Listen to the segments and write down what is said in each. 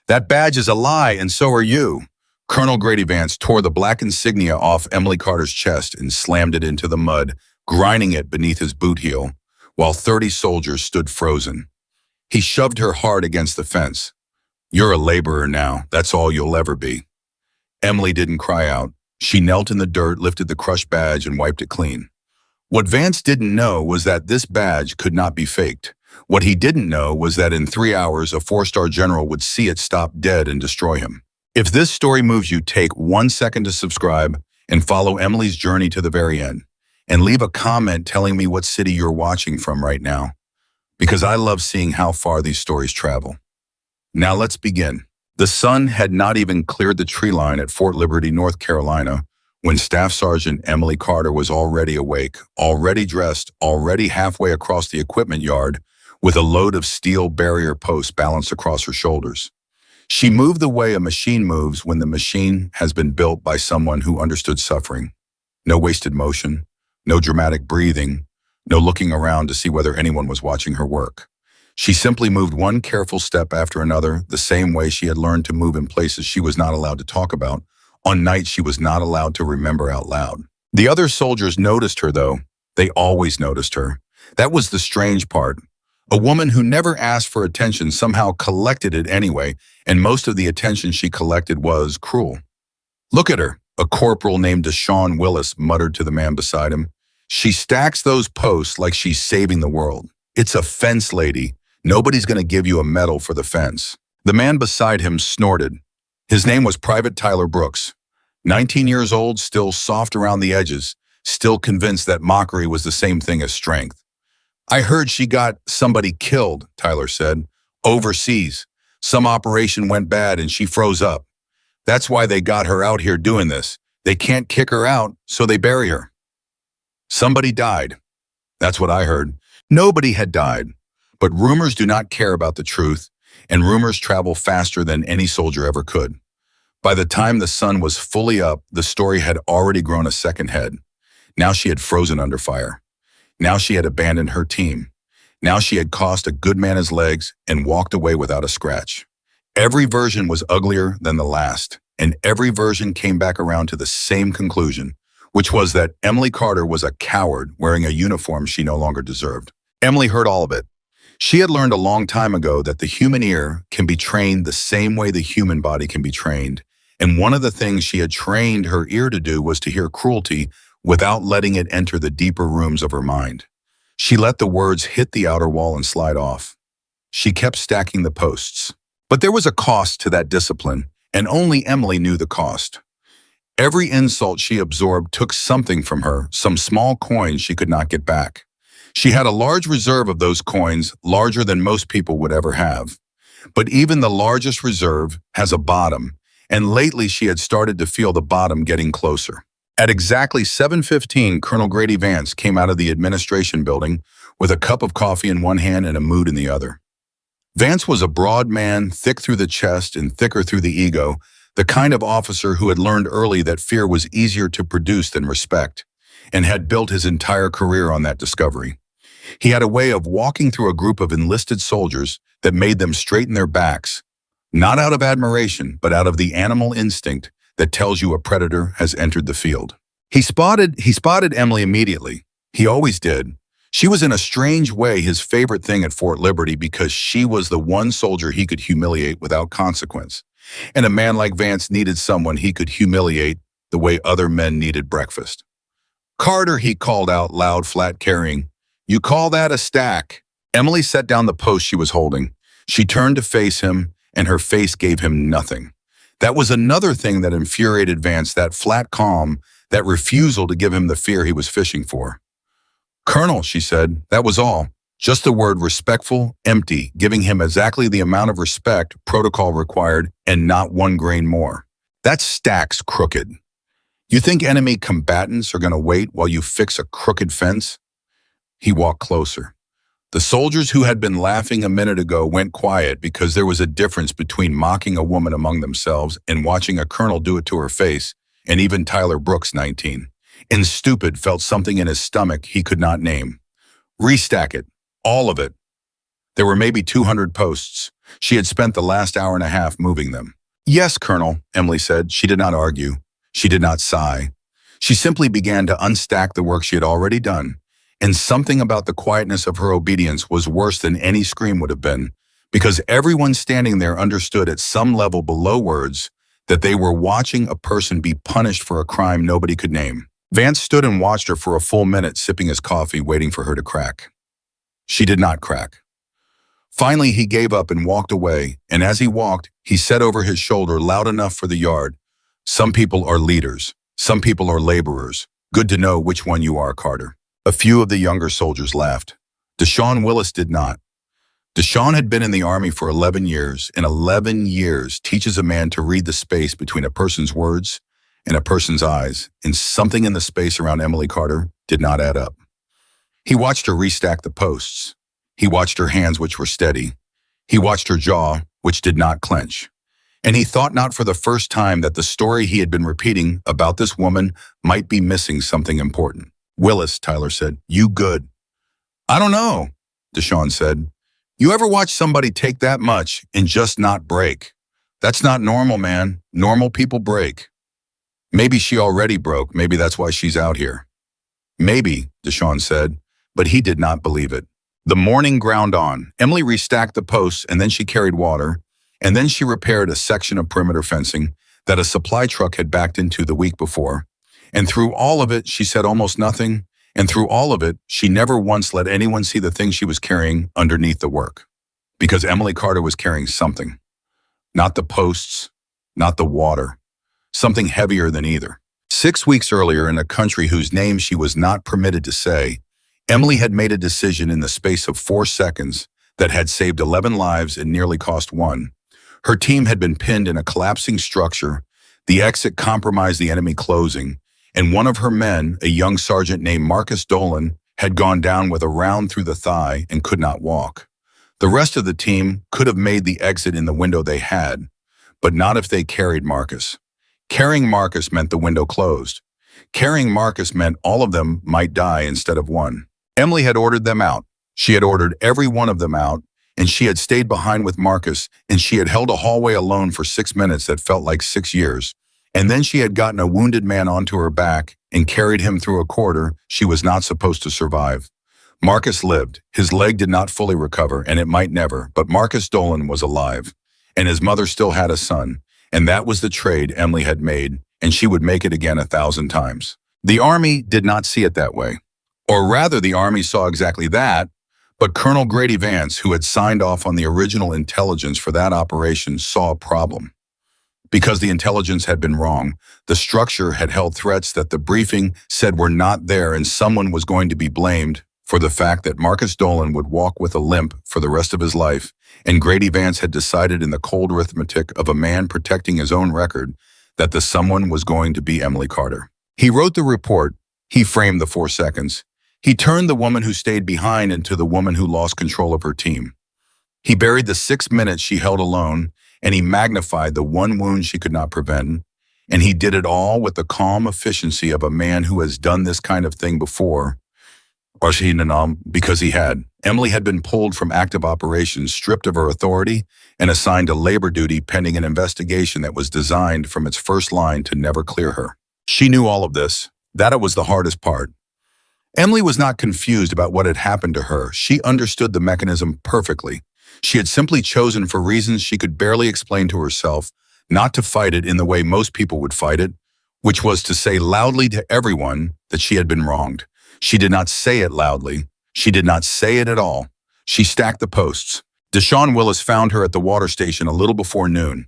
That badge is a lie, and so are you. Colonel Grady Vance tore the black insignia off Emily Carter's chest and slammed it into the mud, grinding it beneath his boot heel, while 30 soldiers stood frozen. He shoved her hard against the fence. You're a laborer now. That's all you'll ever be. Emily didn't cry out. She knelt in the dirt, lifted the crushed badge, and wiped it clean. What Vance didn't know was that this badge could not be faked. What he didn't know was that in 3 hours, a 4-star general would see it stop dead and destroy him. If this story moves you, take 1 second to subscribe and follow Emily's journey to the very end. And leave a comment telling me what city you're watching from right now, because I love seeing how far these stories travel. Now let's begin. The sun had not even cleared the tree line at Fort Liberty, North Carolina, when Staff Sergeant Emily Carter was already awake, already dressed, already halfway across the equipment yard, with a load of steel barrier posts balanced across her shoulders. She moved the way a machine moves when the machine has been built by someone who understood suffering. No wasted motion, no dramatic breathing, no looking around to see whether anyone was watching her work. She simply moved one careful step after another, the same way she had learned to move in places she was not allowed to talk about, on nights she was not allowed to remember out loud. The other soldiers noticed her, though. They always noticed her. That was the strange part. A woman who never asked for attention somehow collected it anyway, and most of the attention she collected was cruel. Look at her, a corporal named Deshaun Willis muttered to the man beside him. She stacks those posts like she's saving the world. It's a fence lady. Nobody's going to give you a medal for the fence. The man beside him snorted. His name was Private Tyler Brooks. 19 years old, still soft around the edges, still convinced that mockery was the same thing as strength. I heard she got somebody killed, Tyler said. Overseas. Some operation went bad and she froze up. That's why they got her out here doing this. They can't kick her out, so they bury her. Somebody died. That's what I heard. Nobody had died. But rumors do not care about the truth, and rumors travel faster than any soldier ever could. By the time the sun was fully up, the story had already grown a second head. Now she had frozen under fire. Now she had abandoned her team. Now she had cost a good man his legs and walked away without a scratch. Every version was uglier than the last, and every version came back around to the same conclusion, which was that Emily Carter was a coward wearing a uniform she no longer deserved. Emily heard all of it. She had learned a long time ago that the human ear can be trained the same way the human body can be trained, and one of the things she had trained her ear to do was to hear cruelty without letting it enter the deeper rooms of her mind. She let the words hit the outer wall and slide off. She kept stacking the posts. But there was a cost to that discipline, and only Emily knew the cost. Every insult she absorbed took something from her, some small coins she could not get back. She had a large reserve of those coins, larger than most people would ever have. But even the largest reserve has a bottom, and lately she had started to feel the bottom getting closer. At exactly 7:15, Colonel Grady Vance came out of the administration building with a cup of coffee in one hand and a mood in the other. Vance was a broad man, thick through the chest and thicker through the ego, the kind of officer who had learned early that fear was easier to produce than respect, and had built his entire career on that discovery. He had a way of walking through a group of enlisted soldiers that made them straighten their backs, not out of admiration, but out of the animal instinct that tells you a predator has entered the field. He spotted Emily immediately. He always did. She was in a strange way his favorite thing at Fort Liberty because she was the one soldier he could humiliate without consequence. And a man like Vance needed someone he could humiliate the way other men needed breakfast. Carter, he called out loud, flat carrying. You call that a stack? Emily set down the post she was holding. She turned to face him, and her face gave him nothing. That was another thing that infuriated Vance, that flat calm, that refusal to give him the fear he was fishing for. Colonel, she said, that was all. Just the word respectful, empty, giving him exactly the amount of respect protocol required and not 1 grain more. That stack's crooked. You think enemy combatants are going to wait while you fix a crooked fence? He walked closer. The soldiers who had been laughing a minute ago went quiet because there was a difference between mocking a woman among themselves and watching a colonel do it to her face, and even Tyler Brooks, 19. And stupid felt something in his stomach he could not name. Restack it. All of it. There were maybe 200 posts. She had spent the last hour and a half moving them. Yes, Colonel, Emily said. She did not argue. She did not sigh. She simply began to unstack the work she had already done. And something about the quietness of her obedience was worse than any scream would have been, because everyone standing there understood at some level below words that they were watching a person be punished for a crime nobody could name. Vance stood and watched her for a full minute, sipping his coffee, waiting for her to crack. She did not crack. Finally, he gave up and walked away, and as he walked, he said over his shoulder, loud enough for the yard, "Some people are leaders. Some people are laborers. Good to know which one you are, Carter." A few of the younger soldiers laughed. Deshaun Willis did not. Deshaun had been in the Army for 11 years, and 11 years teaches a man to read the space between a person's words and a person's eyes, and something in the space around Emily Carter did not add up. He watched her restack the posts. He watched her hands, which were steady. He watched her jaw, which did not clench. And he thought not for the first time that the story he had been repeating about this woman might be missing something important. "Willis," Tyler said, "you good?" "I don't know," Deshaun said. "You ever watch somebody take that much and just not break? That's not normal, man. Normal people break." "Maybe she already broke. Maybe that's why she's out here." "Maybe," Deshaun said, but he did not believe it. The morning ground on. Emily restacked the posts, and then she carried water, and then she repaired a section of perimeter fencing that a supply truck had backed into the week before. And through all of it, she said almost nothing, and through all of it, she never once let anyone see the thing she was carrying underneath the work. Because Emily Carter was carrying something. Not the posts, not the water. Something heavier than either. 6 weeks earlier, in a country whose name she was not permitted to say, Emily had made a decision in the space of 4 seconds that had saved 11 lives and nearly cost 1. Her team had been pinned in a collapsing structure, the exit compromised the enemy closing, and one of her men, a young sergeant named Marcus Dolan, had gone down with a round through the thigh and could not walk. The rest of the team could have made the exit in the window they had, but not if they carried Marcus. Carrying Marcus meant the window closed. Carrying Marcus meant all of them might die instead of one. Emily had ordered them out. She had ordered every one of them out, and she had stayed behind with Marcus, and she had held a hallway alone for 6 minutes that felt like 6 years. And then she had gotten a wounded man onto her back and carried him through a corridor she was not supposed to survive. Marcus lived. His leg did not fully recover, and it might never, but Marcus Dolan was alive, and his mother still had a son, and that was the trade Emily had made, and she would make it again 1,000 times. The Army did not see it that way. Or rather, the Army saw exactly that, but Colonel Grady Vance, who had signed off on the original intelligence for that operation, saw a problem. Because the intelligence had been wrong, the structure had held threats that the briefing said were not there, and someone was going to be blamed for the fact that Marcus Dolan would walk with a limp for the rest of his life, and Grady Vance had decided in the cold arithmetic of a man protecting his own record that the someone was going to be Emily Carter. He wrote the report. He framed the 4 seconds. He turned the woman who stayed behind into the woman who lost control of her team. He buried the 6 minutes she held alone, and he magnified the one wound she could not prevent, and he did it all with the calm efficiency of a man who has done this kind of thing before, because he had. Emily had been pulled from active operations, stripped of her authority, and assigned to labor duty pending an investigation that was designed from its first line to never clear her. She knew all of this. That it was the hardest part. Emily was not confused about what had happened to her. She understood the mechanism perfectly. She had simply chosen, for reasons she could barely explain to herself, not to fight it in the way most people would fight it, which was to say loudly to everyone that she had been wronged. She did not say it loudly. She did not say it at all. She stacked the posts. Deshaun Willis found her at the water station a little before noon.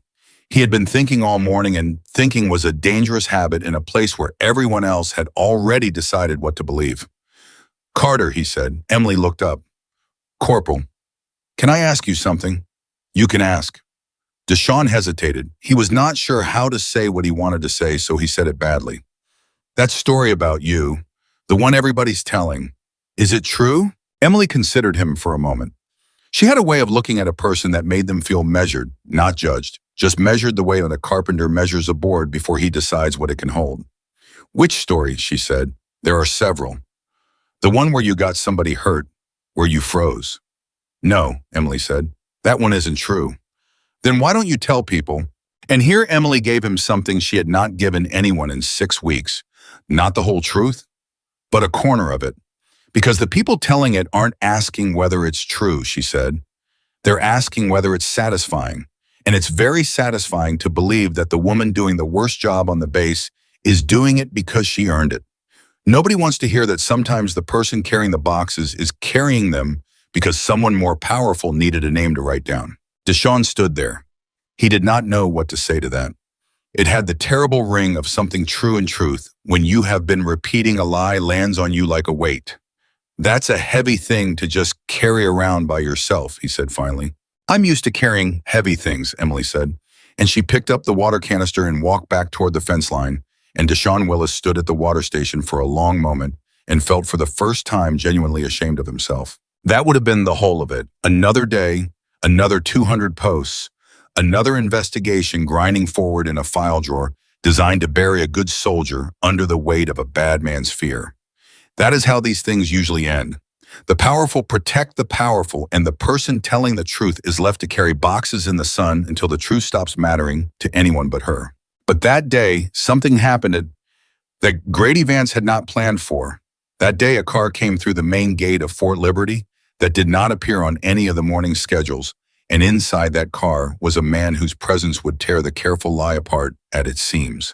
He had been thinking all morning, and thinking was a dangerous habit in a place where everyone else had already decided what to believe. "Carter," he said. Emily looked up. "Corporal, can I ask you something?" "You can ask." Deshaun hesitated. He was not sure how to say what he wanted to say, so he said it badly. "That story about you, the one everybody's telling, is it true?" Emily considered him for a moment. She had a way of looking at a person that made them feel measured, not judged, just measured the way that a carpenter measures a board before he decides what it can hold. "Which story?" she said. "There are several. The one where you got somebody hurt, where you froze." No, Emily said. That one isn't true. Then why don't you tell people? And here Emily gave him something she had not given anyone in 6 weeks. Not the whole truth, but a corner of it. Because the people telling it aren't asking whether it's true, she said. They're asking whether it's satisfying. And it's very satisfying to believe that the woman doing the worst job on the base is doing it because she earned it. Nobody wants to hear that sometimes the person carrying the boxes is carrying them because someone more powerful needed a name to write down. Deshaun stood there. He did not know what to say to that. It had the terrible ring of something true in truth when you have been repeating a lie lands on you like a weight. That's a heavy thing to just carry around by yourself, he said finally. I'm used to carrying heavy things, Emily said, and she picked up the water canister and walked back toward the fence line, and Deshaun Willis stood at the water station for a long moment and felt for the first time genuinely ashamed of himself. That would have been the whole of it. Another day, another 200 posts, another investigation grinding forward in a file drawer designed to bury a good soldier under the weight of a bad man's fear. That is how these things usually end. The powerful protect the powerful, and the person telling the truth is left to carry boxes in the sun until the truth stops mattering to anyone but her. But that day, something happened that Grady Vance had not planned for. That day, a car came through the main gate of Fort Liberty that did not appear on any of the morning schedules, and inside that car was a man whose presence would tear the careful lie apart at its seams.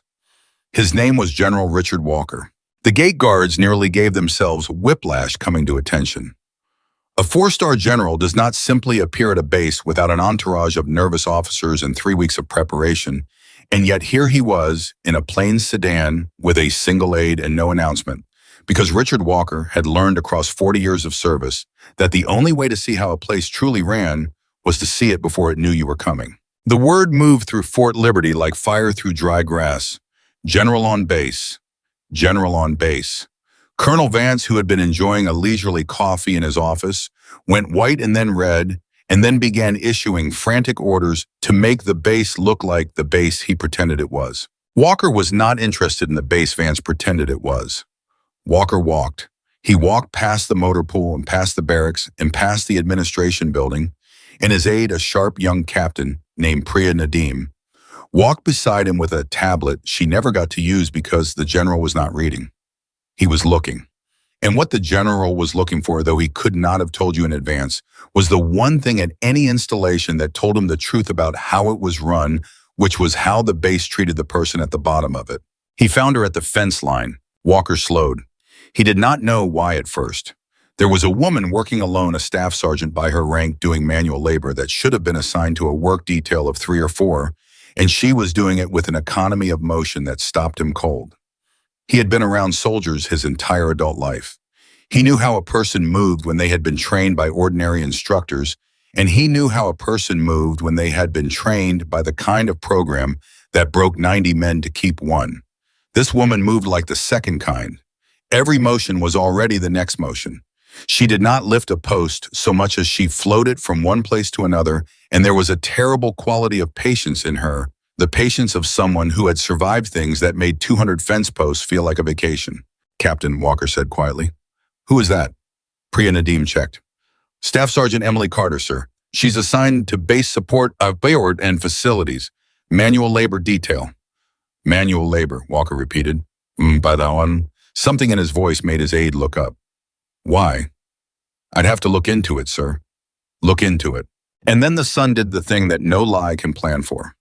His name was General Richard Walker. The gate guards nearly gave themselves whiplash coming to attention. A four-star general does not simply appear at a base without an entourage of nervous officers and 3 weeks of preparation, and yet here he was in a plain sedan with a single aide and no announcement, because Richard Walker had learned across 40 years of service that the only way to see how a place truly ran was to see it before it knew you were coming. The word moved through Fort Liberty like fire through dry grass. General on base. General on base. Colonel Vance, who had been enjoying a leisurely coffee in his office, went white and then red, and then began issuing frantic orders to make the base look like the base he pretended it was. Walker was not interested in the base Vance pretended it was. Walker walked. He walked past the motor pool and past the barracks and past the administration building, and his aide, a sharp young captain named Priya Nadeem, walked beside him with a tablet she never got to use because the general was not reading. He was looking. And what the general was looking for, though he could not have told you in advance, was the one thing at any installation that told him the truth about how it was run, which was how the base treated the person at the bottom of it. He found her at the fence line. Walker slowed. He did not know why at first. There was a woman working alone, a staff sergeant by her rank, doing manual labor that should have been assigned to a work detail of 3 or 4, and she was doing it with an economy of motion that stopped him cold. He had been around soldiers his entire adult life. He knew how a person moved when they had been trained by ordinary instructors, and he knew how a person moved when they had been trained by the kind of program that broke 90 men to keep one. This woman moved like the second kind. Every motion was already the next motion. She did not lift a post so much as she floated from one place to another, and there was a terrible quality of patience in her, the patience of someone who had survived things that made 200 fence posts feel like a vacation. Captain, Walker said quietly. Who is that? Priya Nadeem checked. Staff Sergeant Emily Carter, sir. She's assigned to base support of board and facilities. Manual labor detail. Manual labor, Walker repeated. By that one. Something in his voice made his aide look up. Why? I'd have to look into it, sir. Look into it. And then the sun did the thing that no lie can plan for.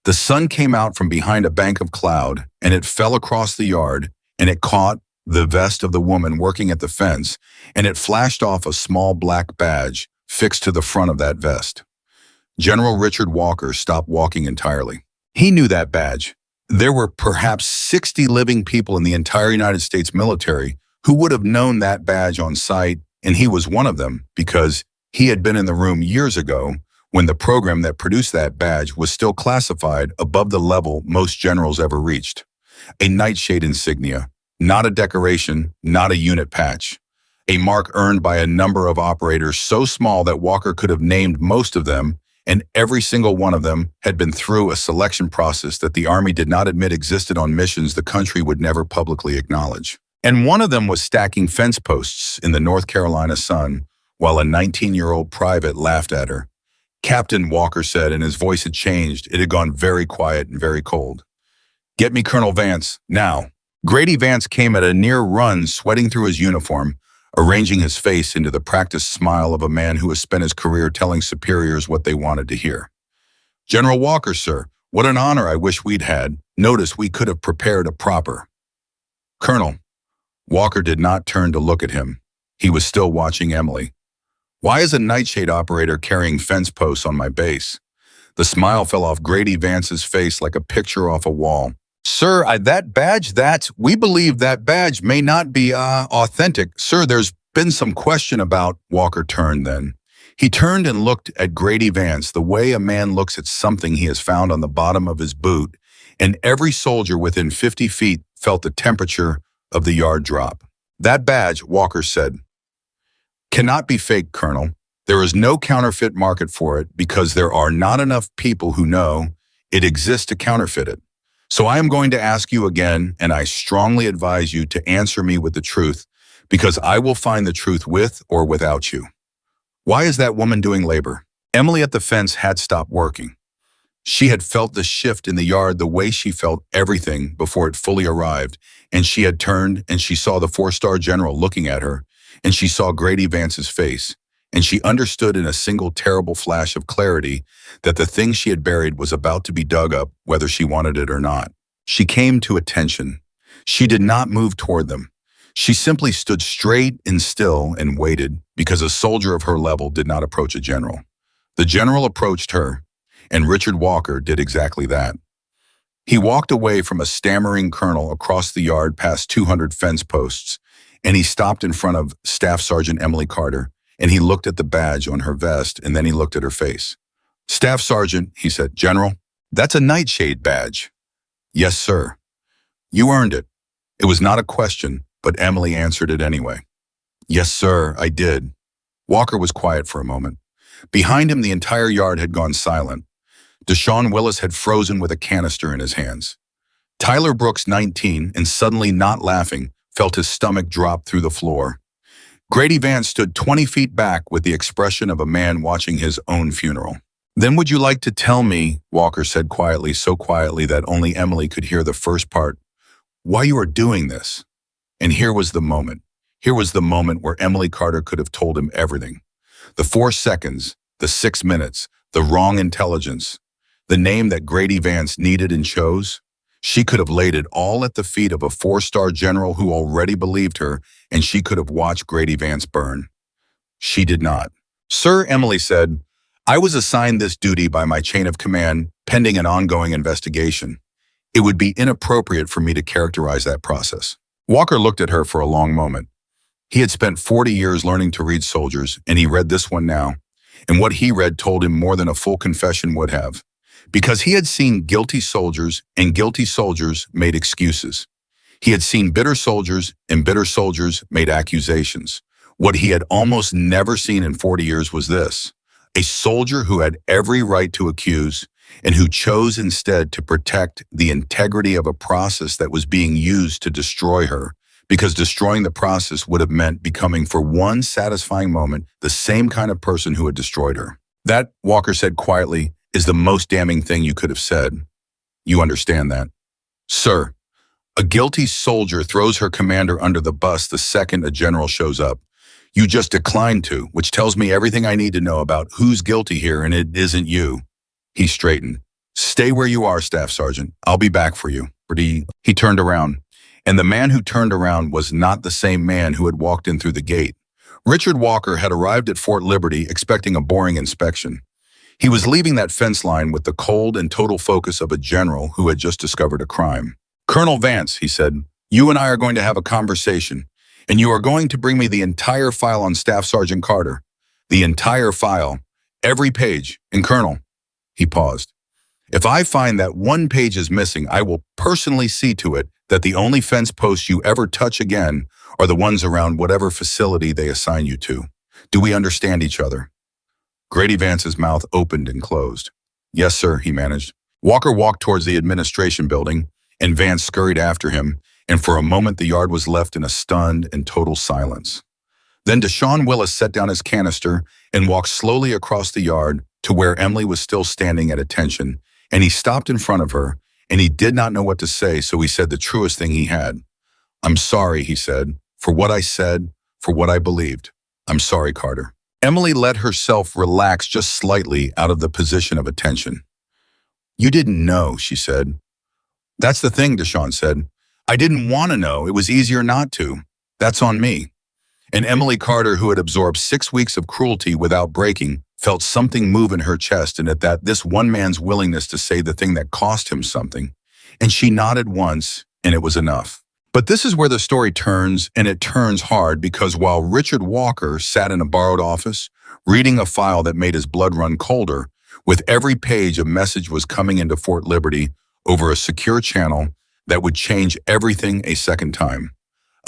The sun came out from behind a bank of cloud, and it fell across the yard, and it caught the vest of the woman working at the fence, and it flashed off a small black badge fixed to the front of that vest. General Richard Walker stopped walking entirely. He knew that badge. There were perhaps 60 living people in the entire United States military who would have known that badge on sight, and he was one of them because he had been in the room years ago when the program that produced that badge was still classified above the level most generals ever reached. A Nightshade insignia, not a decoration, not a unit patch. A mark earned by a number of operators so small that Walker could have named most of them, and every single one of them had been through a selection process that the Army did not admit existed on missions the country would never publicly acknowledge. And one of them was stacking fence posts in the North Carolina sun while a 19-year-old private laughed at her. "Captain," Walker said, and his voice had changed. It had gone very quiet and very cold. "Get me Colonel Vance, now." Grady Vance came at a near run, sweating through his uniform, arranging his face into the practiced smile of a man who has spent his career telling superiors what they wanted to hear. "General Walker, sir, what an honor. I wish we'd had. Notice we could have prepared a proper." "Colonel." Walker did not turn to look at him. He was still watching Emily. "Why is a Nightshade operator carrying fence posts on my base?" The smile fell off Grady Vance's face like a picture off a wall. "Sir, that badge, we believe that badge may not be, authentic. Sir, there's been some question about." Walker turned then. He turned and looked at Grady Vance the way a man looks at something he has found on the bottom of his boot, and every soldier within 50 feet felt the temperature of the yard drop. "That badge," Walker said, "cannot be fake, Colonel. There is no counterfeit market for it because there are not enough people who know it exists to counterfeit it. So I am going to ask you again, and I strongly advise you to answer me with the truth, because I will find the truth with or without you. Why is that woman doing labor?" Emily at the fence had stopped working. She had felt the shift in the yard the way she felt everything before it fully arrived, and she had turned and she saw the 4-star general looking at her, and she saw Grady Vance's face, and she understood in a single terrible flash of clarity that the thing she had buried was about to be dug up whether she wanted it or not. She came to attention. She did not move toward them. She simply stood straight and still and waited, because a soldier of her level did not approach a general. The general approached her, and Richard Walker did exactly that. He walked away from a stammering colonel across the yard past 200 fence posts, and he stopped in front of Staff Sergeant Emily Carter, and he looked at the badge on her vest, and then he looked at her face. "Staff Sergeant," he said. "General, that's a Nightshade badge." "Yes, sir." "You earned it." It was not a question, but Emily answered it anyway. "Yes, sir, I did." Walker was quiet for a moment. Behind him, the entire yard had gone silent. Deshaun Willis had frozen with a canister in his hands. Tyler Brooks, 19, and suddenly not laughing, felt his stomach drop through the floor. Grady Vance stood 20 feet back with the expression of a man watching his own funeral. "Then would you like to tell me," Walker said quietly, so quietly that only Emily could hear the first part, "why you are doing this?" And here was the moment. Here was the moment where Emily Carter could have told him everything. The 4 seconds, the 6 minutes, the wrong intelligence, the name that Grady Vance needed and chose. She could have laid it all at the feet of a 4-star general who already believed her, and she could have watched Grady Vance burn. She did not. "Sir," Emily said, "I was assigned this duty by my chain of command pending an ongoing investigation. It would be inappropriate for me to characterize that process." Walker looked at her for a long moment. He had spent 40 years learning to read soldiers, and he read this one now, and what he read told him more than a full confession would have. Because he had seen guilty soldiers, and guilty soldiers made excuses. He had seen bitter soldiers, and bitter soldiers made accusations. What he had almost never seen in 40 years was this: a soldier who had every right to accuse, and who chose instead to protect the integrity of a process that was being used to destroy her, because destroying the process would have meant becoming for one satisfying moment the same kind of person who had destroyed her. "That," Walker said quietly, "is the most damning thing you could have said. You understand that?" "Sir, a guilty soldier throws her commander under the bus the second a general shows up. You just declined to, which tells me everything I need to know about who's guilty here, and it isn't you." He straightened. "Stay where you are, Staff Sergeant. I'll be back for you." He turned around, and the man who turned around was not the same man who had walked in through the gate. Richard Walker had arrived at Fort Liberty expecting a boring inspection. He was leaving that fence line with the cold and total focus of a general who had just discovered a crime. "Colonel Vance," he said, "you and I are going to have a conversation, and you are going to bring me the entire file on Staff Sergeant Carter. The entire file. Every page. And Colonel," he paused, "if I find that one page is missing, I will personally see to it that the only fence posts you ever touch again are the ones around whatever facility they assign you to. Do we understand each other?" Grady Vance's mouth opened and closed. "Yes, sir," he managed. Walker walked towards the administration building, and Vance scurried after him, and for a moment the yard was left in a stunned and total silence. Then Deshaun Willis set down his canister and walked slowly across the yard to where Emily was still standing at attention, and he stopped in front of her, and he did not know what to say, so he said the truest thing he had. "I'm sorry," he said, "for what I said, for what I believed. I'm sorry, Carter." Emily let herself relax just slightly out of the position of attention. "You didn't know," she said. "That's the thing," Deshaun said. "I didn't want to know. It was easier not to. That's on me." And Emily Carter, who had absorbed 6 weeks of cruelty without breaking, felt something move in her chest, and at that, this one man's willingness to say the thing that cost him something. And she nodded once, and it was enough. But this is where the story turns, and it turns hard, because while Richard Walker sat in a borrowed office, reading a file that made his blood run colder, with every page a message was coming into Fort Liberty over a secure channel that would change everything a second time.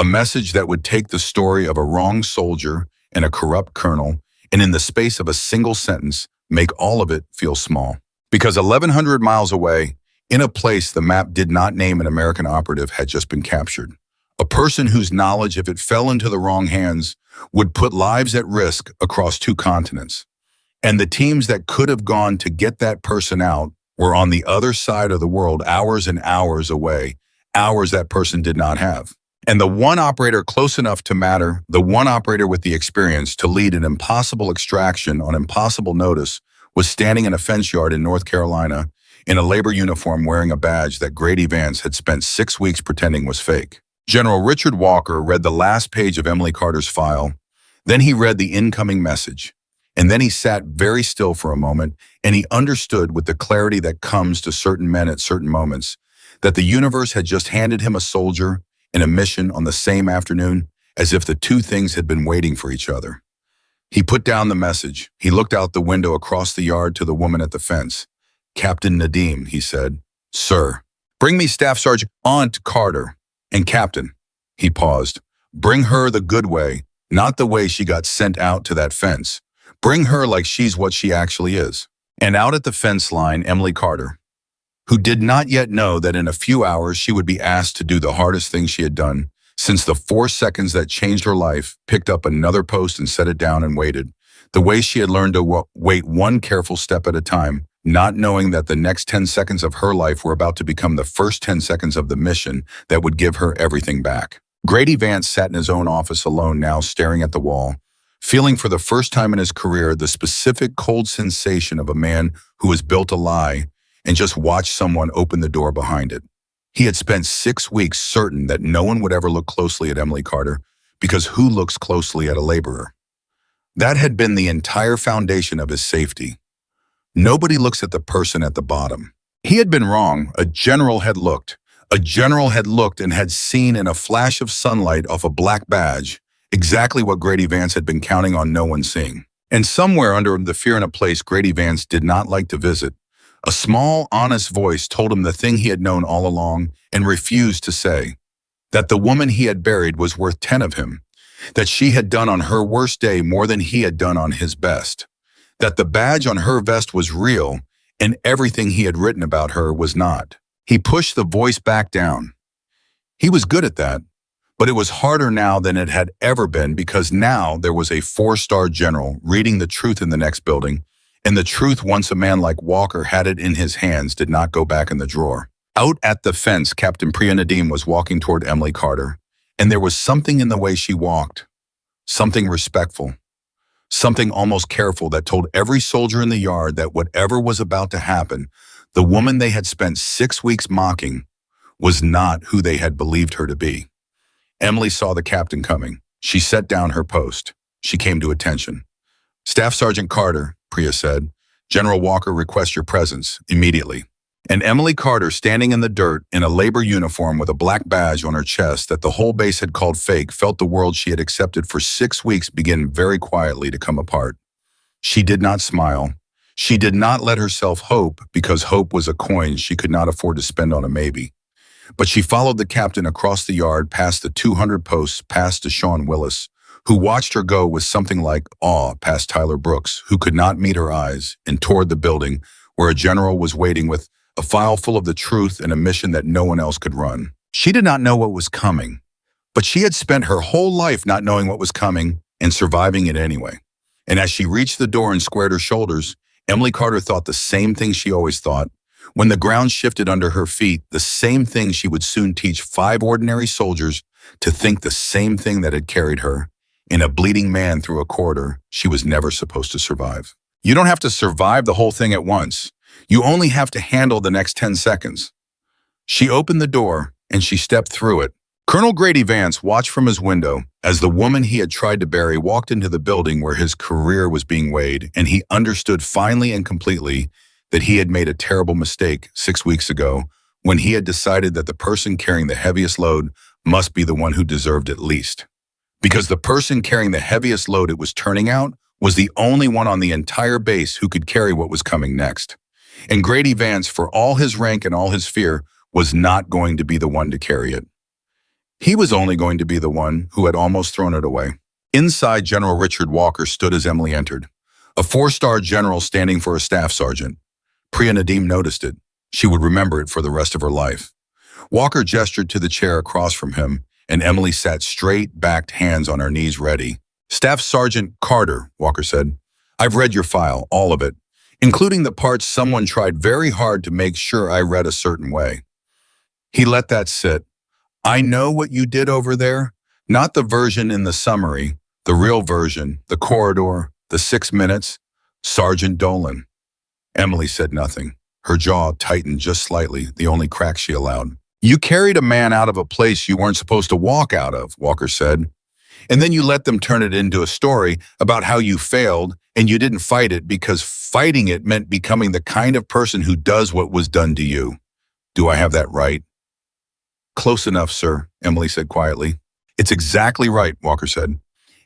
A message that would take the story of a wronged soldier and a corrupt colonel, and in the space of a single sentence, make all of it feel small. Because 1,100 miles away, in a place the map did not name, an American operative had just been captured. A person whose knowledge, if it fell into the wrong hands, would put lives at risk across 2 continents. And the teams that could have gone to get that person out were on the other side of the world, hours and hours away, hours that person did not have. And the one operator close enough to matter, the one operator with the experience to lead an impossible extraction on impossible notice, was standing in a fence yard in North Carolina in a labor uniform wearing a badge that Grady Vance had spent 6 weeks pretending was fake. General Richard Walker read the last page of Emily Carter's file. Then he read the incoming message. And then he sat very still for a moment, and he understood with the clarity that comes to certain men at certain moments that the universe had just handed him a soldier and a mission on the same afternoon, as if the 2 things had been waiting for each other. He put down the message. He looked out the window across the yard to the woman at the fence. "Captain Nadim," he said. "Sir." "Bring me Staff Sergeant Aunt Carter." "And Captain," he paused, "bring her the good way, not the way she got sent out to that fence. Bring her like she's what she actually is." And out at the fence line, Emily Carter, who did not yet know that in a few hours she would be asked to do the hardest thing she had done since the 4 seconds that changed her life, picked up another post and set it down and waited, the way she had learned to wait one careful step at a time, not knowing that the next 10 seconds of her life were about to become the first 10 seconds of the mission that would give her everything back. Grady Vance sat in his own office alone now, staring at the wall, feeling for the first time in his career the specific cold sensation of a man who has built a lie and just watched someone open the door behind it. He had spent 6 weeks certain that no one would ever look closely at Emily Carter, because who looks closely at a laborer? That had been the entire foundation of his safety. Nobody looks at the person at the bottom. He had been wrong. A general had looked. A general had looked and had seen in a flash of sunlight off a black badge exactly what Grady Vance had been counting on no one seeing. And somewhere under the fear in a place Grady Vance did not like to visit, a small, honest voice told him the thing he had known all along and refused to say, that the woman he had buried was worth 10 of him, that she had done on her worst day more than he had done on his best, that the badge on her vest was real and everything he had written about her was not. He pushed the voice back down. He was good at that, but it was harder now than it had ever been, because now there was a 4-star general reading the truth in the next building, and the truth, once a man like Walker had it in his hands, did not go back in the drawer. Out at the fence, Captain Priya Nadim was walking toward Emily Carter, and there was something in the way she walked, something respectful, something almost careful that told every soldier in the yard that whatever was about to happen, the woman they had spent 6 weeks mocking was not who they had believed her to be. Emily saw the captain coming. She set down her post. She came to attention. "Staff Sergeant Carter," Priya said, "General Walker requests your presence immediately." And Emily Carter, standing in the dirt in a labor uniform with a black badge on her chest that the whole base had called fake, felt the world she had accepted for 6 weeks begin very quietly to come apart. She did not smile. She did not let herself hope, because hope was a coin she could not afford to spend on a maybe. But she followed the captain across the yard, past the 200 posts, past Deshaun Willis, who watched her go with something like awe, past Tyler Brooks, who could not meet her eyes, and toward the building where a general was waiting with a file full of the truth and a mission that no one else could run. She did not know what was coming, but she had spent her whole life not knowing what was coming, and surviving it anyway. And as she reached the door and squared her shoulders, Emily Carter thought the same thing she always thought. When the ground shifted under her feet, the same thing she would soon teach 5 ordinary soldiers to think the same thing that had carried her. In a bleeding man through a corridor she was never supposed to survive. You don't have to survive the whole thing at once. You only have to handle the next 10 seconds. She opened the door and she stepped through it. Colonel Grady Vance watched from his window as the woman he had tried to bury walked into the building where his career was being weighed, and he understood finally and completely that he had made a terrible mistake 6 weeks ago when he had decided that the person carrying the heaviest load must be the one who deserved it least. Because the person carrying the heaviest load, it was turning out, was the only one on the entire base who could carry what was coming next. And Grady Vance, for all his rank and all his fear, was not going to be the one to carry it. He was only going to be the one who had almost thrown it away. Inside, General Richard Walker stood as Emily entered, a 4-star general standing for a staff sergeant. Priya Nadeem noticed it. She would remember it for the rest of her life. Walker gestured to the chair across from him, and Emily sat straight, backed, hands on her knees, ready. "Staff Sergeant Carter," Walker said, "I've read your file, all of it, including the parts someone tried very hard to make sure I read a certain way." He let that sit. "I know what you did over there, not the version in the summary, the real version, the corridor, the 6 minutes, Sergeant Dolan." Emily said nothing. Her jaw tightened just slightly, the only crack she allowed. "You carried a man out of a place you weren't supposed to walk out of," Walker said. "And then you let them turn it into a story about how you failed and you didn't fight it because fighting it meant becoming the kind of person who does what was done to you. Do I have that right?" "Close enough, sir," Emily said quietly. "It's exactly right," Walker said.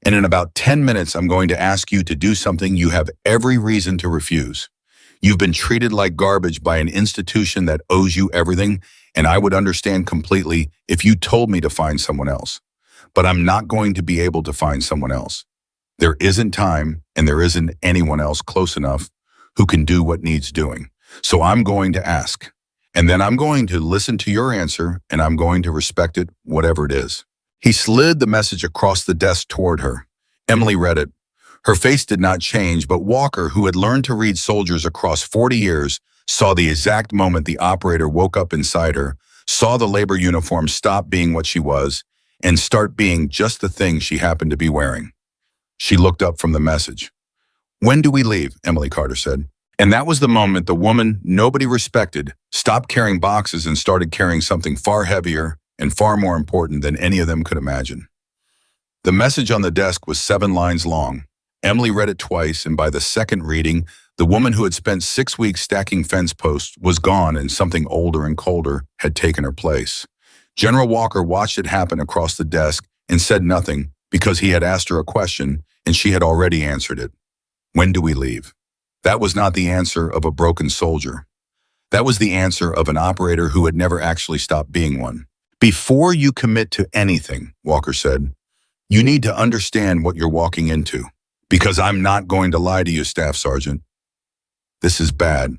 "And in about 10 minutes, I'm going to ask you to do something you have every reason to refuse. You've been treated like garbage by an institution that owes you everything, and I would understand completely if you told me to find someone else. But I'm not going to be able to find someone else. There isn't time, and there isn't anyone else close enough who can do what needs doing. So I'm going to ask. And then I'm going to listen to your answer, and I'm going to respect it, whatever it is." He slid the message across the desk toward her. Emily read it. Her face did not change, but Walker, who had learned to read soldiers across 40 years, saw the exact moment the operator woke up inside her, saw the labor uniform stop being what she was, and start being just the thing she happened to be wearing. She looked up from the message. "When do we leave?" Emily Carter said. And that was the moment the woman nobody respected stopped carrying boxes and started carrying something far heavier and far more important than any of them could imagine. The message on the desk was 7 lines long. Emily read it twice, and by the second reading, the woman who had spent 6 weeks stacking fence posts was gone and something older and colder had taken her place. General Walker watched it happen across the desk and said nothing because he had asked her a question and she had already answered it. "When do we leave?" That was not the answer of a broken soldier. That was the answer of an operator who had never actually stopped being one. "Before you commit to anything," Walker said, "you need to understand what you're walking into. Because I'm not going to lie to you, Staff Sergeant. This is bad."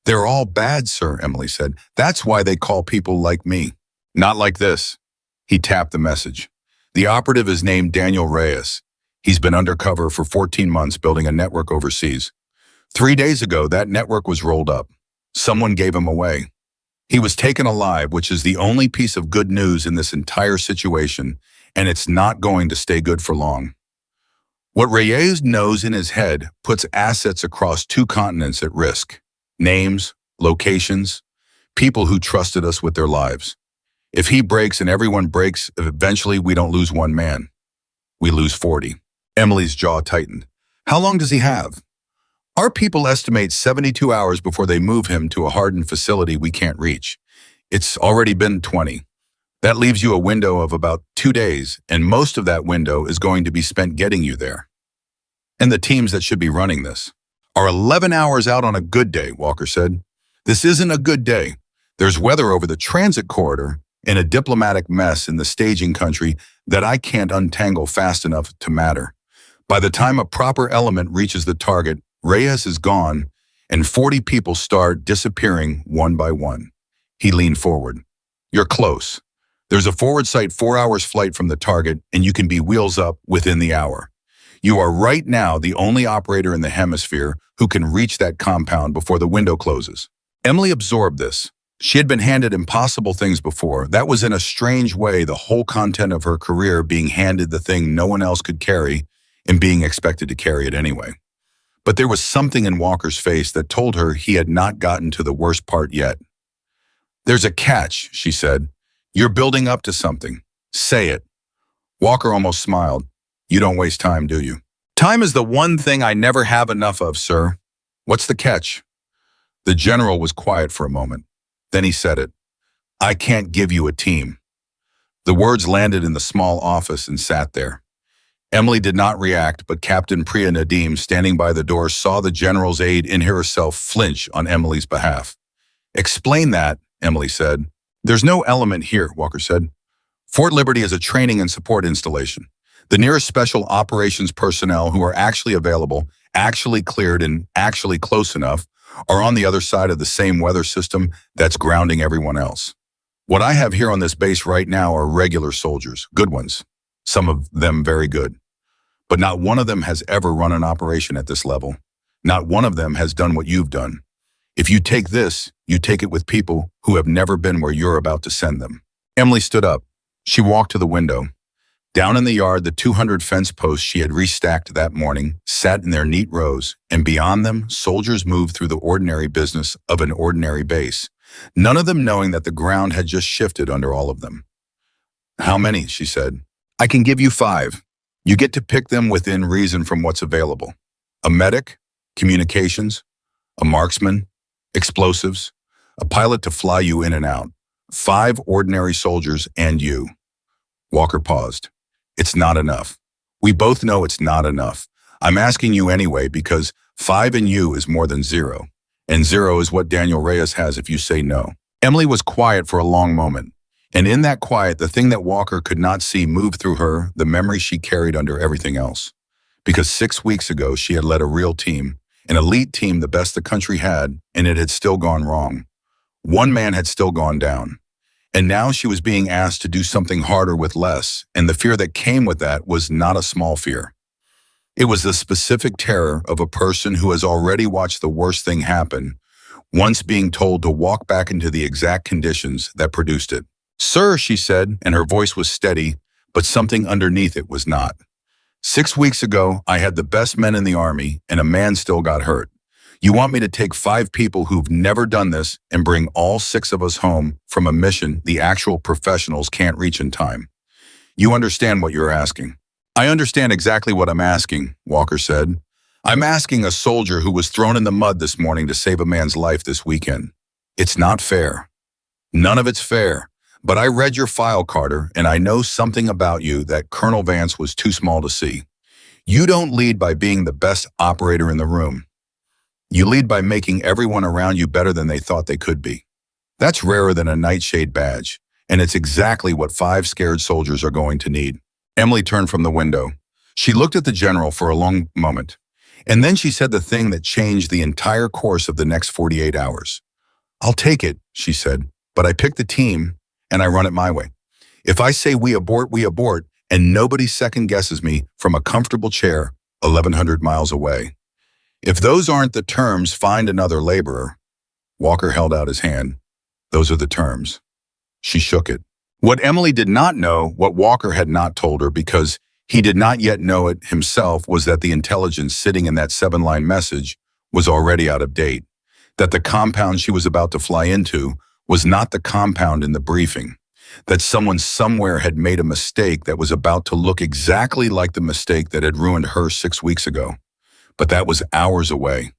"They're all bad, sir," Emily said. "That's why they call people like me." "Not like this." He tapped the message. "The operative is named Daniel Reyes. He's been undercover for 14 months building a network overseas. 3 days ago, that network was rolled up. Someone gave him away. He was taken alive, which is the only piece of good news in this entire situation, and it's not going to stay good for long. What Reyes knows in his head puts assets across 2 continents at risk. Names, locations, people who trusted us with their lives. If he breaks and everyone breaks, eventually we don't lose 1 man. We lose 40. Emily's jaw tightened. "How long does he have?" "Our people estimate 72 hours before they move him to a hardened facility we can't reach. It's already been 20. That leaves you a window of about 2 days, and most of that window is going to be spent getting you there. And the teams that should be running this are 11 hours out on a good day," Walker said. "This isn't a good day. There's weather over the transit corridor and a diplomatic mess in the staging country that I can't untangle fast enough to matter. By the time a proper element reaches the target, Reyes is gone, and 40 people start disappearing one by one." He leaned forward. "You're close. There's a forward sight 4 hours flight from the target, and you can be wheels up within the hour. You are right now the only operator in the hemisphere who can reach that compound before the window closes. Emily absorbed this. She had been handed impossible things before. That was in a strange way the whole content of her career, being handed the thing no one else could carry and being expected to carry it anyway. But there was something in Walker's face that told her he had not gotten to the worst part yet. "There's a catch," she said. "You're building up to something. Say it." Walker almost smiled. "You don't waste time, do you?" "Time is the one thing I never have enough of, sir." "What's the catch?" The general was quiet for a moment. Then he said it. "I can't give you a team." The words landed in the small office and sat there. Emily did not react, but Captain Priya Nadim, standing by the door, saw the general's aide in herself flinch on Emily's behalf. "Explain that," Emily said. "There's no element here," Walker said. "Fort Liberty is a training and support installation. The nearest special operations personnel who are actually available, actually cleared, and actually close enough are on the other side of the same weather system that's grounding everyone else. What I have here on this base right now are regular soldiers, good ones, some of them very good. But not one of them has ever run an operation at this level. Not one of them has done what you've done. If you take this, you take it with people who have never been where you're about to send them." Emily stood up. She walked to the window. Down in the yard, the 200 fence posts she had restacked that morning sat in their neat rows, and beyond them, soldiers moved through the ordinary business of an ordinary base, none of them knowing that the ground had just shifted under all of them. "How many?" she said. "I can give you 5. You get to pick them within reason from what's available. A medic, communications, a marksman, explosives, a pilot to fly you in and out. 5 ordinary soldiers and you." Walker paused. "It's not enough. We both know it's not enough. I'm asking you anyway because 5 and you is more than 0. And 0 is what Daniel Reyes has if you say no." Emily was quiet for a long moment. And in that quiet, the thing that Walker could not see moved through her, the memory she carried under everything else. Because 6 weeks ago, she had led a real team, an elite team, the best the country had, and it had still gone wrong. One man had still gone down. And now she was being asked to do something harder with less, and the fear that came with that was not a small fear. It was the specific terror of a person who has already watched the worst thing happen, once being told to walk back into the exact conditions that produced it. "Sir," she said, and her voice was steady, but something underneath it was not. 6 weeks ago, I had the best men in the Army, and a man still got hurt. You want me to take 5 people who've never done this and bring all 6 of us home from a mission the actual professionals can't reach in time? You understand what you're asking." "I understand exactly what I'm asking," Walker said. "I'm asking a soldier who was thrown in the mud this morning to save a man's life this weekend. It's not fair. None of it's fair. But I read your file, Carter, and I know something about you that Colonel Vance was too small to see. You don't lead by being the best operator in the room. You lead by making everyone around you better than they thought they could be. That's rarer than a Nightshade badge, and it's exactly what 5 scared soldiers are going to need." Emily turned from the window. She looked at the general for a long moment, and then she said the thing that changed the entire course of the next 48 hours. "I'll take it," she said, "but I pick the team, and I run it my way. If I say we abort, and nobody second-guesses me from a comfortable chair 1,100 miles away. If those aren't the terms, find another laborer." Walker held out his hand. "Those are the terms." She shook it. What Emily did not know, what Walker had not told her because he did not yet know it himself, was that the intelligence sitting in that 7-line message was already out of date. That the compound she was about to fly into was not the compound in the briefing. That someone somewhere had made a mistake that was about to look exactly like the mistake that had ruined her 6 weeks ago. But that was hours away.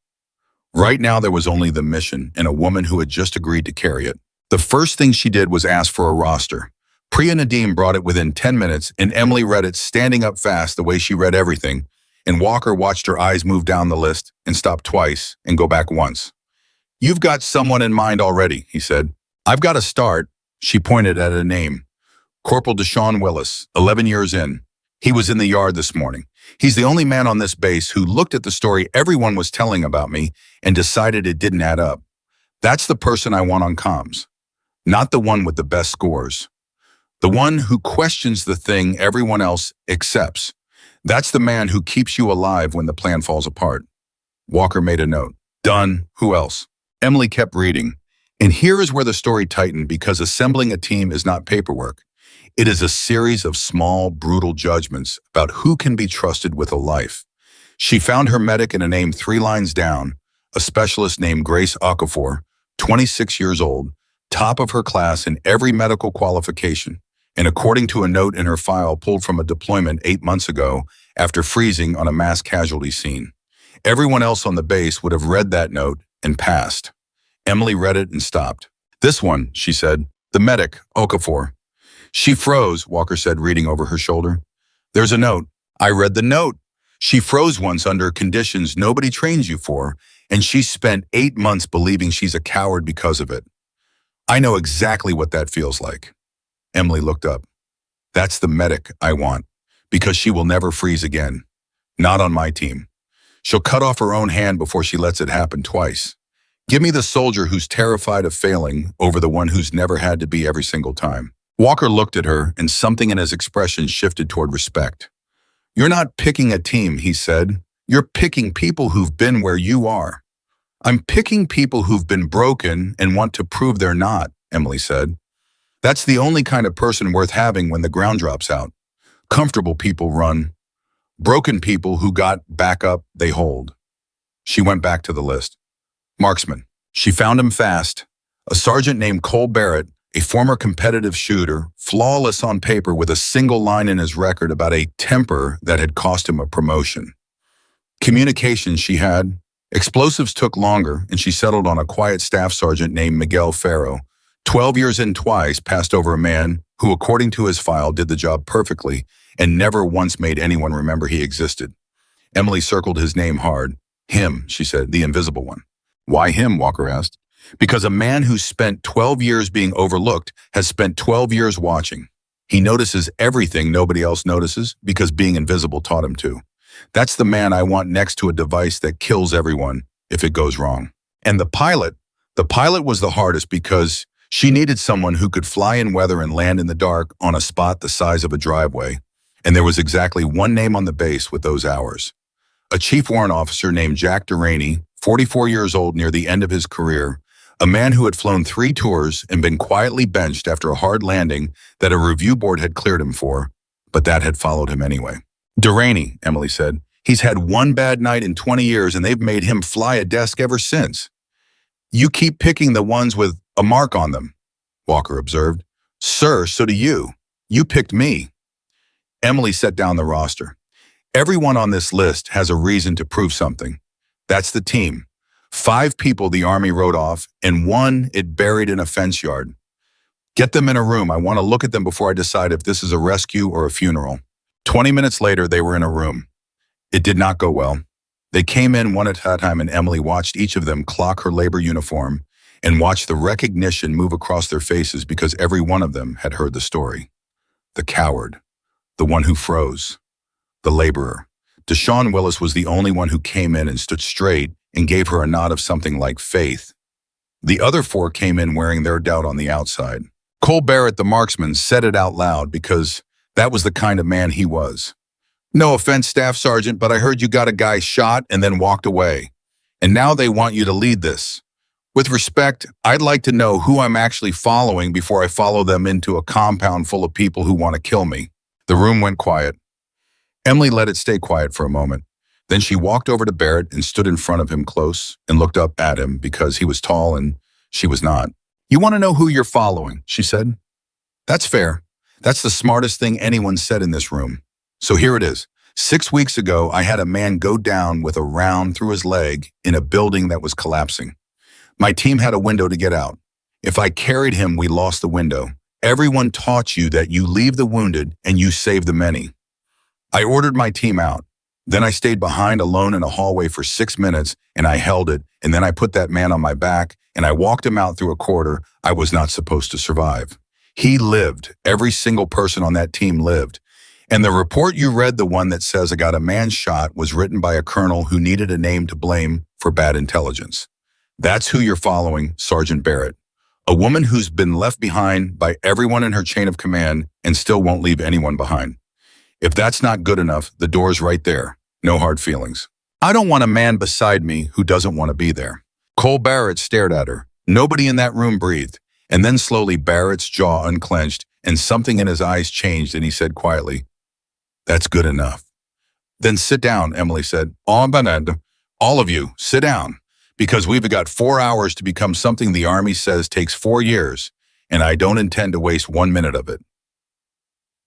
Right now there was only the mission and a woman who had just agreed to carry it. The first thing she did was ask for a roster. Priya Nadim brought it within 10 minutes, and Emily read it standing up fast the way she read everything, and Walker watched her eyes move down the list and stop twice and go back once. "You've got someone in mind already," he said. "I've got to start." She pointed at a name. "Corporal Deshaun Willis, 11 years in. He was in the yard this morning. He's the only man on this base who looked at the story everyone was telling about me and decided it didn't add up. That's the person I want on comms. Not the one with the best scores. The one who questions the thing everyone else accepts. That's the man who keeps you alive when the plan falls apart. Walker made a note. Done. Who else? Emily kept reading. And here is where the story tightened because assembling a team is not paperwork. It is a series of small, brutal judgments about who can be trusted with a life. She found her medic in a name 3 lines down, a specialist named Grace Okafor, 26 years old, top of her class in every medical qualification, and according to a note in her file pulled from a deployment 8 months ago after freezing on a mass casualty scene. Everyone else on the base would have read that note and passed. Emily read it and stopped. This one, she said, the medic, Okafor. She froze, Walker said, reading over her shoulder. There's a note. I read the note. She froze once under conditions nobody trains you for, and she spent 8 months believing she's a coward because of it. I know exactly what that feels like. Emily looked up. That's the medic I want, because she will never freeze again. Not on my team. She'll cut off her own hand before she lets it happen twice. Give me the soldier who's terrified of failing over the one who's never had to be every single time. Walker looked at her, and something in his expression shifted toward respect. You're not picking a team, he said. You're picking people who've been where you are. I'm picking people who've been broken and want to prove they're not, Emily said. That's the only kind of person worth having when the ground drops out. Comfortable people run. Broken people who got back up, they hold. She went back to the list. Marksman. She found him fast. A sergeant named Cole Barrett, a former competitive shooter, flawless on paper with a single line in his record about a temper that had cost him a promotion. Communications she had. Explosives took longer, and she settled on a quiet staff sergeant named Miguel Farrow. 12 years in twice passed over a man who, according to his file, did the job perfectly and never once made anyone remember he existed. Emily circled his name hard. Him, she said, the invisible one. Why him, Walker asked. Because a man who spent 12 years being overlooked has spent 12 years watching. He notices everything nobody else notices because being invisible taught him to. That's the man I want next to a device that kills everyone if it goes wrong. And the pilot was the hardest because she needed someone who could fly in weather and land in the dark on a spot the size of a driveway. And there was exactly one name on the base with those hours. A chief warrant officer named Jack Delaney, 44 years old near the end of his career, a man who had flown 3 tours and been quietly benched after a hard landing that a review board had cleared him for, but that had followed him anyway. Delaney, Emily said. He's had one bad night in 20 years and they've made him fly a desk ever since. You keep picking the ones with a mark on them, Walker observed. Sir, so do you. You picked me. Emily set down the roster. Everyone on this list has a reason to prove something. That's the team. 5 people the Army wrote off, and 1 it buried in a fence yard. Get them in a room. I want to look at them before I decide if this is a rescue or a funeral. 20 minutes later, they were in a room. It did not go well. They came in one at a time, and Emily watched each of them clock her labor uniform and watched the recognition move across their faces because every one of them had heard the story. The coward. The one who froze. The laborer. Deshaun Willis was the only one who came in and stood straight and gave her a nod of something like faith. The other 4 came in wearing their doubt on the outside. Cole Barrett, the marksman, said it out loud because that was the kind of man he was. No offense, Staff Sergeant, but I heard you got a guy shot and then walked away. And now they want you to lead this. With respect, I'd like to know who I'm actually following before I follow them into a compound full of people who want to kill me. The room went quiet. Emily let it stay quiet for a moment. Then she walked over to Barrett and stood in front of him close and looked up at him because he was tall and she was not. You want to know who you're following, she said. That's fair. That's the smartest thing anyone said in this room. So here it is. 6 weeks ago, I had a man go down with a round through his leg in a building that was collapsing. My team had a window to get out. If I carried him, we lost the window. Everyone taught you that you leave the wounded and you save the many. I ordered my team out. Then I stayed behind alone in a hallway for 6 minutes and I held it, and then I put that man on my back and I walked him out through a corridor I was not supposed to survive. He lived. Every single person on that team lived. And the report you read, the one that says I got a man shot, was written by a colonel who needed a name to blame for bad intelligence. That's who you're following, Sergeant Barrett. A woman who's been left behind by everyone in her chain of command and still won't leave anyone behind. If that's not good enough, the door's right there. No hard feelings. I don't want a man beside me who doesn't want to be there. Cole Barrett stared at her. Nobody in that room breathed. And then slowly Barrett's jaw unclenched and something in his eyes changed and he said quietly, "That's good enough." "Then sit down," Emily said. All of you, sit down. Because we've got 4 hours to become something the Army says takes 4 years, and I don't intend to waste 1 minute of it.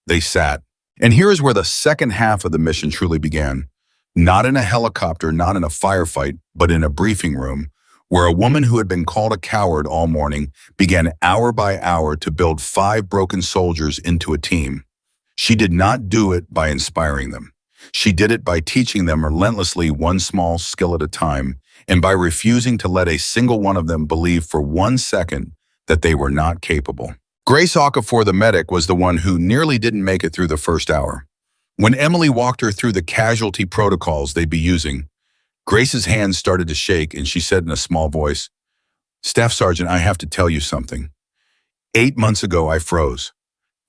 They sat. And here is where the second half of the mission truly began. Not in a helicopter, not in a firefight, but in a briefing room, where a woman who had been called a coward all morning began hour by hour to build 5 broken soldiers into a team. She did not do it by inspiring them. She did it by teaching them relentlessly one small skill at a time, and by refusing to let a single one of them believe for 1 second that they were not capable. Grace Okafor, the medic, was the one who nearly didn't make it through the first hour. When Emily walked her through the casualty protocols they'd be using, Grace's hands started to shake and she said in a small voice, "Staff Sergeant, I have to tell you something. 8 months ago, I froze.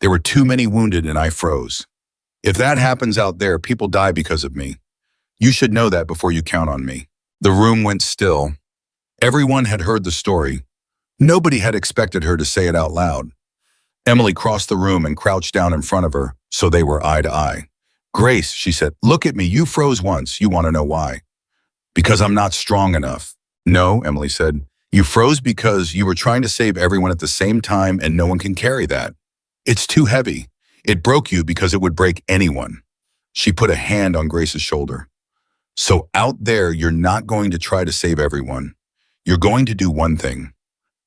There were too many wounded and I froze. If that happens out there, people die because of me. You should know that before you count on me." The room went still. Everyone had heard the story. Nobody had expected her to say it out loud. Emily crossed the room and crouched down in front of her, so they were eye to eye. "Grace," she said, "look at me. You froze once. You want to know why?" "Because I'm not strong enough." "No," Emily said. "You froze because you were trying to save everyone at the same time and no one can carry that. It's too heavy. It broke you because it would break anyone." She put a hand on Grace's shoulder. "So out there, you're not going to try to save everyone. You're going to do one thing.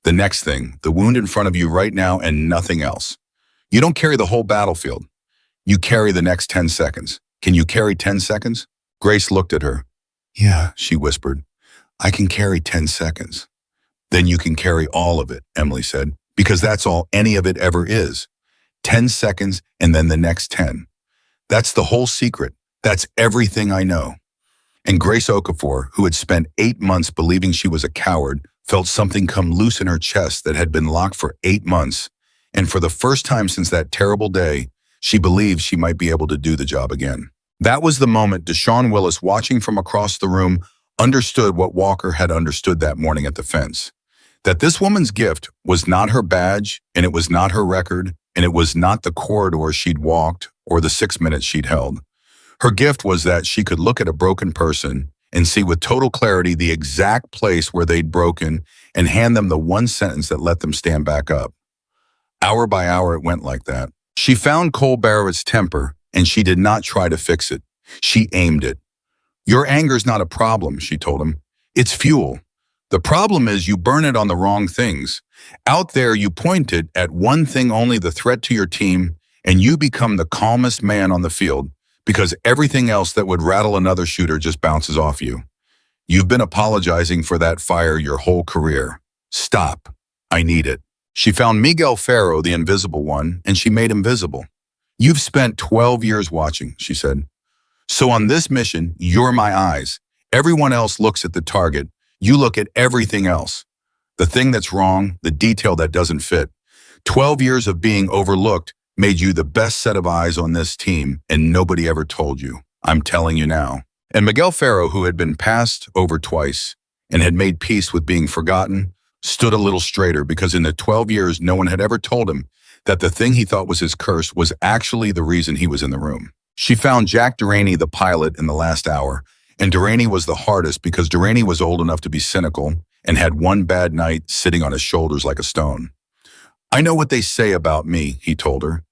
The next thing, the wound in front of you right now and nothing else. You don't carry the whole battlefield. You carry the next 10 seconds. Can you carry 10 seconds? Grace looked at her. "Yeah," she whispered. "I can carry 10 seconds. "Then you can carry all of it," Emily said, "because that's all any of it ever is. 10 seconds and then the next 10. That's the whole secret. That's everything I know." And Grace Okafor, who had spent 8 months believing she was a coward, felt something come loose in her chest that had been locked for 8 months. And for the first time since that terrible day, she believed she might be able to do the job again. That was the moment Deshaun Willis, watching from across the room, understood what Walker had understood that morning at the fence. That this woman's gift was not her badge, and it was not her record, and it was not the corridor she'd walked or the 6 minutes she'd held. Her gift was that she could look at a broken person and see with total clarity the exact place where they'd broken and hand them the one sentence that let them stand back up. Hour by hour, it went like that. She found Cole Barrett's temper, and she did not try to fix it. She aimed it. "Your anger's not a problem," she told him. "It's fuel. The problem is you burn it on the wrong things. Out there, you point it at one thing only, the threat to your team, and you become the calmest man on the field, because everything else that would rattle another shooter just bounces off you. You've been apologizing for that fire your whole career. Stop. I need it." She found Miguel Ferro, the invisible one, and she made him visible. "You've spent 12 years watching," she said. "So on this mission, you're my eyes. Everyone else looks at the target. You look at everything else. The thing that's wrong, the detail that doesn't fit. 12 years of being overlooked made you the best set of eyes on this team, and nobody ever told you. I'm telling you now." And Miguel Ferro, who had been passed over twice and had made peace with being forgotten, stood a little straighter, because in the 12 years no one had ever told him that the thing he thought was his curse was actually the reason he was in the room. She found Jack Duraney, the pilot, in the last hour, and Duraney was the hardest because Duraney was old enough to be cynical and had one bad night sitting on his shoulders like a stone. "I know what they say about me," he told her.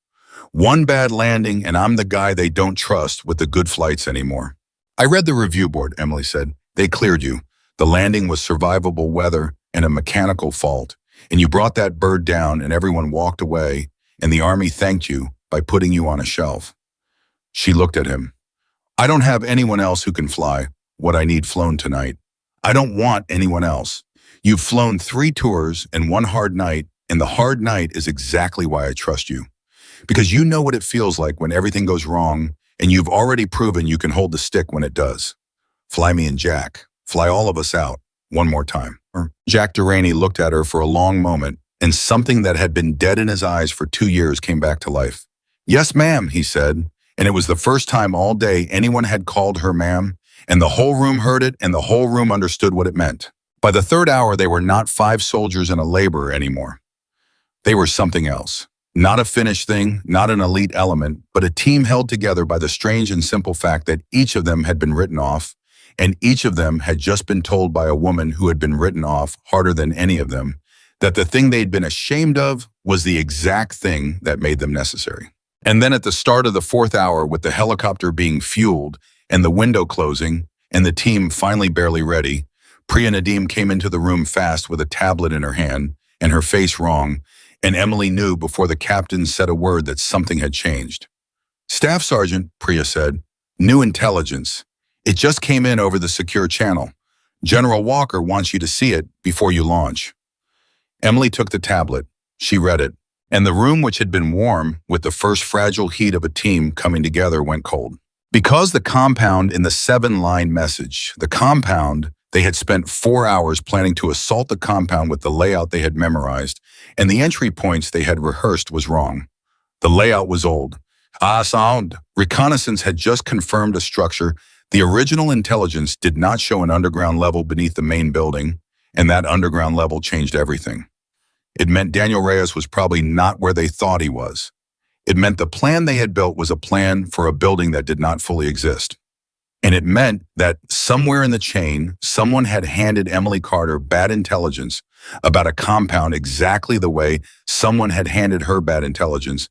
"One bad landing and I'm the guy they don't trust with the good flights anymore." "I read the review board," Emily said. "They cleared you. The landing was survivable weather and a mechanical fault, and you brought that bird down and everyone walked away, and the Army thanked you by putting you on a shelf." She looked at him. "I don't have anyone else who can fly what I need flown tonight. I don't want anyone else. You've flown 3 tours and 1 hard night, and the hard night is exactly why I trust you. Because you know what it feels like when everything goes wrong, and you've already proven you can hold the stick when it does. Fly me and Jack. Fly all of us out. One more time." Jack Duraney looked at her for a long moment, and something that had been dead in his eyes for 2 years came back to life. "Yes, ma'am," he said, And it was the first time all day anyone had called her ma'am, and the whole room heard it, and the whole room understood what it meant. By the third hour, they were not 5 soldiers and a laborer anymore. They were something else. Not a finished thing, not an elite element, but a team held together by the strange and simple fact that each of them had been written off, and each of them had just been told by a woman who had been written off harder than any of them, that the thing they'd been ashamed of was the exact thing that made them necessary. And then at the start of the 4th hour, with the helicopter being fueled and the window closing and the team finally barely ready, Priya Nadeem came into the room fast with a tablet in her hand and her face wrong, and Emily knew before the captain said a word that something had changed. "Staff Sergeant," Priya said, "new intelligence. It just came in over the secure channel. General Walker wants you to see it before you launch." Emily took the tablet. She read it, and the room, which had been warm with the first fragile heat of a team coming together, went cold. Because the compound in the 7-line message, the compound, they had spent 4 hours planning to assault the compound with the layout they had memorized, and the entry points they had rehearsed was wrong. The layout was old. Sound. Reconnaissance had just confirmed a structure. The original intelligence did not show an underground level beneath the main building, and that underground level changed everything. It meant Daniel Reyes was probably not where they thought he was. It meant the plan they had built was a plan for a building that did not fully exist. And it meant that somewhere in the chain, someone had handed Emily Carter bad intelligence about a compound exactly the way someone had handed her bad intelligence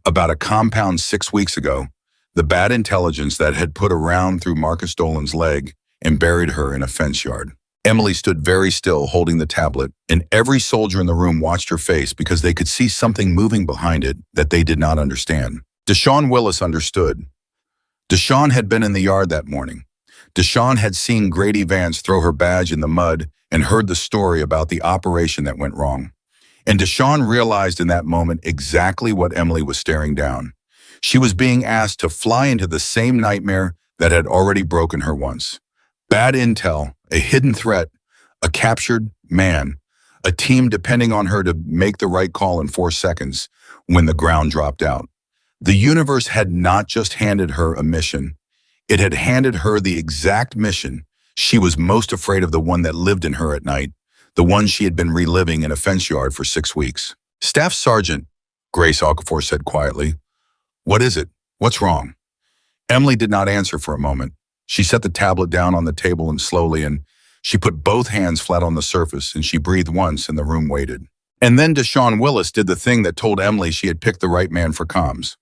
about a compound 6 weeks ago, the bad intelligence that had put a round through Marcus Dolan's leg and buried her in a fence yard. Emily stood very still, holding the tablet, and every soldier in the room watched her face because they could see something moving behind it that they did not understand. Deshaun Willis understood. Deshaun had been in the yard that morning. Deshaun had seen Grady Vance throw her badge in the mud and heard the story about the operation that went wrong. And Deshaun realized in that moment exactly what Emily was staring down. She was being asked to fly into the same nightmare that had already broken her once. Bad intel, a hidden threat, a captured man, a team depending on her to make the right call in 4 seconds when the ground dropped out. The universe had not just handed her a mission. It had handed her the exact mission. She was most afraid of, the one that lived in her at night, the one she had been reliving in a fence yard for 6 weeks. "Staff Sergeant," Grace Okafor said quietly. "What is it? What's wrong?" Emily did not answer for a moment. She set the tablet down on the table and she put both hands flat on the surface, and she breathed once, and the room waited. And then Deshaun Willis did the thing that told Emily she had picked the right man for comms.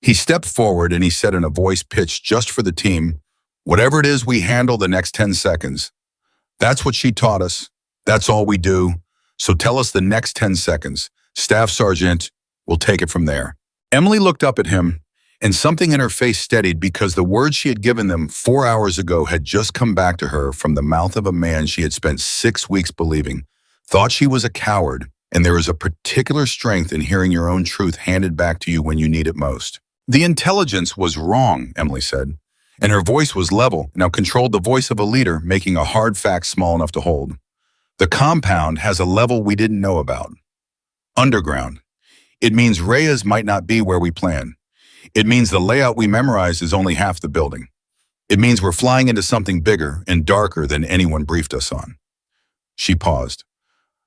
He stepped forward and he said in a voice pitched just for the team, "Whatever it is we handle the next 10 seconds. That's what she taught us. That's all we do. So tell us the next 10 seconds. Staff Sergeant, we'll take it from there." Emily looked up at him, and something in her face steadied because the words she had given them 4 hours ago had just come back to her from the mouth of a man she had spent 6 weeks believing, thought she was a coward, and there is a particular strength in hearing your own truth handed back to you when you need it most. "The intelligence was wrong," Emily said, and her voice was level, now controlled the voice of a leader, making a hard fact small enough to hold. "The compound has a level we didn't know about. Underground. It means Reyes might not be where we plan. It means the layout we memorized is only half the building. It means we're flying into something bigger and darker than anyone briefed us on." She paused.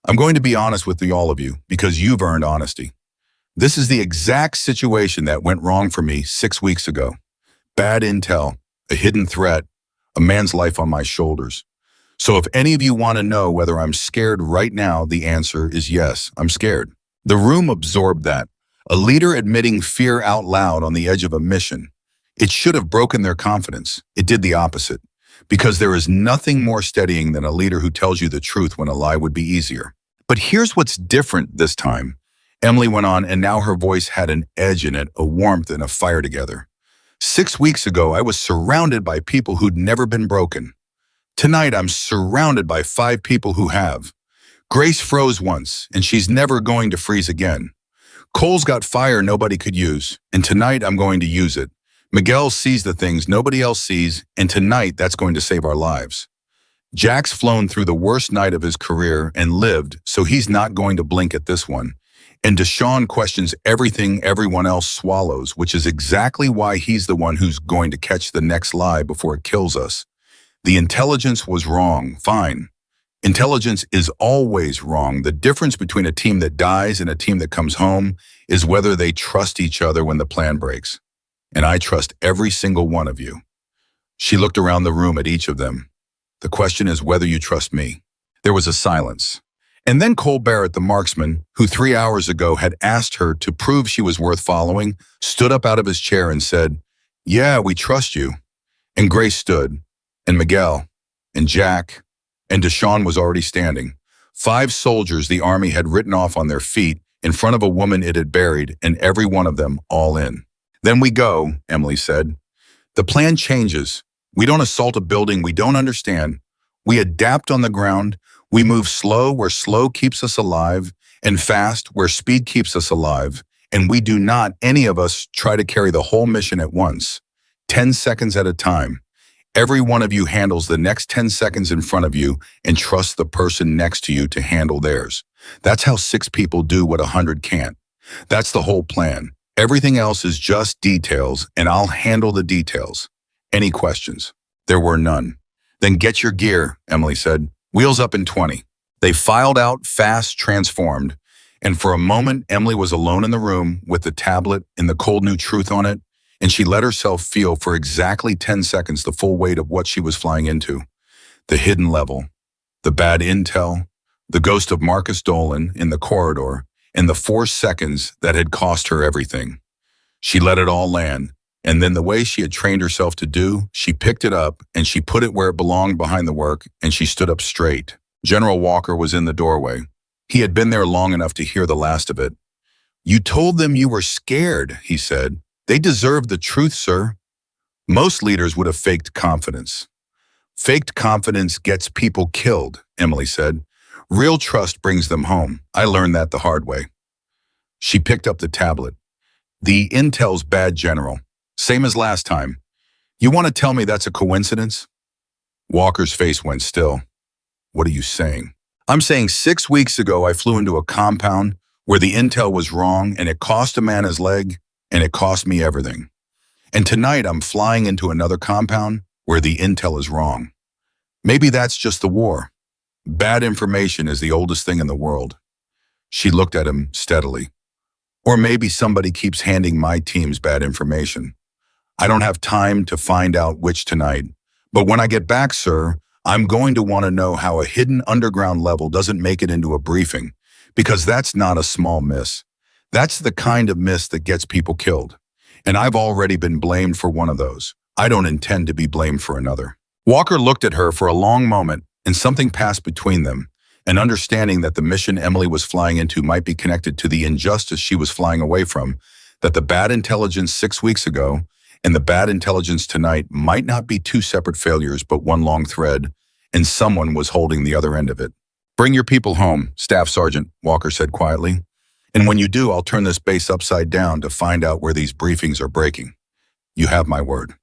"I'm going to be honest with all of you because you've earned honesty. This is the exact situation that went wrong for me 6 weeks ago. Bad intel, a hidden threat, a man's life on my shoulders. So if any of you want to know whether I'm scared right now, the answer is yes, I'm scared." The room absorbed that. A leader admitting fear out loud on the edge of a mission. It should have broken their confidence. It did the opposite. Because there is nothing more steadying than a leader who tells you the truth when a lie would be easier. "But here's what's different this time," Emily went on, and now her voice had an edge in it, a warmth and a fire together. 6 weeks ago, I was surrounded by people who'd never been broken. Tonight, I'm surrounded by 5 people who have. Grace froze once, and she's never going to freeze again. Cole's got fire nobody could use, and tonight I'm going to use it. Miguel sees the things nobody else sees, and tonight that's going to save our lives. Jack's flown through the worst night of his career and lived, so he's not going to blink at this one. And Deshaun questions everything everyone else swallows, which is exactly why he's the one who's going to catch the next lie before it kills us. The intelligence was wrong, fine. Intelligence is always wrong. The difference between a team that dies and a team that comes home is whether they trust each other when the plan breaks. And I trust every single one of you. She looked around the room at each of them. The question is whether you trust me. There was a silence. And then Cole Barrett, the marksman, who 3 hours ago had asked her to prove she was worth following, stood up out of his chair and said, "Yeah, we trust you." And Grace stood, and Miguel, and Jack, and Deshaun was already standing. 5 soldiers the army had written off on their feet in front of a woman it had buried, and every one of them all in. "Then we go," Emily said. "The plan changes. We don't assault a building we don't understand. We adapt on the ground. We move slow where slow keeps us alive, and fast where speed keeps us alive. And we do not, any of us, try to carry the whole mission at once. 10 seconds at a time. Every one of you handles the next 10 seconds in front of you and trusts the person next to you to handle theirs. That's how 6 people do what 100 can't. That's the whole plan. Everything else is just details, and I'll handle the details. Any questions?" There were none. "Then get your gear," Emily said. "Wheels up in 20. They filed out, fast, transformed. And for a moment, Emily was alone in the room with the tablet and the cold new truth on it, and she let herself feel for exactly 10 seconds the full weight of what she was flying into. The hidden level, the bad intel, the ghost of Marcus Dolan in the corridor, and the 4 seconds that had cost her everything. She let it all land, and then the way she had trained herself to do, she picked it up and she put it where it belonged behind the work, and she stood up straight. General Walker was in the doorway. He had been there long enough to hear the last of it. "You told them you were scared," he said. "They deserve the truth, sir." Most leaders would have faked confidence. "Faked confidence gets people killed," Emily said. "Real trust brings them home. I learned that the hard way." She picked up the tablet. "The intel's bad, General. Same as last time. You want to tell me that's a coincidence?" Walker's face went still. "What are you saying?" "I'm saying 6 weeks ago I flew into a compound where the intel was wrong, and it cost a man his leg, and it cost me everything. And tonight I'm flying into another compound where the intel is wrong. Maybe that's just the war. Bad information is the oldest thing in the world." She looked at him steadily. "Or maybe somebody keeps handing my teams bad information. I don't have time to find out which tonight. But when I get back, sir, I'm going to want to know how a hidden underground level doesn't make it into a briefing, because that's not a small miss. That's the kind of miss that gets people killed. And I've already been blamed for one of those. I don't intend to be blamed for another." Walker looked at her for a long moment, and something passed between them, an understanding that the mission Emily was flying into might be connected to the injustice she was flying away from, that the bad intelligence 6 weeks ago and the bad intelligence tonight might not be 2 separate failures, but one long thread, and someone was holding the other end of it. "Bring your people home, Staff Sergeant," Walker said quietly. "And when you do, I'll turn this base upside down to find out where these briefings are breaking. You have my word."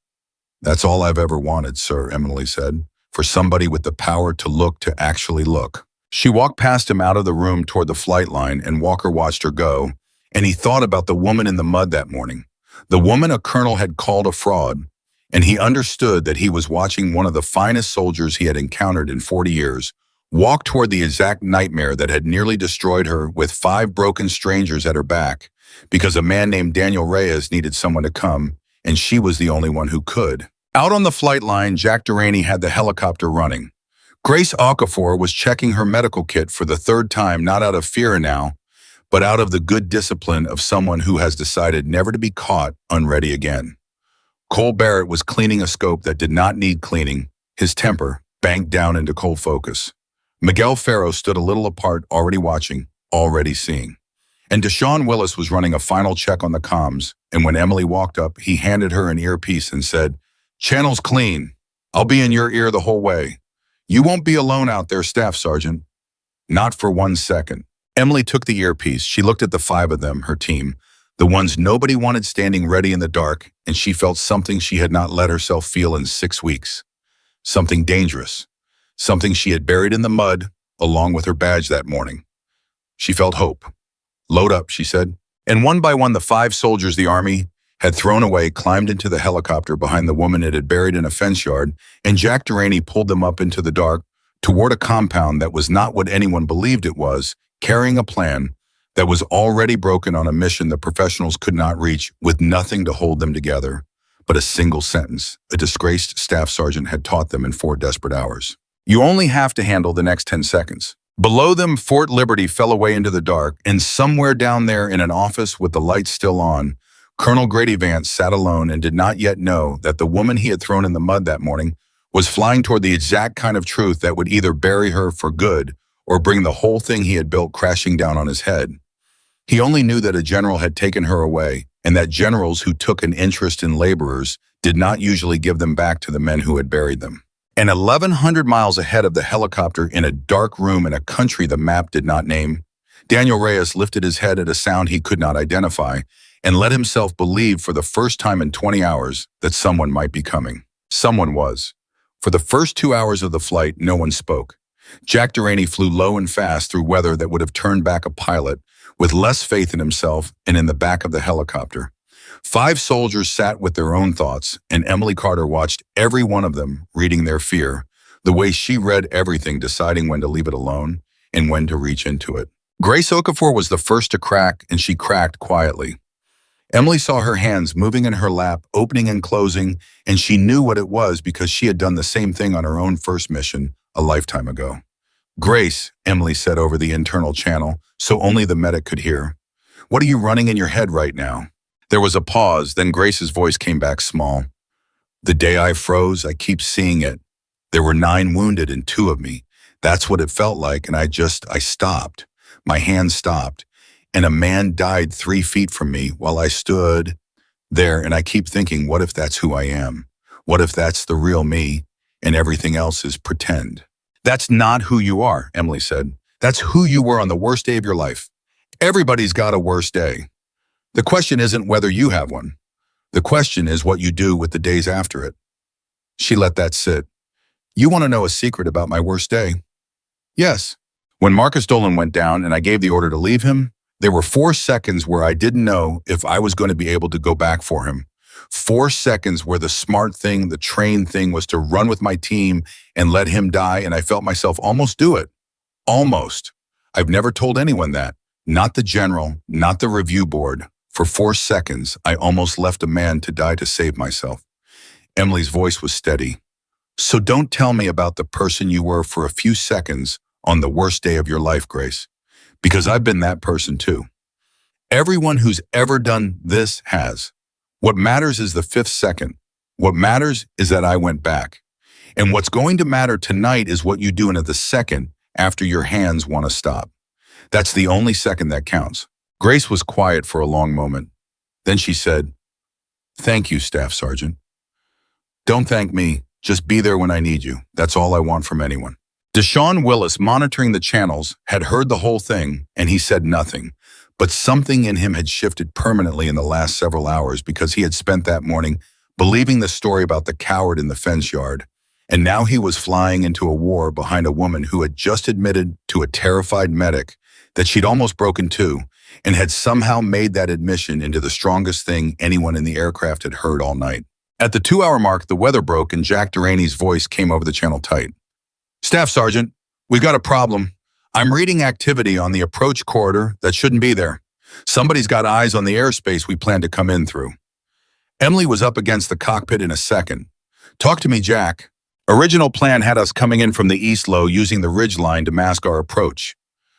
"That's all I've ever wanted, sir," Emily said, "for somebody with the power to look to actually look." She walked past him out of the room toward the flight line, and Walker watched her go, and he thought about the woman in the mud that morning. The woman a colonel had called a fraud, and he understood that he was watching one of the finest soldiers he had encountered in 40 years walk toward the exact nightmare that had nearly destroyed her, with 5 broken strangers at her back, because a man named Daniel Reyes needed someone to come, and she was the only one who could. Out on the flight line, Jack Deraney had the helicopter running. Grace Okafor was checking her medical kit for the 3rd time, not out of fear now, but out of the good discipline of someone who has decided never to be caught unready again. Cole Barrett was cleaning a scope that did not need cleaning, his temper banked down into cold focus. Miguel Ferro stood a little apart, already watching, already seeing. And Deshaun Willis was running a final check on the comms, and when Emily walked up, he handed her an earpiece and said, "Channel's clean. I'll be in your ear the whole way. You won't be alone out there, Staff Sergeant." Not for 1 second. Emily took the earpiece. She looked at the 5 of them, her team, the ones nobody wanted standing ready in the dark, and she felt something she had not let herself feel in 6 weeks. Something dangerous. Something she had buried in the mud, along with her badge that morning. She felt hope. Load up, she said. And one by one, the 5 soldiers the army had thrown away climbed into the helicopter behind the woman it had buried in a fence yard, and Jack Delaney pulled them up into the dark toward a compound that was not what anyone believed it was, carrying a plan that was already broken on a mission the professionals could not reach, with nothing to hold them together but a single sentence a disgraced staff sergeant had taught them in 4 desperate hours. You only have to handle the next 10 seconds. Below them, Fort Liberty fell away into the dark, and somewhere down there in an office with the lights still on, Colonel Grady Vance sat alone and did not yet know that the woman he had thrown in the mud that morning was flying toward the exact kind of truth that would either bury her for good or bring the whole thing he had built crashing down on his head. He only knew that a general had taken her away, and that generals who took an interest in laborers did not usually give them back to the men who had buried them. And 1,100 miles ahead of the helicopter, in a dark room in a country the map did not name, Daniel Reyes lifted his head at a sound he could not identify and let himself believe for the first time in 20 hours that someone might be coming. Someone was. For the first 2 hours of the flight, no one spoke. Jack Delaney flew low and fast through weather that would have turned back a pilot, with less faith in himself and in the back of the helicopter. 5 soldiers sat with their own thoughts, and Emily Carter watched every one of them reading their fear, the way she read everything, deciding when to leave it alone and when to reach into it. Grace Okafor was the first to crack, and she cracked quietly. Emily saw her hands moving in her lap, opening and closing, and she knew what it was because she had done the same thing on her own first mission a lifetime ago. "Grace," Emily said over the internal channel, so only the medic could hear. "What are you running in your head right now?" There was a pause, then Grace's voice came back small. "The day I froze, I keep seeing it. There were 9 wounded and 2 of me. That's what it felt like, and I stopped. My hand stopped, and a man died 3 feet from me while I stood there, and I keep thinking, what if that's who I am? What if that's the real me, and everything else is pretend?" "That's not who you are," Emily said. "That's who you were on the worst day of your life. Everybody's got a worst day. The question isn't whether you have one. The question is what you do with the days after it." She let that sit. "You want to know a secret about my worst day?" "Yes." "When Marcus Dolan went down and I gave the order to leave him, there were 4 seconds where I didn't know if I was going to be able to go back for him. 4 seconds where the smart thing, the trained thing, was to run with my team and let him die, and I felt myself almost do it. Almost. I've never told anyone that. Not the general, not the review board. For 4 seconds, I almost left a man to die to save myself." Emily's voice was steady. "So don't tell me about the person you were for a few seconds on the worst day of your life, Grace, because I've been that person too. Everyone who's ever done this has. What matters is the 5th second. What matters is that I went back. And what's going to matter tonight is what you do in the second after your hands want to stop. That's the only second that counts." Grace was quiet for a long moment. Then she said, "Thank you, Staff Sergeant. Don't thank me. Just be there when I need you. That's all I want from anyone." Deshaun Willis, monitoring the channels, had heard the whole thing, and he said nothing. But something in him had shifted permanently in the last several hours, because he had spent that morning believing the story about the coward in the fence yard. And now he was flying into a war behind a woman who had just admitted to a terrified medic that she'd almost broken too, and had somehow made that admission into the strongest thing anyone in the aircraft had heard all night. At the 2-hour mark, the weather broke and Jack Delaney's voice came over the channel tight. "Staff Sergeant, we've got a problem. I'm reading activity on the approach corridor that shouldn't be there. Somebody's got eyes on the airspace we plan to come in through." Emily was up against the cockpit in a second. "Talk to me, Jack. Original plan had us coming in from the east low using the ridge line to mask our approach.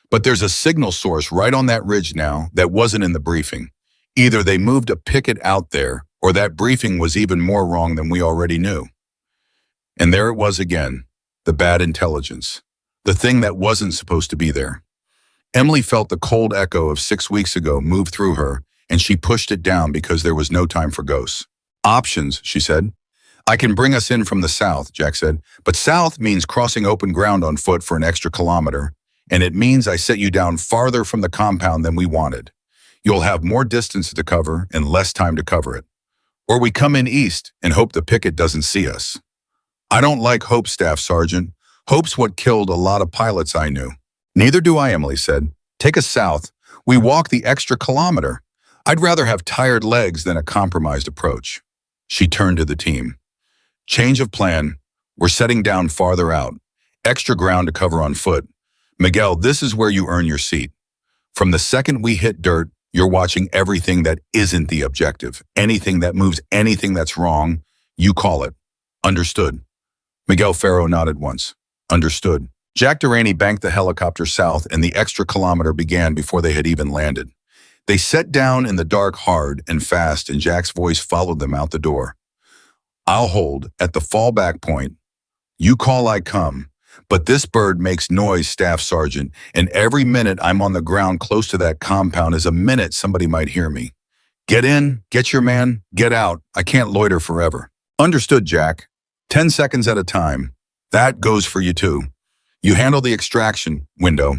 But there's a signal source right on that ridge now that wasn't in the briefing. Either they moved a picket out there, or that briefing was even more wrong than we already knew." And there it was again, the bad intelligence, the thing that wasn't supposed to be there. Emily felt the cold echo of 6 weeks ago move through her, and she pushed it down because there was no time for ghosts. "Options," she said. "I can bring us in from the south," Jack said, "but south means crossing open ground on foot for an extra kilometer. And it means I set you down farther from the compound than we wanted. You'll have more distance to cover and less time to cover it. Or we come in east and hope the picket doesn't see us." "I don't like hope, Staff Sergeant. Hope's what killed a lot of pilots I knew." "Neither do I," Emily said. "Take us south. We walk the extra kilometer. I'd rather have tired legs than a compromised approach. She turned to the team. Change of plan. We're setting down farther out. Extra ground to cover on foot. Miguel, this is where you earn your seat. From the second we hit dirt, you're watching everything that isn't the objective. Anything that moves, anything that's wrong, you call it. Understood. Miguel Ferro nodded once. Understood. Jack Durrani banked the helicopter south and the extra kilometer began before they had even landed. They set down in the dark hard and fast and Jack's voice followed them out the door. I'll hold at the fallback point. You call, I come. But this bird makes noise, Staff Sergeant, and every minute I'm on the ground close to that compound is a minute somebody might hear me. Get in, get your man, get out. I can't loiter forever. Understood, Jack. 10 seconds at a time. That goes for you too. You handle the extraction window.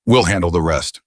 We'll handle the rest.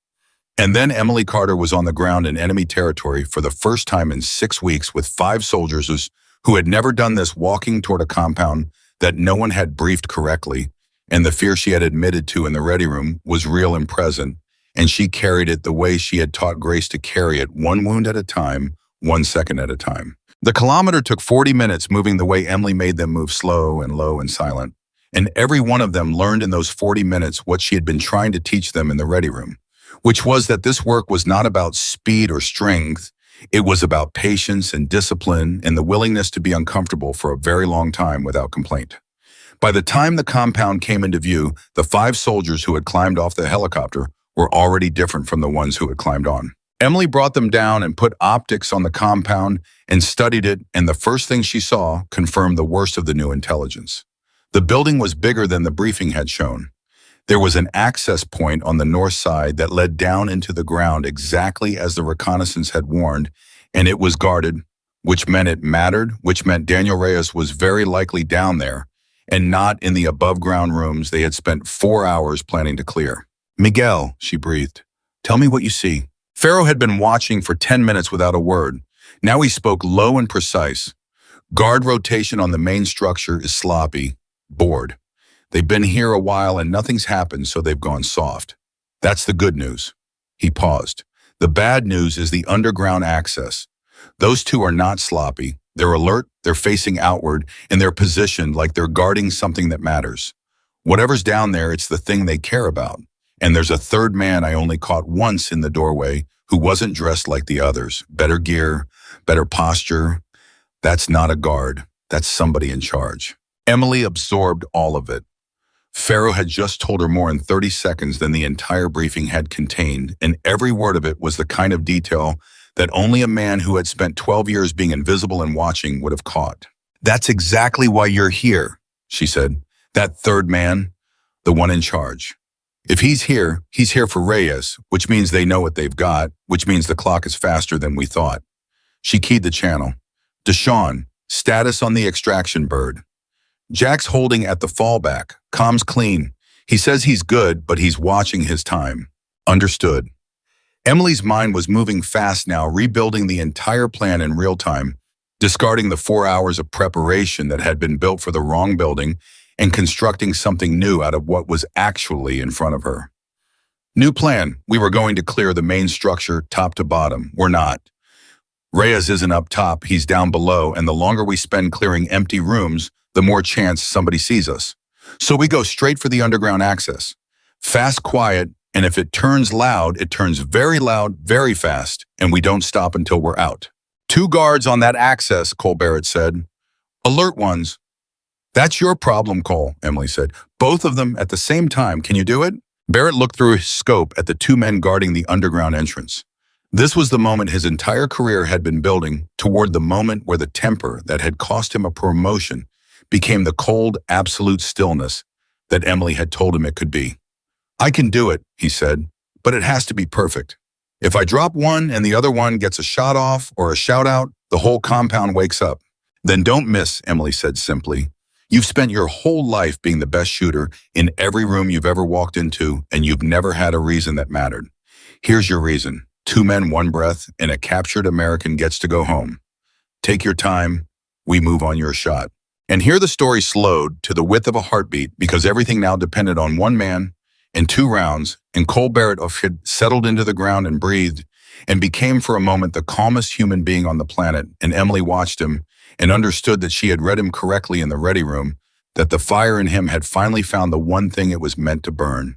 And then Emily Carter was on the ground in enemy territory for the first time in 6 weeks with 5 soldiers who had never done this, walking toward a compound that no one had briefed correctly, and the fear she had admitted to in the ready room was real and present, and she carried it the way she had taught Grace to carry it, 1 wound at a time, 1 second at a time. The kilometer took 40 minutes, moving the way Emily made them move slow and low and silent, and every one of them learned in those 40 minutes what she had been trying to teach them in the ready room, which was that this work was not about speed or strength. It was about patience and discipline and the willingness to be uncomfortable for a very long time without complaint. By the time the compound came into view, the 5 soldiers who had climbed off the helicopter were already different from the ones who had climbed on. Emily brought them down and put optics on the compound and studied it, and the first thing she saw confirmed the worst of the new intelligence. The building was bigger than the briefing had shown. There was an access point on the north side that led down into the ground exactly as the reconnaissance had warned, and it was guarded, which meant it mattered, which meant Daniel Reyes was very likely down there, and not in the above-ground rooms they had spent 4 hours planning to clear. Miguel, she breathed, tell me what you see. Ferro had been watching for 10 minutes without a word. Now he spoke low and precise. Guard rotation on the main structure is sloppy, bored. They've been here a while and nothing's happened, so they've gone soft. That's the good news. He paused. The bad news is the underground access. Those 2 are not sloppy. They're alert, they're facing outward, and they're positioned like they're guarding something that matters. Whatever's down there, it's the thing they care about. And there's a 3rd man I only caught once in the doorway who wasn't dressed like the others. Better gear, better posture. That's not a guard. That's somebody in charge. Emily absorbed all of it. Ferro had just told her more in 30 seconds than the entire briefing had contained, and every word of it was the kind of detail that only a man who had spent 12 years being invisible and watching would have caught. That's exactly why you're here, she said. That 3rd man, the one in charge. If he's here for Reyes, which means they know what they've got, which means the clock is faster than we thought. She keyed the channel. Deshawn, status on the extraction bird. Jack's holding at the fallback. Comms clean. He says he's good, but he's watching his time. Understood. Emily's mind was moving fast now, rebuilding the entire plan in real time, discarding the 4 hours of preparation that had been built for the wrong building and constructing something new out of what was actually in front of her. New plan. We were going to clear the main structure top to bottom. We're not. Reyes isn't up top, he's down below, and the longer we spend clearing empty rooms, the more chance somebody sees us. So we go straight for the underground access. Fast, quiet, and if it turns loud, it turns very loud, very fast, and we don't stop until we're out. 2 guards on that access, Cole Barrett said. Alert ones. That's your problem, Cole, Emily said. Both of them at the same time. Can you do it? Barrett looked through his scope at the 2 men guarding the underground entrance. This was the moment his entire career had been building toward, the moment where the temper that had cost him a promotion became the cold, absolute stillness that Emily had told him it could be. I can do it, he said, but it has to be perfect. If I drop one and the other one gets a shot off or a shout out, the whole compound wakes up. Then don't miss, Emily said simply. You've spent your whole life being the best shooter in every room you've ever walked into, and you've never had a reason that mattered. Here's your reason. 2 men, 1 breath, and a captured American gets to go home. Take your time. We move on your shot. And here the story slowed to the width of a heartbeat because everything now depended on 1 man in 2 rounds, and Cole Barrett had settled into the ground and breathed, and became for a moment the calmest human being on the planet, and Emily watched him and understood that she had read him correctly in the ready room, that the fire in him had finally found the one thing it was meant to burn.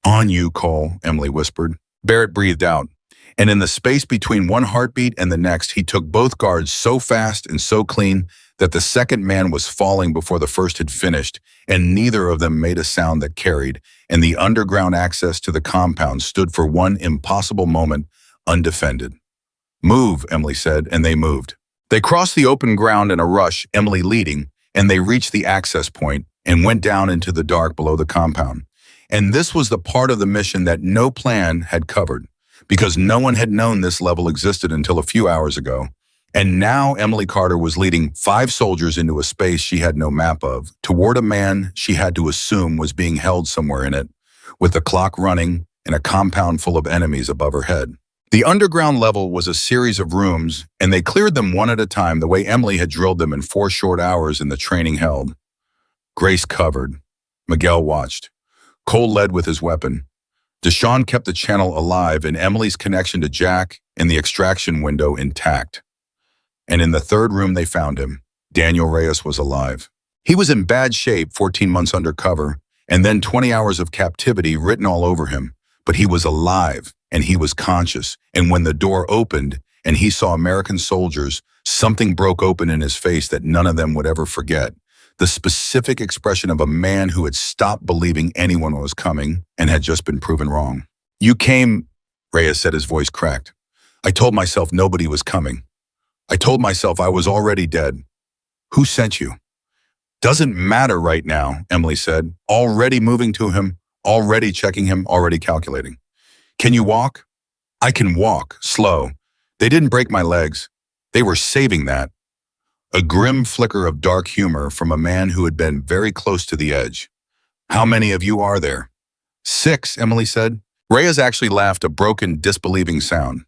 "On you, Cole," Emily whispered. Barrett breathed out, and in the space between one heartbeat and the next, he took both guards so fast and so clean that the second man was falling before the first had finished, and neither of them made a sound that carried, and the underground access to the compound stood for one impossible moment undefended. "Move," Emily said, and they moved. They crossed the open ground in a rush, Emily leading, and they reached the access point and went down into the dark below the compound. And this was the part of the mission that no plan had covered, because no one had known this level existed until a few hours ago. And now Emily Carter was leading 5 soldiers into a space she had no map of, toward a man she had to assume was being held somewhere in it, with the clock running and a compound full of enemies above her head. The underground level was a series of rooms, and they cleared them one at a time the way Emily had drilled them in 4 short hours in the training held. Grace covered. Miguel watched. Cole led with his weapon. Deshawn kept the channel alive and Emily's connection to Jack and the extraction window intact. And in the 3rd room they found him. Daniel Reyes was alive. He was in bad shape, 14 months undercover, and then 20 hours of captivity written all over him. But he was alive, and he was conscious. And when the door opened and he saw American soldiers, something broke open in his face that none of them would ever forget. The specific expression of a man who had stopped believing anyone was coming and had just been proven wrong. "You came," Reyes said, his voice cracked. "I told myself nobody was coming. I told myself I was already dead. Who sent you?" "Doesn't matter right now," Emily said, already moving to him, already checking him, already calculating. "Can you walk?" "I can walk, slow. They didn't break my legs. They were saving that." A grim flicker of dark humor from a man who had been very close to the edge. "How many of you are there?" "6, Emily said. Reyes actually laughed a broken, disbelieving sound.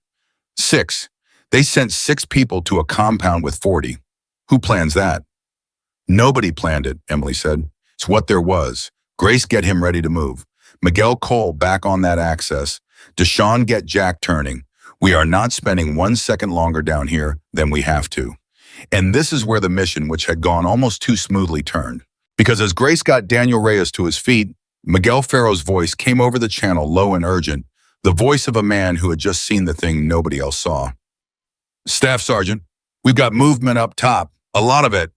6. They sent 6 people to a compound with 40. Who plans that?" "Nobody planned it," Emily said. "It's what there was. Grace, get him ready to move. Miguel, Cole back on that access. Deshawn, get Jack turning. We are not spending 1 second longer down here than we have to." And this is where the mission, which had gone almost too smoothly, turned. Because as Grace got Daniel Reyes to his feet, Miguel Ferro's voice came over the channel low and urgent, the voice of a man who had just seen the thing nobody else saw. "Staff Sergeant, we've got movement up top, a lot of it.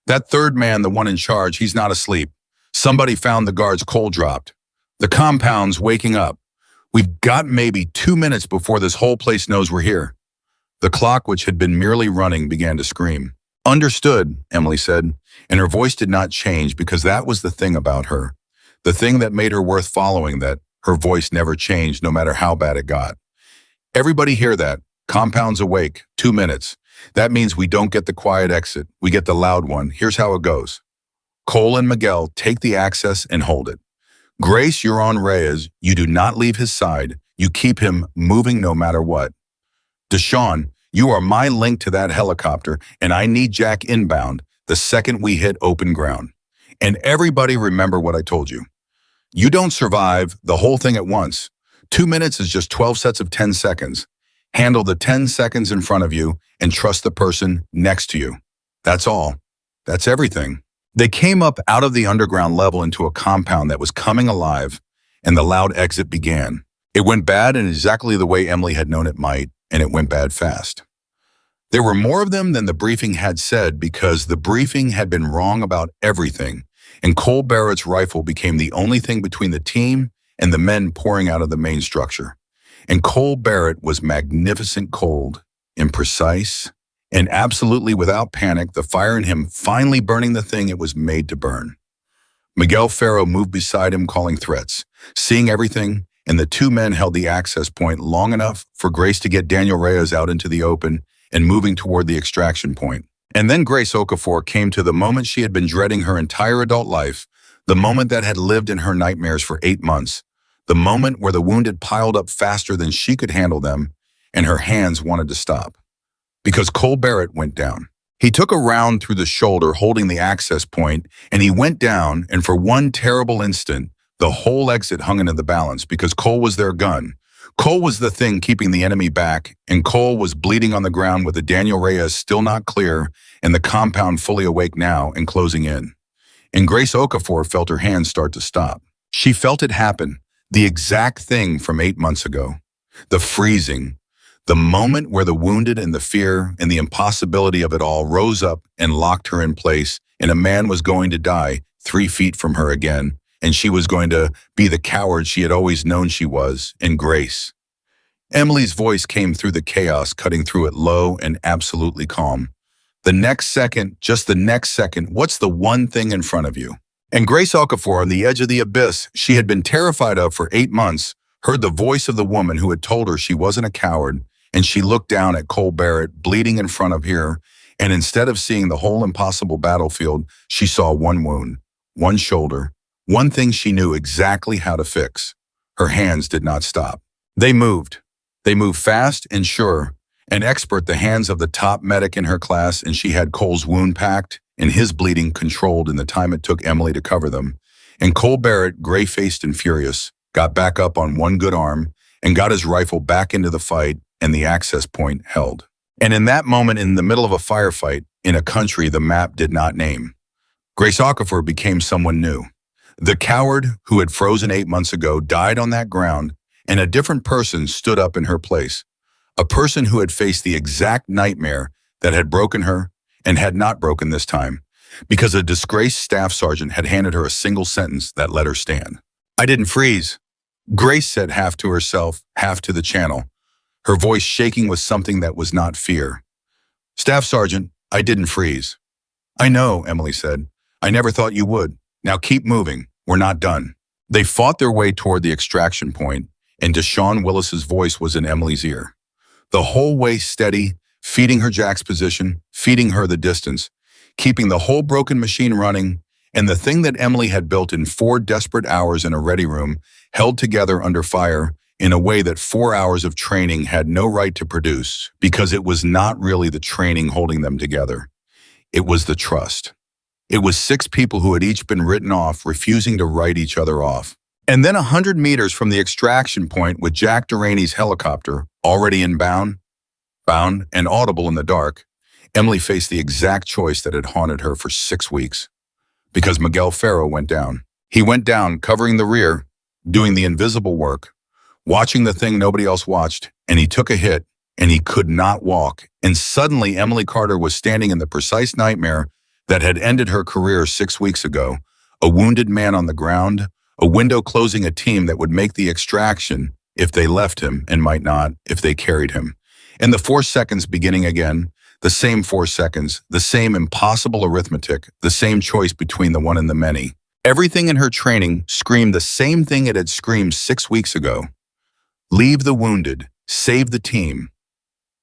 That 3rd man, the one in charge, he's not asleep. Somebody found the guard's Cole dropped. The compound's waking up. We've got maybe 2 minutes before this whole place knows we're here." The clock, which had been merely running, began to scream. "Understood," Emily said, and her voice did not change because that was the thing about her. The thing that made her worth following, that her voice never changed no matter how bad it got. "Everybody hear that? Compound's awake, 2 minutes. That means we don't get the quiet exit. We get the loud one. Here's how it goes. Cole and Miguel take the access and hold it. Grace, you're on Reyes. You do not leave his side. You keep him moving no matter what. Deshawn, you are my link to that helicopter, and I need Jack inbound the second we hit open ground. And everybody remember what I told you. You don't survive the whole thing at once. 2 minutes is just 12 sets of 10 seconds. Handle the 10 seconds in front of you and trust the person next to you. That's all. That's everything." They came up out of the underground level into a compound that was coming alive, and the loud exit began. It went bad in exactly the way Emily had known it might, and it went bad fast. There were more of them than the briefing had said because the briefing had been wrong about everything, and Cole Barrett's rifle became the only thing between the team and the men pouring out of the main structure. And Cole Barrett was magnificent cold, imprecise, and absolutely without panic, the fire in him finally burning the thing it was made to burn. Miguel Ferro moved beside him, calling threats, seeing everything, and the 2 men held the access point long enough for Grace to get Daniel Reyes out into the open and moving toward the extraction point. And then Grace Okafor came to the moment she had been dreading her entire adult life, the moment that had lived in her nightmares for 8 months, the moment where the wounded piled up faster than she could handle them, and her hands wanted to stop. Because Cole Barrett went down. He took a round through the shoulder holding the access point, and he went down, and for one terrible instant, The whole exit hung into the balance because Cole was their gun. Cole was the thing keeping the enemy back, and Cole was bleeding on the ground with the Daniel Reyes still not clear and the compound fully awake now and closing in. And Grace Okafor felt her hands start to stop. She felt it happen, the exact thing from 8 months ago. The freezing, the moment where the wounded and the fear and the impossibility of it all rose up and locked her in place, and a man was going to die 3 feet from her again, and she was going to be the coward she had always known she was, and Grace. Emily's voice came through the chaos, cutting through it low and absolutely calm. The next second, just the next second, what's the one thing in front of you? And Grace Okafor, on the edge of the abyss she had been terrified of for 8 months, heard the voice of the woman who had told her she wasn't a coward, and she looked down at Cole Barrett bleeding in front of her, and instead of seeing the whole impossible battlefield, she saw one wound, one shoulder, one thing she knew exactly how to fix. Her hands did not stop. They moved. They moved fast and sure, an expert, the hands of the top medic in her class, and she had Cole's wound packed and his bleeding controlled in the time it took Emily to cover them. And Cole Barrett, gray-faced and furious, got back up on one good arm and got his rifle back into the fight, and the access point held. And in that moment, in the middle of a firefight, in a country the map did not name, Grace Okafor became someone new. The coward who had frozen 8 months ago died on that ground, and a different person stood up in her place. A person who had faced the exact nightmare that had broken her and had not broken this time, because a disgraced staff sergeant had handed her a single sentence that let her stand. "I didn't freeze," Grace said, half to herself, half to the channel, her voice shaking with something that was not fear. "Staff Sergeant, I didn't freeze." "I know," Emily said. "I never thought you would. Now keep moving. We're not done." They fought their way toward the extraction point, and Deshaun Willis's voice was in Emily's ear. The whole way steady, feeding her Jack's position, feeding her the distance, keeping the whole broken machine running, and the thing that Emily had built in 4 desperate hours in a ready room, held together under fire in a way that 4 hours of training had no right to produce, because it was not really the training holding them together. It was the trust. It was 6 people who had each been written off, refusing to write each other off. And then 100 meters from the extraction point, with Jack Delaney's helicopter already inbound, bound, and audible in the dark, Emily faced the exact choice that had haunted her for 6 weeks. Because Miguel Ferro went down. He went down, covering the rear, doing the invisible work, watching the thing nobody else watched, and he took a hit, and he could not walk. And suddenly Emily Carter was standing in the precise nightmare that had ended her career 6 weeks ago, a wounded man on the ground, a window closing a team that would make the extraction if they left him, and might not if they carried him. And the 4 seconds beginning again, the same 4 seconds, the same impossible arithmetic, the same choice between the one and the many. Everything in her training screamed the same thing it had screamed 6 weeks ago. Leave the wounded, save the team,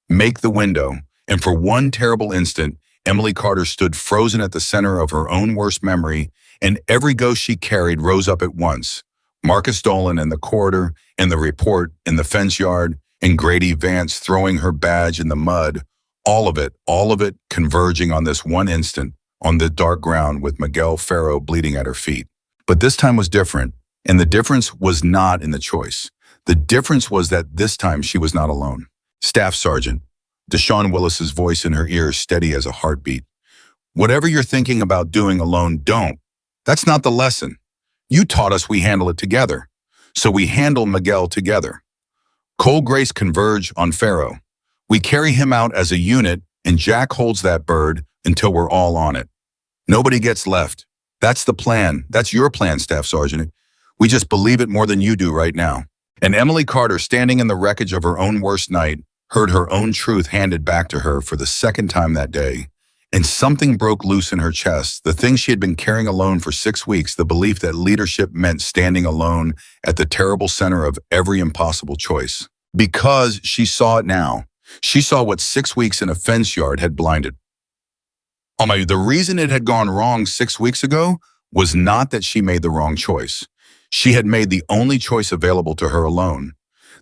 make the window. And for one terrible instant, Emily Carter stood frozen at the center of her own worst memory, and every ghost she carried rose up at once. Marcus Dolan in the corridor, and the report in the fence yard, and Grady Vance throwing her badge in the mud, all of it converging on this one instant, on the dark ground with Miguel Ferro bleeding at her feet. But this time was different, and the difference was not in the choice. The difference was that this time she was not alone. "Staff Sergeant," Deshaun Willis's voice in her ears steady as a heartbeat. "Whatever you're thinking about doing alone, don't. That's not the lesson. You taught us we handle it together. So we handle Miguel together. Cole Grace converge on Ferro. We carry him out as a unit, and Jack holds that bird until we're all on it. Nobody gets left. That's the plan. That's your plan, Staff Sergeant. We just believe it more than you do right now." And Emily Carter, standing in the wreckage of her own worst night, heard her own truth handed back to her for the second time that day. And something broke loose in her chest, the thing she had been carrying alone for 6 weeks, the belief that leadership meant standing alone at the terrible center of every impossible choice. Because she saw it now. She saw what 6 weeks in a fence yard had blinded. The reason it had gone wrong 6 weeks ago was not that she made the wrong choice. She had made the only choice available to her alone.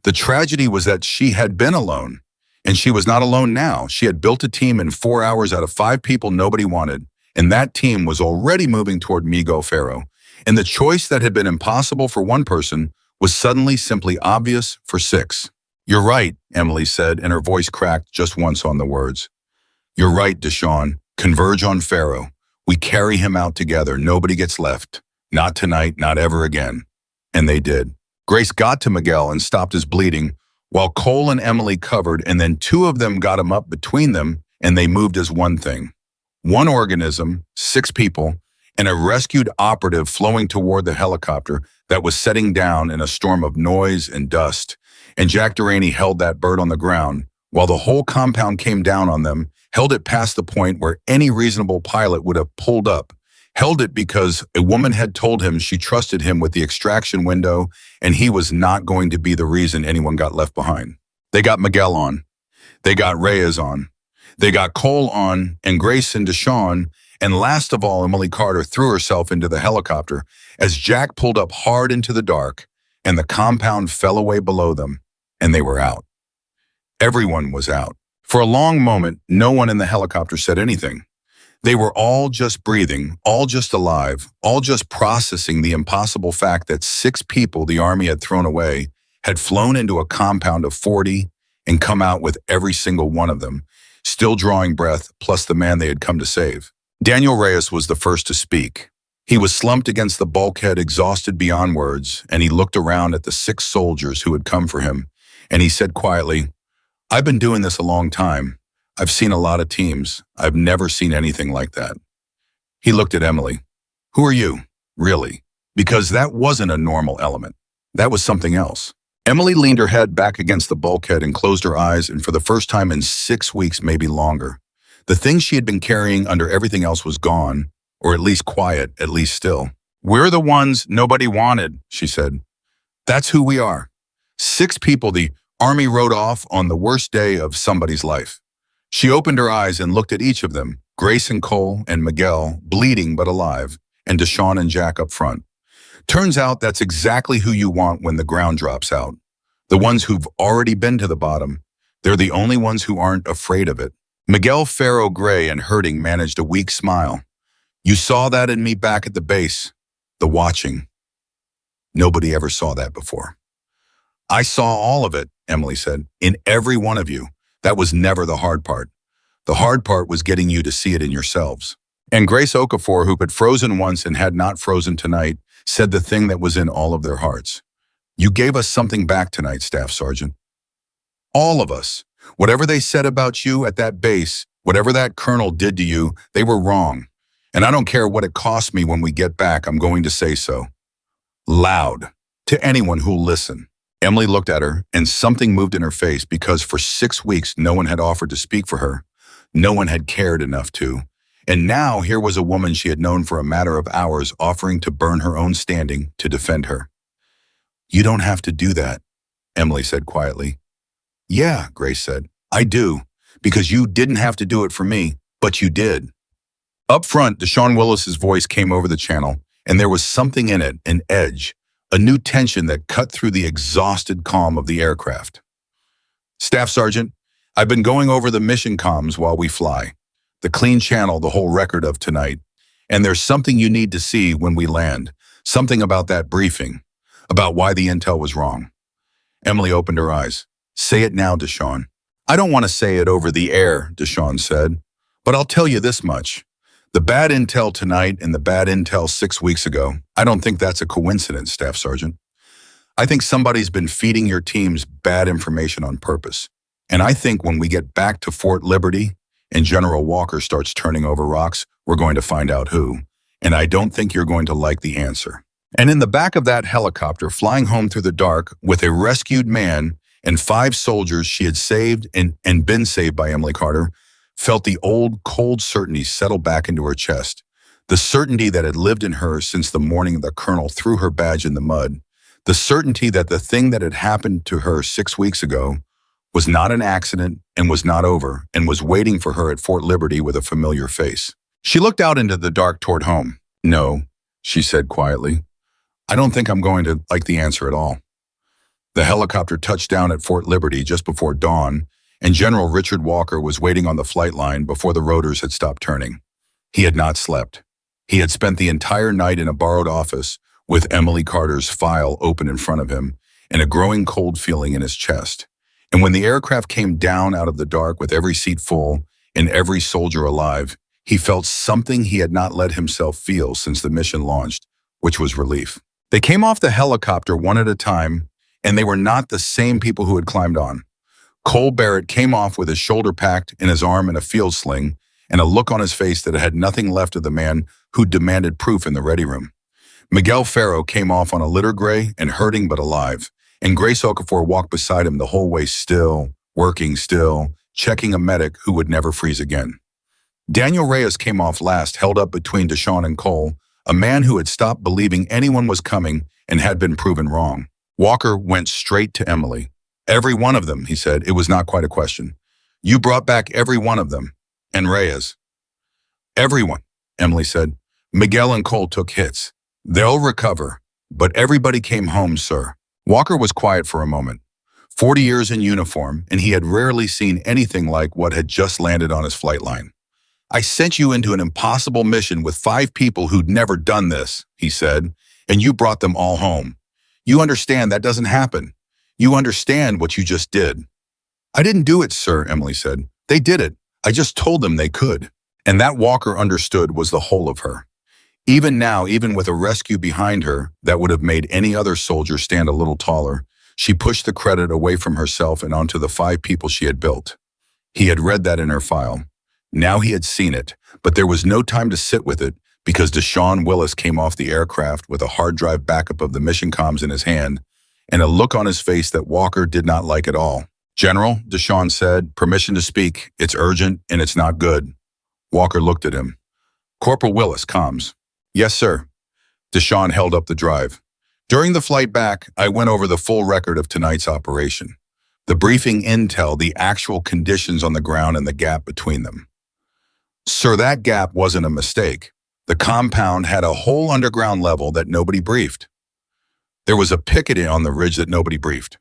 The tragedy was that she had been alone. And she was not alone now. She had built a team in 4 hours out of 5 people nobody wanted, and that team was already moving toward Miguel Ferro. And the choice that had been impossible for one person was suddenly simply obvious for six. "You're right," Emily said, and her voice cracked just once on the words. "You're right, Deshawn. Converge on Pharaoh. We carry him out together. Nobody gets left. Not tonight, not ever again." And they did. Grace got to Miguel and stopped his bleeding, while Cole and Emily covered, and then two of them got him up between them, and they moved as one thing. One organism, six people, and a rescued operative flowing toward the helicopter that was setting down in a storm of noise and dust. And Jack Delaney held that bird on the ground, while the whole compound came down on them, held it past the point where any reasonable pilot would have pulled up, held it because a woman had told him she trusted him with the extraction window, and he was not going to be the reason anyone got left behind. They got Miguel on. They got Reyes on. They got Cole on, and Grace and Deshawn, and last of all, Emily Carter threw herself into the helicopter as Jack pulled up hard into the dark, and the compound fell away below them, and they were out. Everyone was out. For a long moment, no one in the helicopter said anything. They were all just breathing, all just alive, all just processing the impossible fact that six people the Army had thrown away had flown into a compound of 40 and come out with every single one of them, still drawing breath, plus the man they had come to save. Daniel Reyes was the first to speak. He was slumped against the bulkhead, exhausted beyond words, and he looked around at the six soldiers who had come for him, and he said quietly, "I've been doing this a long time. I've seen a lot of teams. I've never seen anything like that." He looked at Emily. "Who are you, really?" Because that wasn't a normal element. That was something else. Emily leaned her head back against the bulkhead and closed her eyes, and for the first time in 6 weeks, maybe longer, the thing she had been carrying under everything else was gone, or at least quiet, at least still. "We're the ones nobody wanted," she said. "That's who we are. 6 people the Army wrote off on the worst day of somebody's life." She opened her eyes and looked at each of them, Grace and Cole and Miguel, bleeding but alive, and Deshawn and Jack up front. Turns out that's exactly who you want when the ground drops out. The ones who've already been to the bottom. They're the only ones who aren't afraid of it. Miguel Farrow Gray and Herding managed a weak smile. "You saw that in me back at the base. The watching. Nobody ever saw that before." "I saw all of it," Emily said, "in every one of you. That was never the hard part. The hard part was getting you to see it in yourselves." And Grace Okafor, who had frozen once and had not frozen tonight, said the thing that was in all of their hearts. "You gave us something back tonight, Staff Sergeant. All of us. Whatever they said about you at that base, whatever that colonel did to you, they were wrong. And I don't care what it costs me when we get back, I'm going to say so. Loud. To anyone who'll listen." Emily looked at her, and something moved in her face because for 6 weeks no one had offered to speak for her. No one had cared enough to. And now here was a woman she had known for a matter of hours offering to burn her own standing to defend her. "You don't have to do that," Emily said quietly. "Yeah," Grace said, "I do, because you didn't have to do it for me, but you did." Up front, Deshawn Willis's voice came over the channel, and there was something in it, an edge, a new tension that cut through the exhausted calm of the aircraft. "Staff Sergeant, I've been going over the mission comms while we fly. The clean channel, the whole record of tonight. And there's something you need to see when we land. Something about that briefing. About why the intel was wrong." Emily opened her eyes. "Say it now, Deshawn." "I don't want to say it over the air," Deshawn said. "But I'll tell you this much. The bad intel tonight and the bad intel 6 weeks ago, I don't think that's a coincidence, Staff Sergeant. I think somebody's been feeding your teams bad information on purpose. And I think when we get back to Fort Liberty and General Walker starts turning over rocks, we're going to find out who. And I don't think you're going to like the answer." And in the back of that helicopter, flying home through the dark with a rescued man and 5 soldiers she had saved and been saved by Emily Carter, felt the old, cold certainty settle back into her chest. The certainty that had lived in her since the morning the colonel threw her badge in the mud. The certainty that the thing that had happened to her 6 weeks ago was not an accident and was not over and was waiting for her at Fort Liberty with a familiar face. She looked out into the dark toward home. "No," she said quietly. "I don't think I'm going to like the answer at all." The helicopter touched down at Fort Liberty just before dawn, and General Richard Walker was waiting on the flight line before the rotors had stopped turning. He had not slept. He had spent the entire night in a borrowed office with Emily Carter's file open in front of him and a growing cold feeling in his chest. And when the aircraft came down out of the dark with every seat full and every soldier alive, he felt something he had not let himself feel since the mission launched, which was relief. They came off the helicopter one at a time, and they were not the same people who had climbed on. Cole Barrett came off with his shoulder packed and his arm in a field sling and a look on his face that had nothing left of the man who demanded proof in the ready room. Miguel Ferro came off on a litter gray and hurting but alive, and Grace Okafor walked beside him the whole way still, working still, checking a medic who would never freeze again. Daniel Reyes came off last, held up between Deshawn and Cole, a man who had stopped believing anyone was coming and had been proven wrong. Walker went straight to Emily. "Every one of them," he said. It was not quite a question. "You brought back every one of them." And Reyes. "Everyone," Emily said. "Miguel and Cole took hits. They'll recover. But everybody came home, sir." Walker was quiet for a moment. 40 years in uniform, and he had rarely seen anything like what had just landed on his flight line. "I sent you into an impossible mission with 5 people who'd never done this," he said, "and you brought them all home. You understand that doesn't happen. You understand what you just did." "I didn't do it, sir," Emily said. "They did it. I just told them they could." And that Walker understood was the whole of her. Even now, even with a rescue behind her that would have made any other soldier stand a little taller, she pushed the credit away from herself and onto the 5 people she had built. He had read that in her file. Now he had seen it, but there was no time to sit with it because Deshawn Willis came off the aircraft with a hard drive backup of the mission comms in his hand and a look on his face that Walker did not like at all. "General," Deshawn said, "permission to speak. It's urgent and it's not good." Walker looked at him. "Corporal Willis, comms." "Yes, sir." Deshawn held up the drive. "During the flight back, I went over the full record of tonight's operation. The briefing intel, the actual conditions on the ground and the gap between them. Sir, that gap wasn't a mistake. The compound had a whole underground level that nobody briefed. There was a picket on the ridge that nobody briefed.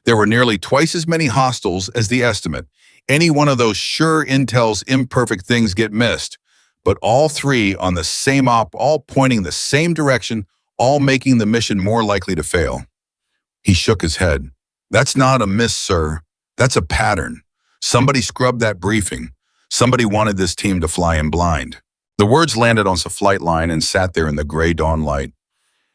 There were nearly twice as many hostiles as the estimate. Any one of those sure intel's imperfect things get missed, but all 3 on the same all pointing the same direction, all making the mission more likely to fail." He shook his head. "That's not a miss, sir. That's a pattern. Somebody scrubbed that briefing. Somebody wanted this team to fly in blind." The words landed on the flight line and sat there in the gray dawn light.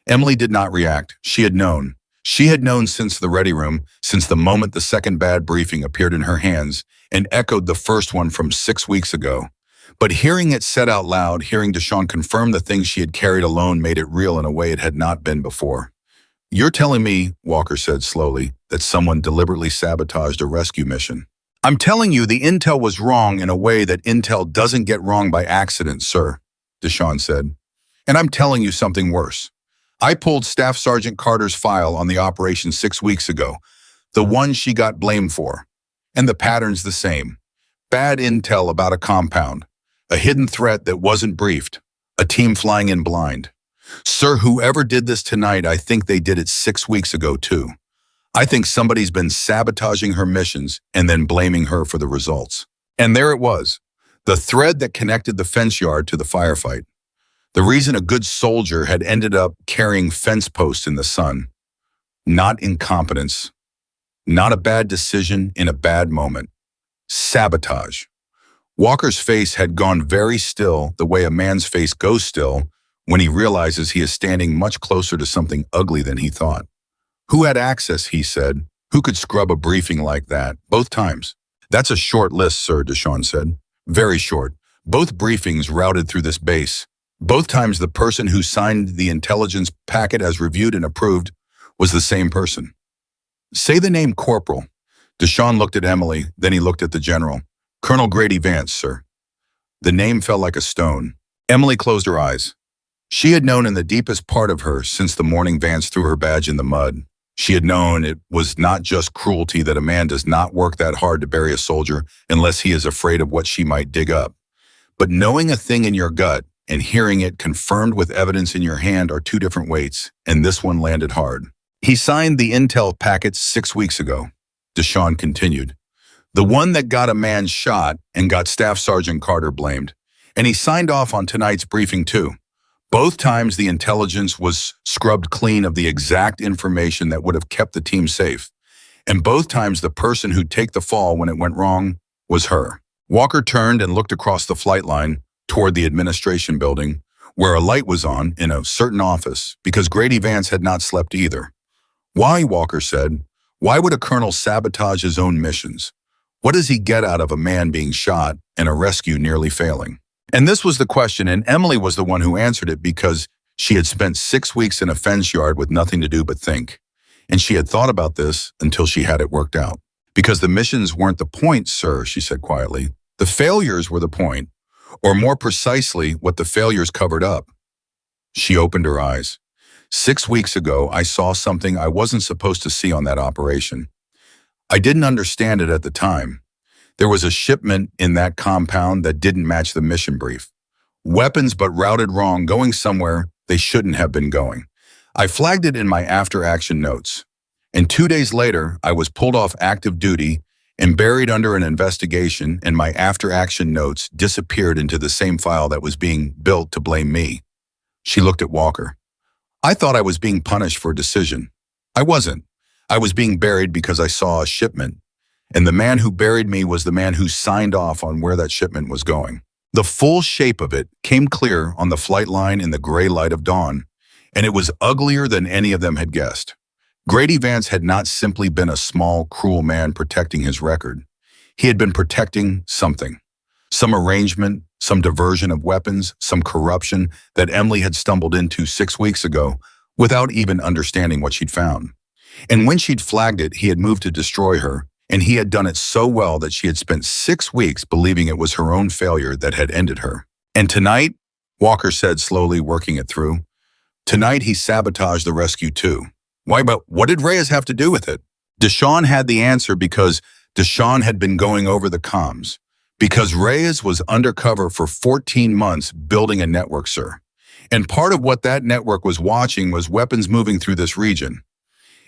Emily did not react. She had known. She had known since the ready room, since the moment the second bad briefing appeared in her hands and echoed the first one from 6 weeks ago. But hearing it said out loud, hearing Deshawn confirm the things she had carried alone made it real in a way it had not been before. "You're telling me," Walker said slowly, "that someone deliberately sabotaged a rescue mission?" "I'm telling you the intel was wrong in a way that intel doesn't get wrong by accident, sir," Deshawn said. "And I'm telling you something worse. I pulled Staff Sergeant Carter's file on the operation 6 weeks ago, the one she got blamed for. And the pattern's the same. Bad intel about a compound, a hidden threat that wasn't briefed, a team flying in blind. Sir, whoever did this tonight, I think they did it 6 weeks ago too. I think somebody's been sabotaging her missions and then blaming her for the results." And there it was, the thread that connected the fence yard to the firefight. The reason a good soldier had ended up carrying fence posts in the sun. Not incompetence. Not a bad decision in a bad moment. Sabotage. Walker's face had gone very still, the way a man's face goes still when he realizes he is standing much closer to something ugly than he thought. "Who had access," he said. "Who could scrub a briefing like that, both times?" "That's a short list, sir," Deshawn said. "Very short. Both briefings routed through this base. Both times the person who signed the intelligence packet as reviewed and approved was the same person." "Say the name Corporal." Deshawn looked at Emily, then he looked at the general. "Colonel Grady Vance, sir." The name fell like a stone. Emily closed her eyes. She had known in the deepest part of her since the morning Vance threw her badge in the mud. She had known it was not just cruelty that a man does not work that hard to bury a soldier unless he is afraid of what she might dig up. But knowing a thing in your gut and hearing it confirmed with evidence in your hand are 2 different weights, and this one landed hard. "He signed the intel packets 6 weeks ago," Deshawn continued. "The one that got a man shot and got Staff Sergeant Carter blamed. And he signed off on tonight's briefing too. Both times the intelligence was scrubbed clean of the exact information that would have kept the team safe. And both times the person who'd take the fall when it went wrong was her. Walker turned and looked across the flight line toward the administration building, where a light was on in a certain office, because Grady Vance had not slept either. Why, Walker said, why would a colonel sabotage his own missions? What does he get out of a man being shot and a rescue nearly failing? And this was the question, and Emily was the one who answered it because she had spent 6 weeks in a fence yard with nothing to do but think. And she had thought about this until she had it worked out. Because the missions weren't the point, sir, she said quietly. The failures were the point, or more precisely, what the failures covered up. She opened her eyes. 6 weeks ago, I saw something I wasn't supposed to see on that operation. I didn't understand it at the time. There was a shipment in that compound that didn't match the mission brief. Weapons but routed wrong, going somewhere they shouldn't have been going. I flagged it in my after-action notes. And 2 days later, I was pulled off active duty and buried under an investigation, and my after-action notes disappeared into the same file that was being built to blame me. She looked at Walker. I thought I was being punished for a decision. I wasn't. I was being buried because I saw a shipment. And the man who buried me was the man who signed off on where that shipment was going. The full shape of it came clear on the flight line in the gray light of dawn, and it was uglier than any of them had guessed. Grady Vance had not simply been a small, cruel man protecting his record. He had been protecting something. Some arrangement, some diversion of weapons, some corruption that Emily had stumbled into 6 weeks ago without even understanding what she'd found. And when she'd flagged it, he had moved to destroy her, and he had done it so well that she had spent 6 weeks believing it was her own failure that had ended her. And tonight, Walker said, slowly working it through, tonight he sabotaged the rescue too. Why, but what did Reyes have to do with it? Deshawn had the answer because Deshawn had been going over the comms. Because Reyes was undercover for 14 months building a network, sir. And part of what that network was watching was weapons moving through this region.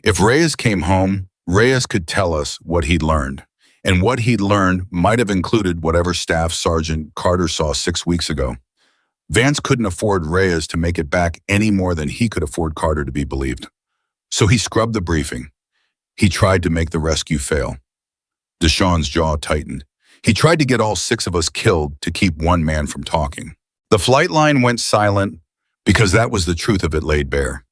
If Reyes came home, Reyes could tell us what he'd learned. And what he'd learned might have included whatever Staff Sergeant Carter saw 6 weeks ago. Vance couldn't afford Reyes to make it back any more than he could afford Carter to be believed. So he scrubbed the briefing. He tried to make the rescue fail. Deshawn's jaw tightened. He tried to get all 6 of us killed to keep one man from talking. The flight line went silent because that was the truth of it laid bare.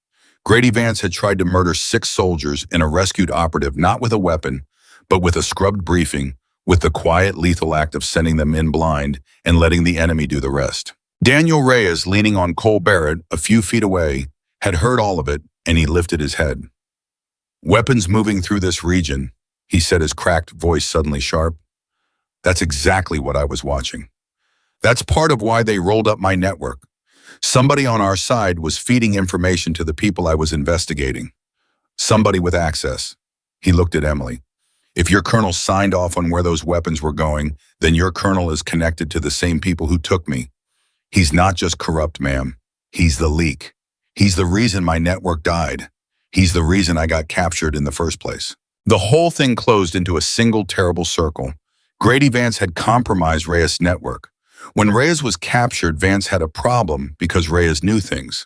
Grady Vance had tried to murder 6 soldiers and a rescued operative, not with a weapon, but with a scrubbed briefing, with the quiet, lethal act of sending them in blind and letting the enemy do the rest. Daniel Reyes, leaning on Cole Barrett a few feet away, had heard all of it, and he lifted his head. Weapons moving through this region, he said, his cracked voice suddenly sharp. That's exactly what I was watching. That's part of why they rolled up my network. Somebody on our side was feeding information to the people I was investigating. Somebody with access. He looked at Emily. If your colonel signed off on where those weapons were going, then your colonel is connected to the same people who took me. He's not just corrupt, ma'am. He's the leak. He's the reason my network died. He's the reason I got captured in the first place. The whole thing closed into a single terrible circle. Grady Vance had compromised Reyes' network. When Reyes was captured, Vance had a problem because Reyes knew things.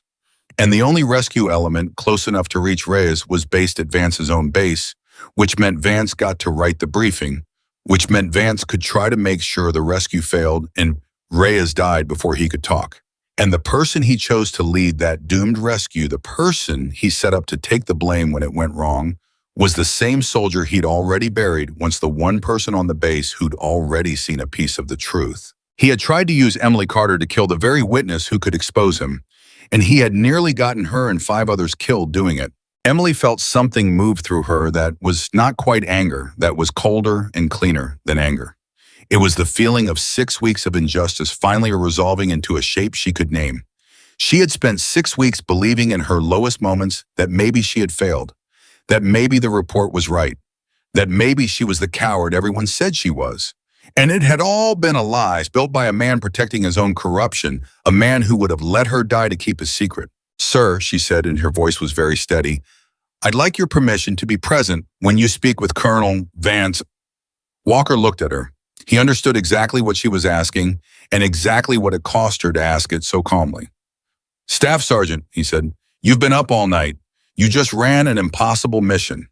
And the only rescue element close enough to reach Reyes was based at Vance's own base, which meant Vance got to write the briefing, which meant Vance could try to make sure the rescue failed and Reyes died before he could talk. And the person he chose to lead that doomed rescue, the person he set up to take the blame when it went wrong, was the same soldier he'd already buried once, the one person on the base who'd already seen a piece of the truth. He had tried to use Emily Carter to kill the very witness who could expose him, and he had nearly gotten her and 5 others killed doing it. Emily felt something move through her that was not quite anger, that was colder and cleaner than anger. It was the feeling of 6 weeks of injustice finally resolving into a shape she could name. She had spent 6 weeks believing in her lowest moments that maybe she had failed, that maybe the report was right, that maybe she was the coward everyone said she was. And it had all been a lie built by a man protecting his own corruption, a man who would have let her die to keep a secret. Sir, she said, and her voice was very steady, I'd like your permission to be present when you speak with Colonel Vance. Walker looked at her. He understood exactly what she was asking and exactly what it cost her to ask it so calmly. Staff Sergeant, he said, you've been up all night. You just ran an impossible mission.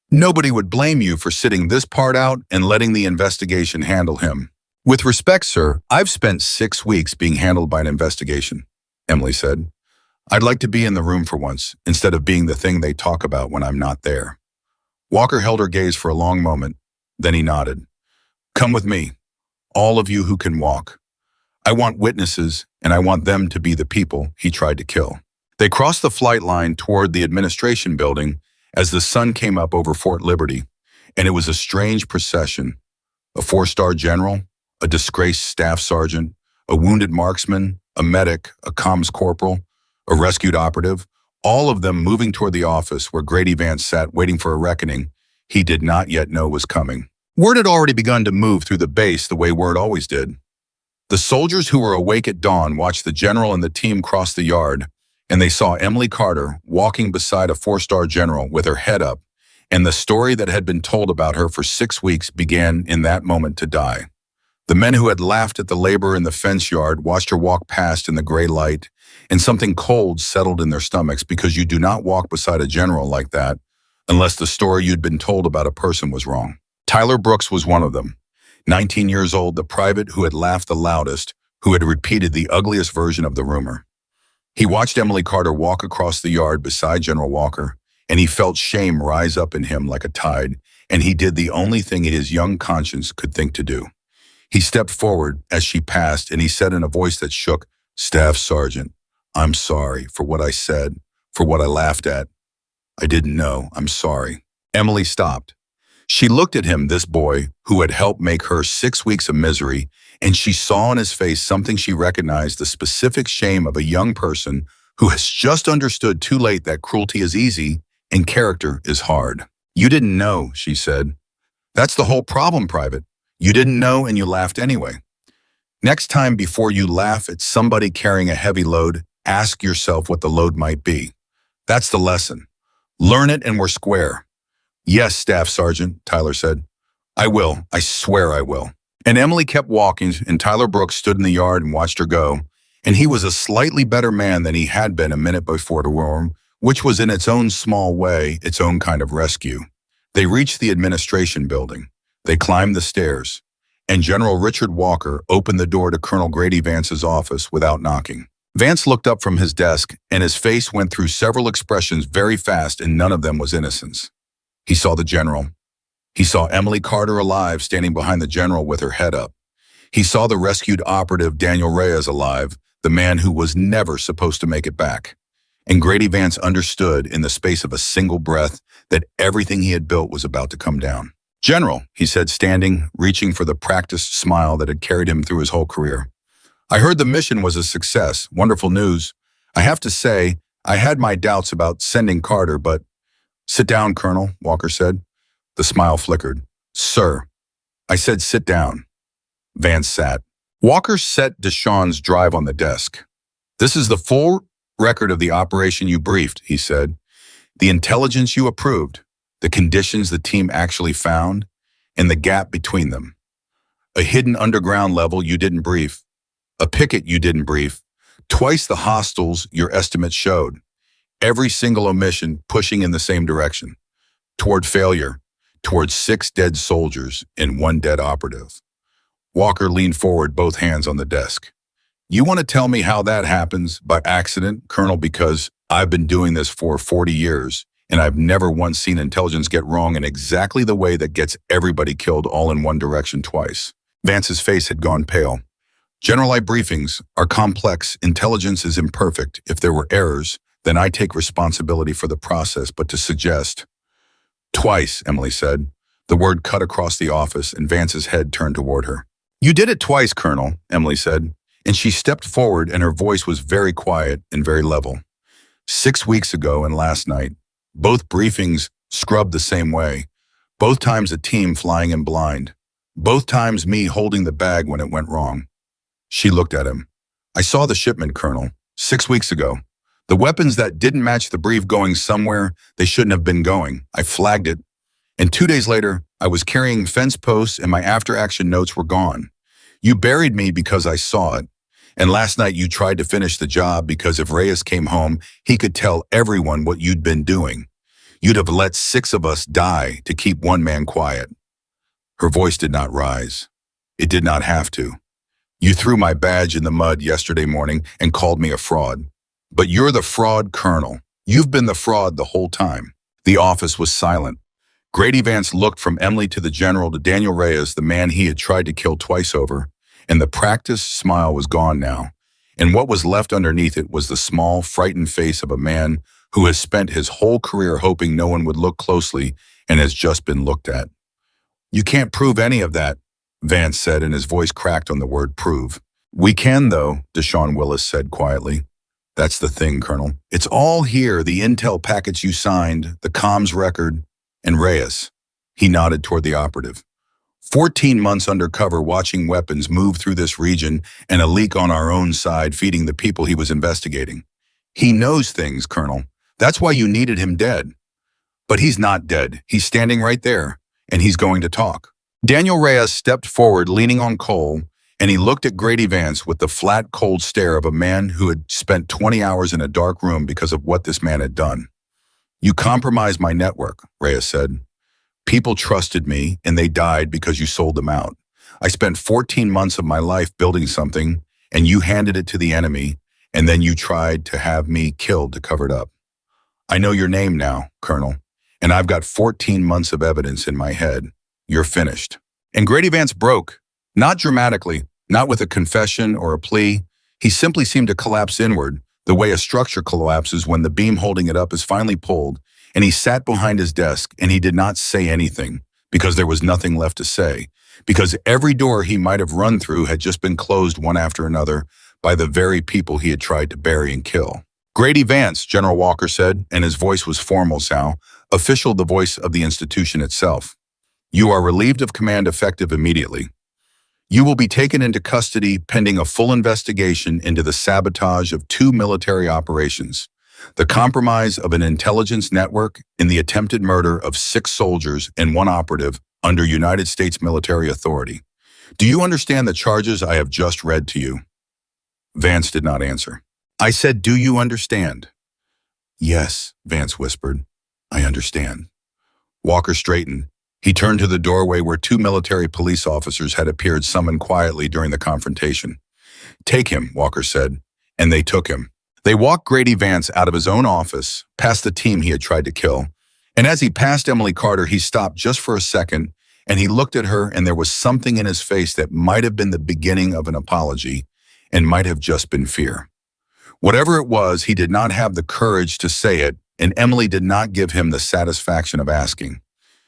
Nobody would blame you for sitting this part out and letting the investigation handle him. With respect, sir, I've spent 6 weeks being handled by an investigation, Emily said. I'd like to be in the room for once, instead of being the thing they talk about when I'm not there. Walker held her gaze for a long moment, then he nodded. Come with me, all of you who can walk. I want witnesses, and I want them to be the people he tried to kill. They crossed the flight line toward the administration building as the sun came up over Fort Liberty, and it was a strange procession. A 4-star general, a disgraced staff sergeant, a wounded marksman, a medic, a comms corporal, a rescued operative, all of them moving toward the office where Grady Vance sat waiting for a reckoning he did not yet know was coming. Word had already begun to move through the base the way word always did. The soldiers who were awake at dawn watched the general and the team cross the yard, and they saw Emily Carter walking beside a 4-star general with her head up, and the story that had been told about her for 6 weeks began in that moment to die. The men who had laughed at the labor in the fence yard watched her walk past in the gray light, and something cold settled in their stomachs because you do not walk beside a general like that unless the story you'd been told about a person was wrong. Tyler Brooks was one of them. 19 years old, the private who had laughed the loudest, who had repeated the ugliest version of the rumor. He watched Emily Carter walk across the yard beside General Walker, and he felt shame rise up in him like a tide, and he did the only thing his young conscience could think to do. He stepped forward as she passed, and he said in a voice that shook, Staff Sergeant, I'm sorry for what I said, for what I laughed at. I didn't know. I'm sorry. Emily stopped. She looked at him, this boy, who had helped make her 6 weeks of misery, and she saw in his face something she recognized, the specific shame of a young person who has just understood too late that cruelty is easy and character is hard. You didn't know, she said. That's the whole problem, Private. You didn't know and you laughed anyway. Next time before you laugh at somebody carrying a heavy load, ask yourself what the load might be. That's the lesson. Learn it and we're square. Yes, Staff Sergeant, Tyler said. I will. I swear I will. And Emily kept walking, and Tyler Brooks stood in the yard and watched her go, and he was a slightly better man than he had been a minute before the storm, which was in its own small way its own kind of rescue. They reached the administration building. They climbed the stairs, and General Richard Walker opened the door to Colonel Grady Vance's office without knocking. Vance looked up from his desk, and his face went through several expressions very fast, and none of them was innocence. He saw the general. He saw Emily Carter alive, standing behind the general with her head up. He saw the rescued operative Daniel Reyes alive, the man who was never supposed to make it back. And Grady Vance understood in the space of a single breath that everything he had built was about to come down. General, he said, standing, reaching for the practiced smile that had carried him through his whole career. I heard the mission was a success. Wonderful news. I have to say, I had my doubts about sending Carter, but... Sit down, Colonel, Walker said. The smile flickered. Sir. I said sit down. Vance sat. Walker set Deshawn's drive on the desk. This is the full record of the operation you briefed, he said. The intelligence you approved, the conditions the team actually found, and the gap between them. A hidden underground level you didn't brief. A picket you didn't brief. Twice the hostiles your estimates showed. Every single omission pushing in the same direction. Toward failure. Toward 6 dead soldiers and 1 dead operative. Walker leaned forward, both hands on the desk. You want to tell me how that happens by accident, Colonel, because I've been doing this for 40 years, and I've never once seen intelligence get wrong in exactly the way that gets everybody killed all in one direction twice. Vance's face had gone pale. General briefings are complex. Intelligence is imperfect. If there were errors, then I take responsibility for the process, but to suggest... Twice, Emily said. The word cut across the office, and Vance's head turned toward her. You did it twice, Colonel, Emily said, and she stepped forward, and her voice was very quiet and very level. 6 weeks ago and last night, both briefings scrubbed the same way. Both times a team flying in blind. Both times me holding the bag when it went wrong. She looked at him. I saw the shipment, Colonel, 6 weeks ago. The weapons that didn't match the brief going somewhere they shouldn't have been going. I flagged it. And 2 days later, I was carrying fence posts and my after-action notes were gone. You buried me because I saw it. And last night you tried to finish the job because if Reyes came home, he could tell everyone what you'd been doing. You'd have let 6 of us die to keep one man quiet." Her voice did not rise. It did not have to. "You threw my badge in the mud yesterday morning and called me a fraud. But you're the fraud, Colonel. You've been the fraud the whole time." The office was silent. Grady Vance looked from Emily to the general to Daniel Reyes, the man he had tried to kill twice over, and the practiced smile was gone now. And what was left underneath it was the small, frightened face of a man who has spent his whole career hoping no one would look closely and has just been looked at. "You can't prove any of that," Vance said, and his voice cracked on the word prove. "We can, though," Deshaun Willis said quietly. "That's the thing, Colonel. It's all here, the intel packets you signed, the comms record, and Reyes." He nodded toward the operative. 14 months undercover watching weapons move through this region and a leak on our own side feeding the people he was investigating. He knows things, Colonel. That's why you needed him dead. But he's not dead. He's standing right there, and he's going to talk. Daniel Reyes stepped forward, leaning on Cole, and he looked at Grady Vance with the flat, cold stare of a man who had spent 20 hours in a dark room because of what this man had done. "You compromised my network," Reyes said. "People trusted me, and they died because you sold them out. I spent 14 months of my life building something, and you handed it to the enemy, and then you tried to have me killed to cover it up. I know your name now, Colonel, and I've got 14 months of evidence in my head. You're finished." And Grady Vance broke, not dramatically, not with a confession or a plea. He simply seemed to collapse inward, the way a structure collapses when the beam holding it up is finally pulled, and he sat behind his desk and he did not say anything because there was nothing left to say, because every door he might have run through had just been closed one after another by the very people he had tried to bury and kill. "Grady Vance," General Walker said, and his voice was formal, Sal, official, the voice of the institution itself. "You are relieved of command effective immediately. You will be taken into custody pending a full investigation into the sabotage of 2 military operations, the compromise of an intelligence network, and the attempted murder of 6 soldiers and 1 operative under United States military authority. Do you understand the charges I have just read to you?" Vance did not answer. "I said, do you understand?" "Yes," Vance whispered. "I understand." Walker straightened. He turned to the doorway where 2 military police officers had appeared summoned quietly during the confrontation. "Take him," Walker said, and they took him. They walked Grady Vance out of his own office, past the team he had tried to kill. And as he passed Emily Carter, he stopped just for a second, and he looked at her, and there was something in his face that might have been the beginning of an apology, and might have just been fear. Whatever it was, he did not have the courage to say it, and Emily did not give him the satisfaction of asking.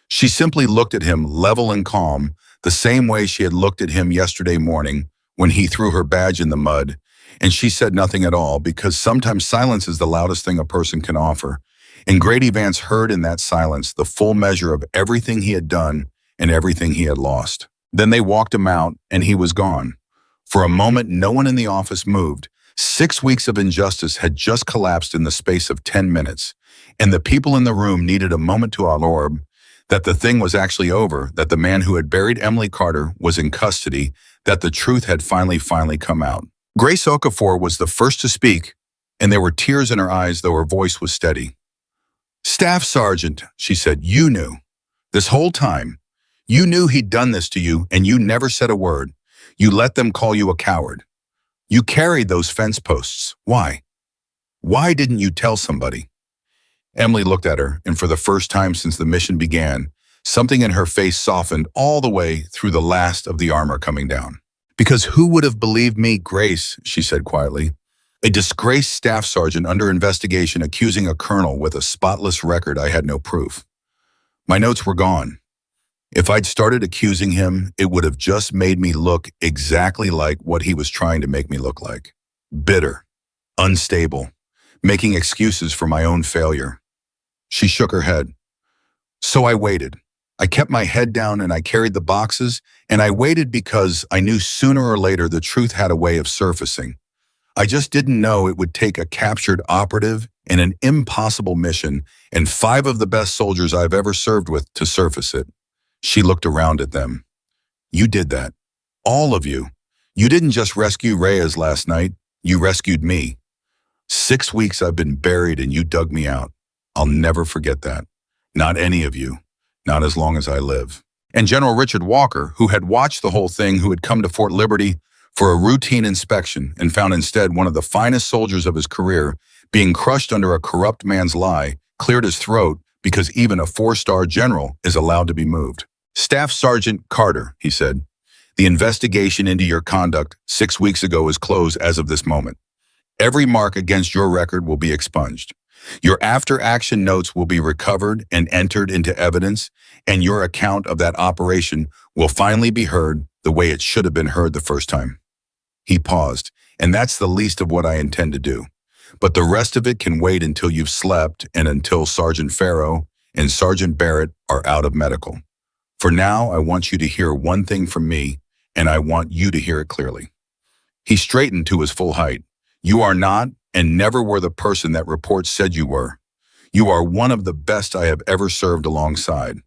She simply looked at him level and calm, the same way she had looked at him yesterday morning when he threw her badge in the mud, and she said nothing at all because sometimes silence is the loudest thing a person can offer. And Grady Vance heard in that silence the full measure of everything he had done and everything he had lost. Then they walked him out, and he was gone. For a moment, no one in the office moved. 6 weeks of injustice had just collapsed in the space of 10 minutes, and the people in the room needed a moment to absorb that the thing was actually over, that the man who had buried Emily Carter was in custody, that the truth had finally come out. Grace Okafor was the first to speak, and there were tears in her eyes, though her voice was steady. "Staff Sergeant," she said, "you knew. This whole time. You knew he'd done this to you, and you never said a word. You let them call you a coward. You carried those fence posts. Why? Why didn't you tell somebody?" Emily looked at her, and for the first time since the mission began, something in her face softened all the way through the last of the armor coming down. "Because who would have believed me, Grace," she said quietly. "A disgraced staff sergeant under investigation accusing a colonel with a spotless record. I had no proof. My notes were gone. If I'd started accusing him, it would have just made me look exactly like what he was trying to make me look like. Bitter, unstable, making excuses for my own failure." She shook her head. "So I waited. I kept my head down and I carried the boxes, and I waited because I knew sooner or later the truth had a way of surfacing. I just didn't know it would take a captured operative and an impossible mission and 5 of the best soldiers I've ever served with to surface it." She looked around at them. "You did that. All of you. You didn't just rescue Reyes last night, you rescued me. 6 weeks I've been buried and you dug me out. I'll never forget that. Not any of you. Not as long as I live. And General Richard Walker, who had watched the whole thing, who had come to Fort Liberty for a routine inspection and found instead one of the finest soldiers of his career being crushed under a corrupt man's lie, cleared his throat because even a 4-star general is allowed to be moved. Staff Sergeant Carter, he said, the investigation into your conduct 6 weeks ago is closed as of this moment. Every mark against your record will be expunged. Your after-action notes will be recovered and entered into evidence, and your account of that operation will finally be heard the way it should have been heard the first time. He paused, and that's the least of what I intend to do. But the rest of it can wait until you've slept and until Sergeant Farrow and Sergeant Barrett are out of medical. For now, I want you to hear one thing from me, and I want you to hear it clearly. He straightened to his full height. You are not and never were the person that reports said you were. You are one of the best I have ever served alongside.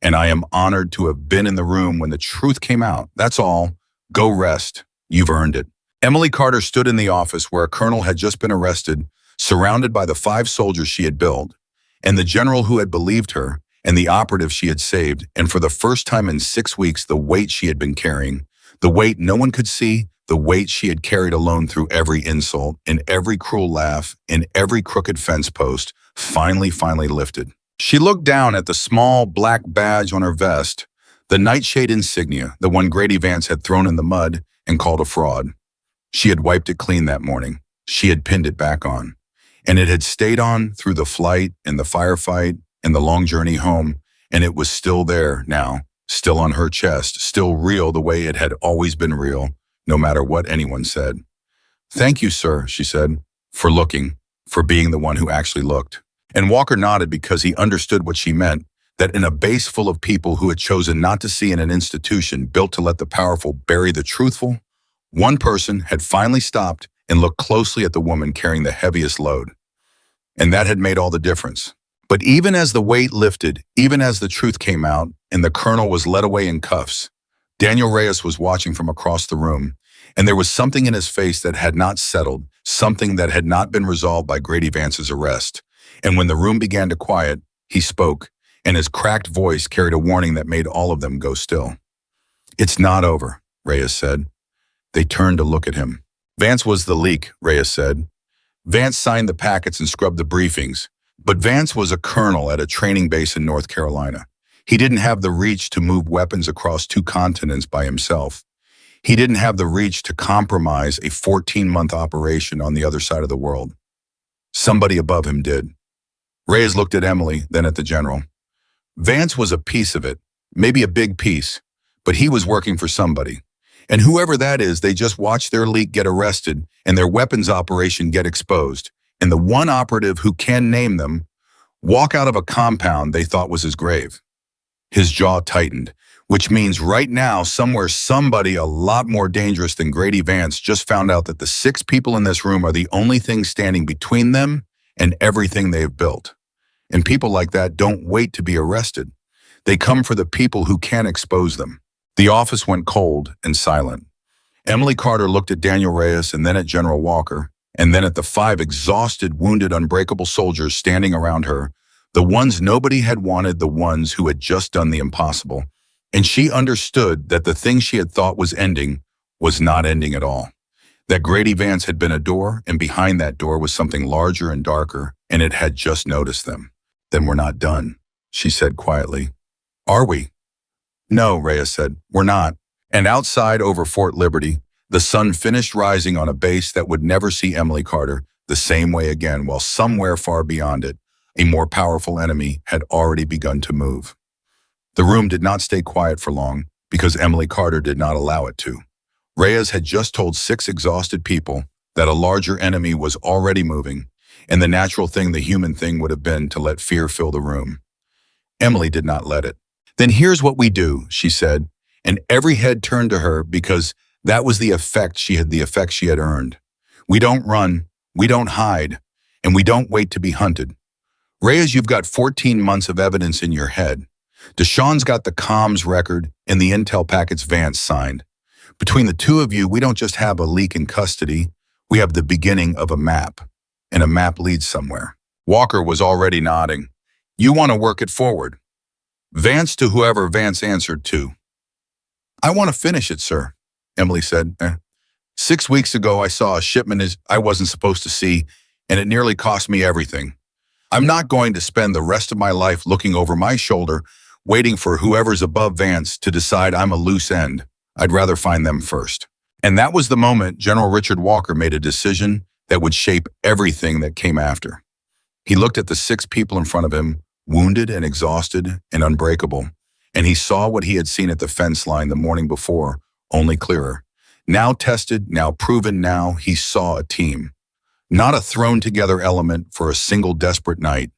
And I am honored to have been in the room when the truth came out. That's all. Go rest. You've earned it. Emily Carter stood in the office where a colonel had just been arrested, surrounded by the 5 soldiers she had built, and the general who had believed her, and the operative she had saved, and for the first time in 6 weeks, the weight she had been carrying, the weight no one could see, the weight she had carried alone through every insult, in every cruel laugh, in every crooked fence post, finally lifted. She looked down at the small black badge on her vest, the Nightshade insignia, the one Grady Vance had thrown in the mud and called a fraud. She had wiped it clean that morning. She had pinned it back on. And it had stayed on through the flight and the firefight and the long journey home, and it was still there now, still on her chest, still real the way it had always been real, no matter what anyone said. Thank you, sir, she said, for looking, for being the one who actually looked. And Walker nodded because he understood what she meant, that in a base full of people who had chosen not to see in an institution built to let the powerful bury the truthful, one person had finally stopped and looked closely at the woman carrying the heaviest load. And that had made all the difference. But even as the weight lifted, even as the truth came out, and the colonel was led away in cuffs, Daniel Reyes was watching from across the room, and there was something in his face that had not settled, something that had not been resolved by Grady Vance's arrest. And when the room began to quiet, he spoke, and his cracked voice carried a warning that made all of them go still. It's not over, Reyes said. They turned to look at him. Vance was the leak, Reyes said. Vance signed the packets and scrubbed the briefings. But Vance was a colonel at a training base in North Carolina. He didn't have the reach to move weapons across 2 continents by himself. He didn't have the reach to compromise a 14-month operation on the other side of the world. Somebody above him did. Reyes looked at Emily, then at the general. Vance was a piece of it, maybe a big piece, but he was working for somebody. And whoever that is, they just watched their leak get arrested and their weapons operation get exposed. And the one operative who can name them walk out of a compound they thought was his grave. His jaw tightened, which means right now somewhere somebody a lot more dangerous than Grady Vance just found out that the 6 people in this room are the only thing standing between them and everything they've built. And people like that don't wait to be arrested. They come for the people who can expose them. The office went cold and silent. Emily Carter looked at Daniel Reyes and then at General Walker, and then at the 5 exhausted, wounded, unbreakable soldiers standing around her, the ones nobody had wanted, the ones who had just done the impossible. And she understood that the thing she had thought was ending was not ending at all. That Grady Vance had been a door, and behind that door was something larger and darker, and it had just noticed them. Then we're not done, she said quietly. Are we? No, Reyes said, we're not. And outside over Fort Liberty, the sun finished rising on a base that would never see Emily Carter the same way again, while somewhere far beyond it, a more powerful enemy had already begun to move. The room did not stay quiet for long because Emily Carter did not allow it to. Reyes had just told 6 exhausted people that a larger enemy was already moving, and the natural thing, the human thing, would have been to let fear fill the room. Emily did not let it. Then here's what we do, she said, and every head turned to her because that was the effect she had earned. We don't run, we don't hide, and we don't wait to be hunted. Reyes, you've got 14 months of evidence in your head. Deshawn's got the comms record and the intel packets Vance signed. Between the two of you, we don't just have a leak in custody, we have the beginning of a map, and a map leads somewhere. Walker was already nodding. You want to work it forward. Vance to whoever Vance answered to. I want to finish it, sir, Emily said. 6 weeks ago, I saw a shipment I wasn't supposed to see, and it nearly cost me everything. I'm not going to spend the rest of my life looking over my shoulder, waiting for whoever's above Vance to decide I'm a loose end. I'd rather find them first. And that was the moment General Richard Walker made a decision that would shape everything that came after. He looked at the 6 people in front of him, wounded and exhausted and unbreakable, and he saw what he had seen at the fence line the morning before, only clearer. Now tested, now proven, now he saw a team. Not a thrown-together element for a single desperate night,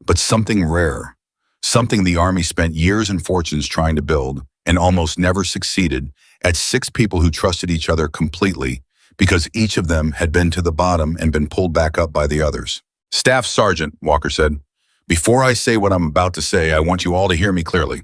but something rare, something the Army spent years and fortunes trying to build and almost never succeeded, at 6 people who trusted each other completely because each of them had been to the bottom and been pulled back up by the others. Staff Sergeant, Walker said, before I say what I'm about to say, I want you all to hear me clearly.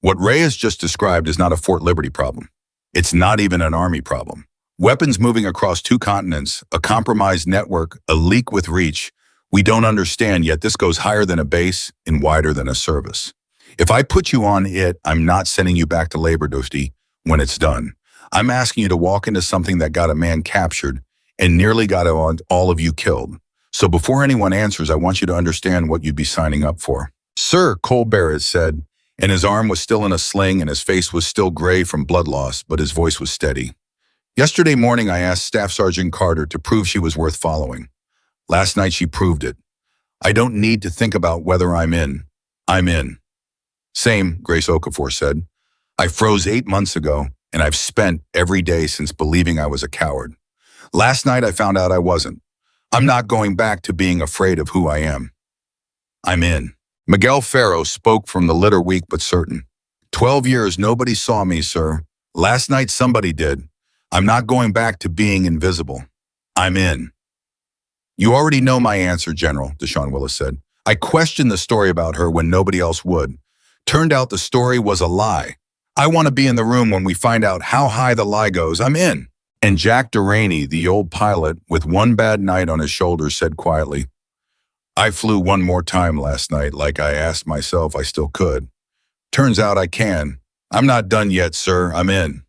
What Ray has just described is not a Fort Liberty problem. It's not even an Army problem. Weapons moving across 2 continents, a compromised network, a leak with reach. We don't understand, yet this goes higher than a base and wider than a service. If I put you on it, I'm not sending you back to labor duty when it's done. I'm asking you to walk into something that got a man captured and nearly got all of you killed. So before anyone answers, I want you to understand what you'd be signing up for. Sir, Colbert said, and his arm was still in a sling and his face was still gray from blood loss, but his voice was steady. Yesterday morning, I asked Staff Sergeant Carter to prove she was worth following. Last night, she proved it. I don't need to think about whether I'm in. I'm in. Same, Grace Okafor said. I froze 8 months ago, and I've spent every day since believing I was a coward. Last night, I found out I wasn't. I'm not going back to being afraid of who I am. I'm in. Miguel Ferro spoke from the litter weak but certain. 12 years, nobody saw me, sir. Last night, somebody did. I'm not going back to being invisible. I'm in. You already know my answer, General, Deshaun Willis said. I questioned the story about her when nobody else would. Turned out the story was a lie. I want to be in the room when we find out how high the lie goes. I'm in. And Jack Deraney, the old pilot, with one bad night on his shoulders, said quietly, I flew one more time last night like I asked myself I still could. Turns out I can. I'm not done yet, sir. I'm in.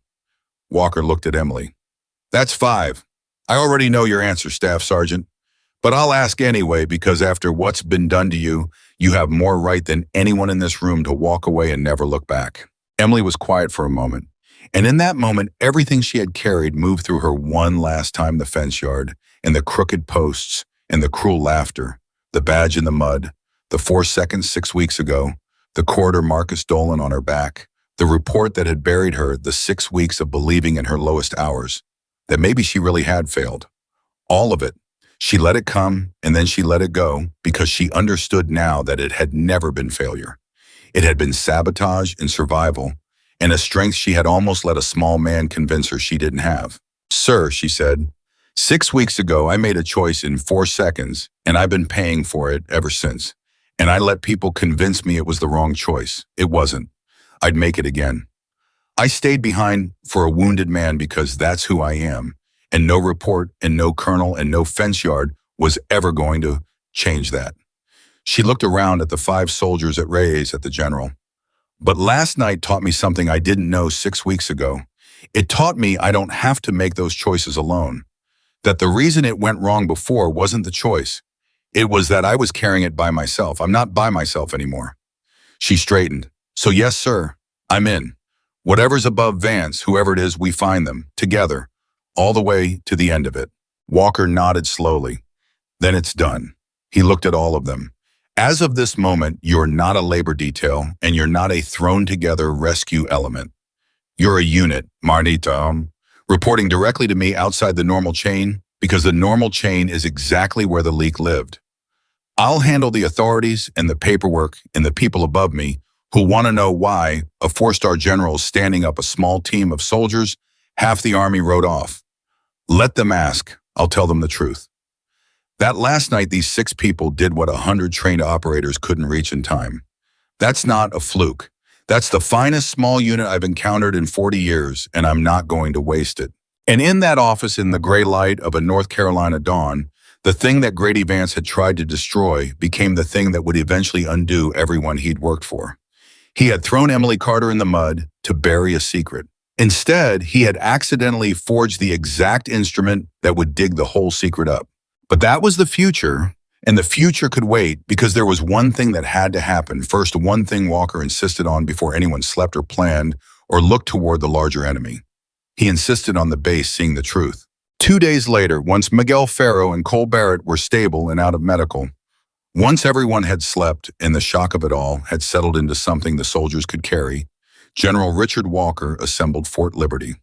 Walker looked at Emily. That's 5. I already know your answer, Staff Sergeant. But I'll ask anyway because after what's been done to you, you have more right than anyone in this room to walk away and never look back. Emily was quiet for a moment. And in that moment, everything she had carried moved through her one last time: the fence yard, and the crooked posts, and the cruel laughter, the badge in the mud, the 4 seconds 6 weeks ago, the quarter Marcus Dolan on her back, the report that had buried her, the 6 weeks of believing in her lowest hours, that maybe she really had failed. All of it. She let it come, and then she let it go, because she understood now that it had never been failure. It had been sabotage and survival, and a strength she had almost let a small man convince her she didn't have. Sir, she said, 6 weeks ago I made a choice in 4 seconds, and I've been paying for it ever since. And I let people convince me it was the wrong choice. It wasn't. I'd make it again. I stayed behind for a wounded man because that's who I am, and no report and no colonel and no fence yard was ever going to change that. She looked around at the 5 soldiers at Ray's, at the general. But last night taught me something I didn't know 6 weeks ago. It taught me I don't have to make those choices alone. That the reason it went wrong before wasn't the choice. It was that I was carrying it by myself. I'm not by myself anymore. She straightened. So yes, sir, I'm in. Whatever's above Vance, whoever it is, we find them, together, all the way to the end of it. Walker nodded slowly. Then it's done. He looked at all of them. As of this moment, you're not a labor detail, and you're not a thrown-together rescue element. You're a unit, Marnita, reporting directly to me outside the normal chain, because the normal chain is exactly where the leak lived. I'll handle the authorities and the paperwork and the people above me who want to know why a 4-star general is standing up a small team of soldiers, half the army wrote off. Let them ask. I'll tell them the truth. That last night, these 6 people did what 100 trained operators couldn't reach in time. That's not a fluke. That's the finest small unit I've encountered in 40 years, and I'm not going to waste it. And in that office in the gray light of a North Carolina dawn, the thing that Grady Vance had tried to destroy became the thing that would eventually undo everyone he'd worked for. He had thrown Emily Carter in the mud to bury a secret. Instead, he had accidentally forged the exact instrument that would dig the whole secret up. But that was the future, and the future could wait because there was one thing that had to happen. First, one thing Walker insisted on before anyone slept or planned or looked toward the larger enemy. He insisted on the base seeing the truth. 2 days later, once Miguel Ferro and Cole Barrett were stable and out of medical, once everyone had slept and the shock of it all had settled into something the soldiers could carry, General Richard Walker assembled Fort Liberty.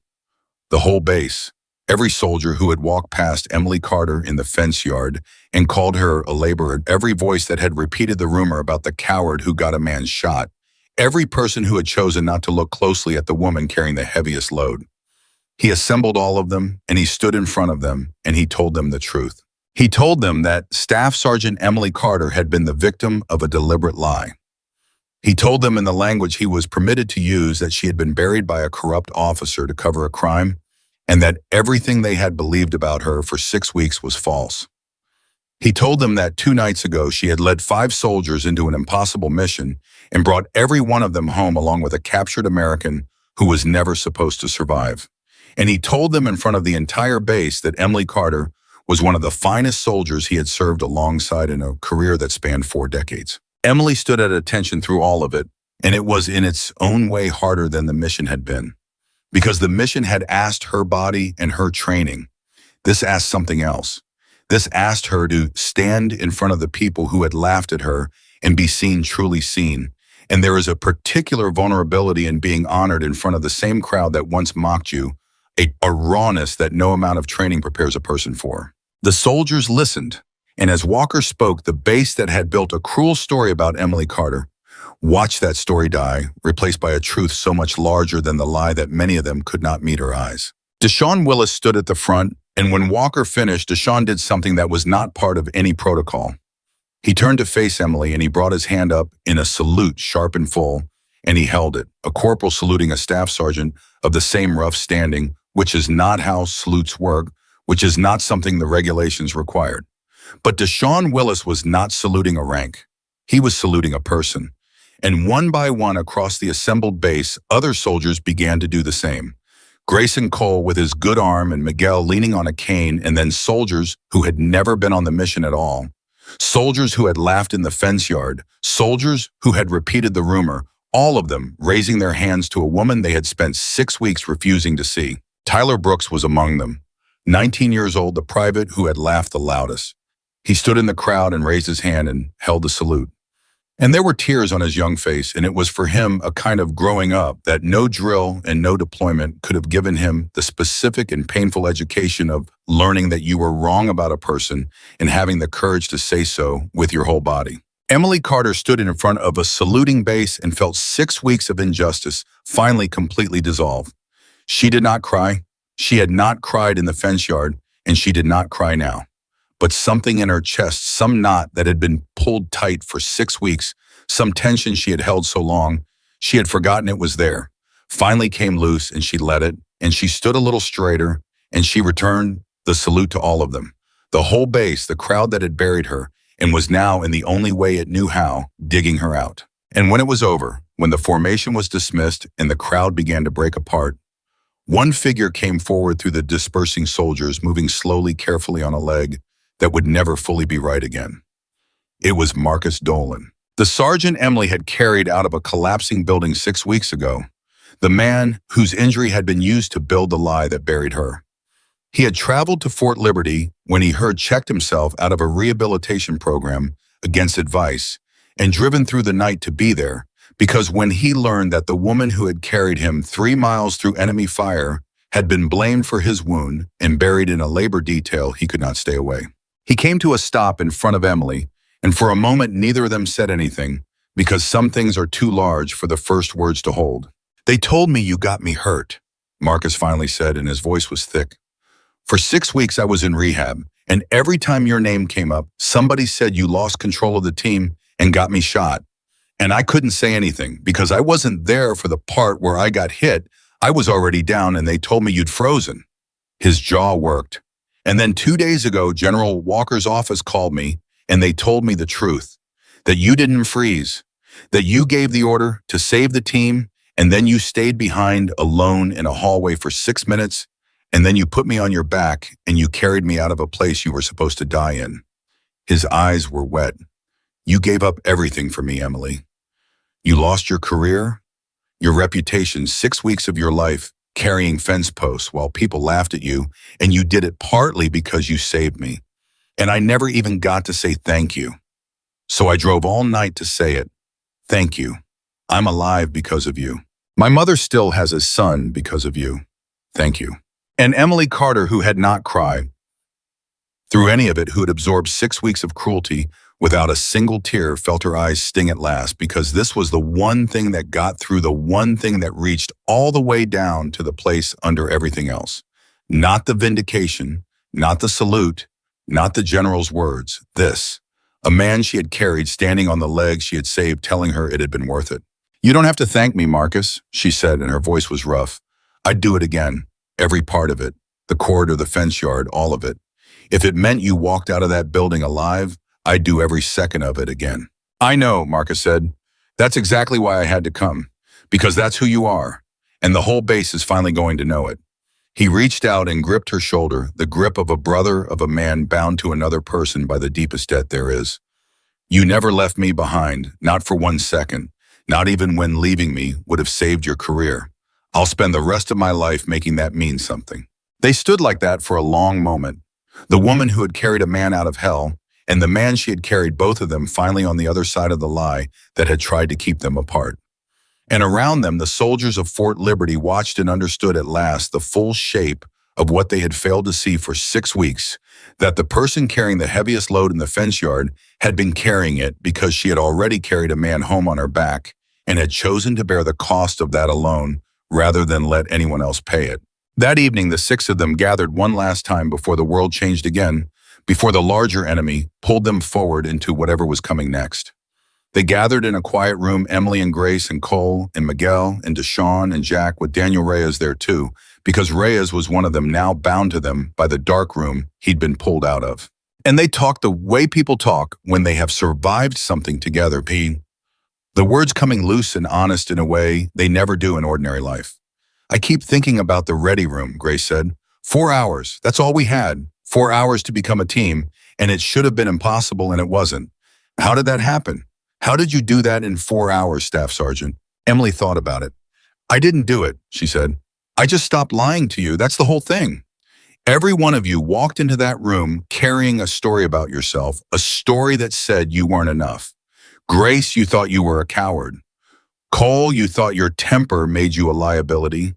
The whole base, every soldier who had walked past Emily Carter in the fence yard and called her a laborer, every voice that had repeated the rumor about the coward who got a man shot, every person who had chosen not to look closely at the woman carrying the heaviest load. He assembled all of them, and he stood in front of them, and he told them the truth. He told them that Staff Sergeant Emily Carter had been the victim of a deliberate lie. He told them in the language he was permitted to use that she had been buried by a corrupt officer to cover a crime, and that everything they had believed about her for 6 weeks was false. He told them that 2 nights ago she had led 5 soldiers into an impossible mission and brought every one of them home along with a captured American who was never supposed to survive. And he told them in front of the entire base that Emily Carter was one of the finest soldiers he had served alongside in a career that spanned 4 decades. Emily stood at attention through all of it, and it was in its own way harder than the mission had been. Because the mission had asked her body and her training. This asked something else. This asked her to stand in front of the people who had laughed at her and be seen truly seen. And there is a particular vulnerability in being honored in front of the same crowd that once mocked you, a rawness that no amount of training prepares a person for. The soldiers listened, and as Walker spoke, the base that had built a cruel story about Emily Carter watched that story die, replaced by a truth so much larger than the lie that many of them could not meet her eyes. Deshaun Willis stood at the front, and when Walker finished, Deshaun did something that was not part of any protocol. He turned to face Emily, and he brought his hand up in a salute, sharp and full, and he held it, a corporal saluting a staff sergeant of the same rough standing, which is not how salutes work, which is not something the regulations required. But Deshaun Willis was not saluting a rank. He was saluting a person. And one by one across the assembled base, other soldiers began to do the same. Grayson Cole with his good arm and Miguel leaning on a cane, and then soldiers who had never been on the mission at all. Soldiers who had laughed in the fence yard. Soldiers who had repeated the rumor, all of them raising their hands to a woman they had spent 6 weeks refusing to see. Tyler Brooks was among them, 19 years old, the private who had laughed the loudest. He stood in the crowd and raised his hand and held the salute. And there were tears on his young face, and it was for him a kind of growing up that no drill and no deployment could have given him the specific and painful education of learning that you were wrong about a person and having the courage to say so with your whole body. Emily Carter stood in front of a saluting base and felt 6 weeks of injustice finally completely dissolve. She did not cry. She had not cried in the fence yard, and she did not cry now. But something in her chest, some knot that had been pulled tight for 6 weeks, some tension she had held so long, she had forgotten it was there, finally came loose, and she let it, and she stood a little straighter, and she returned the salute to all of them. The whole base, the crowd that had buried her, and was now, in the only way it knew how, digging her out. And when it was over, when the formation was dismissed and the crowd began to break apart, one figure came forward through the dispersing soldiers, moving slowly, carefully on a leg that would never fully be right again. It was Marcus Dolan, the sergeant Emily had carried out of a collapsing building 6 weeks ago, the man whose injury had been used to build the lie that buried her. He had traveled to Fort Liberty when he heard checked himself out of a rehabilitation program against advice and driven through the night to be there, because when he learned that the woman who had carried him 3 miles through enemy fire had been blamed for his wound and buried in a labor detail, he could not stay away. He came to a stop in front of Emily, and for a moment neither of them said anything, because some things are too large for the first words to hold. "They told me you got me hurt," Marcus finally said, and his voice was thick. "For 6 weeks I was in rehab, and every time your name came up, somebody said you lost control of the team and got me shot. And I couldn't say anything because I wasn't there for the part where I got hit. I was already down and they told me you'd frozen. His jaw worked. And then 2 days ago, General Walker's office called me and they told me the truth, that you didn't freeze, that you gave the order to save the team, and then you stayed behind alone in a hallway for 6 minutes, and then you put me on your back and you carried me out of a place you were supposed to die in. His eyes were wet. You gave up everything for me, Emily. You lost your career, your reputation, 6 weeks of your life carrying fence posts while people laughed at you, and you did it partly because you saved me. And I never even got to say thank you. So I drove all night to say it. Thank you. I'm alive because of you. My mother still has a son because of you. Thank you. And Emily Carter, who had not cried through any of it, who had absorbed 6 weeks of cruelty without a single tear, felt her eyes sting at last, because this was the one thing that got through, the one thing that reached all the way down to the place under everything else. Not the vindication, not the salute, not the general's words. This, a man she had carried standing on the legs she had saved, telling her it had been worth it. You don't have to thank me, Marcus, she said, and her voice was rough. I'd do it again, every part of it, the corridor, the fence yard, all of it. If it meant you walked out of that building alive, I'd do every second of it again. I know, Marcus said. That's exactly why I had to come, because that's who you are, and the whole base is finally going to know it. He reached out and gripped her shoulder, the grip of a brother, of a man bound to another person by the deepest debt there is. You never left me behind, not for 1 second, not even when leaving me would have saved your career. I'll spend the rest of my life making that mean something. They stood like that for a long moment. The woman who had carried a man out of hell, and the man she had carried, both of them finally on the other side of the lie that had tried to keep them apart. And around them, the soldiers of Fort Liberty watched and understood at last the full shape of what they had failed to see for 6 weeks, that the person carrying the heaviest load in the fence yard had been carrying it because she had already carried a man home on her back and had chosen to bear the cost of that alone rather than let anyone else pay it. That evening, the 6 of them gathered one last time before the world changed again, before the larger enemy pulled them forward into whatever was coming next. They gathered in a quiet room, Emily and Grace and Cole and Miguel and Deshawn and Jack, with Daniel Reyes there too, because Reyes was one of them, now bound to them by the dark room he'd been pulled out of. And they talked the way people talk when they have survived something together, the words coming loose and honest in a way they never do in ordinary life. I keep thinking about the ready room, Grace said. 4 hours, that's all we had. 4 hours to become a team, and it should have been impossible, and it wasn't. How did that happen? How did you do that in 4 hours, Staff Sergeant? Emily thought about it. I didn't do it, she said. I just stopped lying to you. That's the whole thing. Every one of you walked into that room carrying a story about yourself, a story that said you weren't enough. Grace, you thought you were a coward. Cole, you thought your temper made you a liability.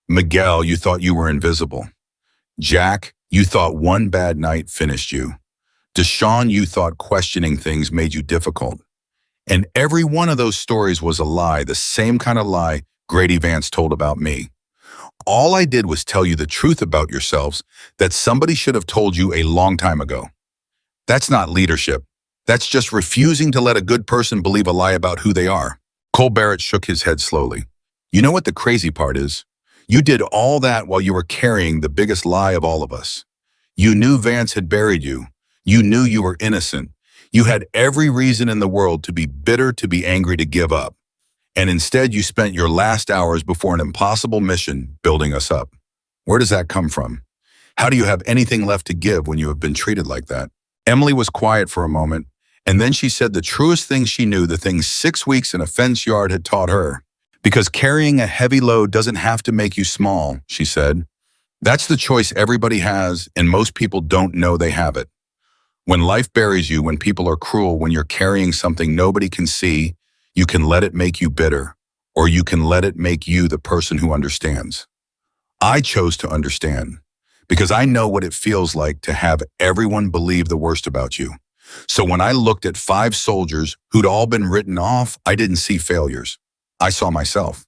Miguel, you thought you were invisible. Jack, you thought one bad night finished you. Deshawn, you thought questioning things made you difficult. And every one of those stories was a lie, the same kind of lie Grady Vance told about me. All I did was tell you the truth about yourselves that somebody should have told you a long time ago. That's not leadership. That's just refusing to let a good person believe a lie about who they are. Cole Barrett shook his head slowly. You know what the crazy part is? You did all that while you were carrying the biggest lie of all of us. You knew Vance had buried you. You knew you were innocent. You had every reason in the world to be bitter, to be angry, to give up. And instead, you spent your last hours before an impossible mission building us up. Where does that come from? How do you have anything left to give when you have been treated like that? Emily was quiet for a moment, and then she said the truest thing she knew, the thing 6 weeks in a fence yard had taught her. Because carrying a heavy load doesn't have to make you small, she said. That's the choice everybody has, and most people don't know they have it. When life buries you, when people are cruel, when you're carrying something nobody can see, you can let it make you bitter, or you can let it make you the person who understands. I chose to understand, because I know what it feels like to have everyone believe the worst about you. So when I looked at 5 soldiers who'd all been written off, I didn't see failures. I saw myself.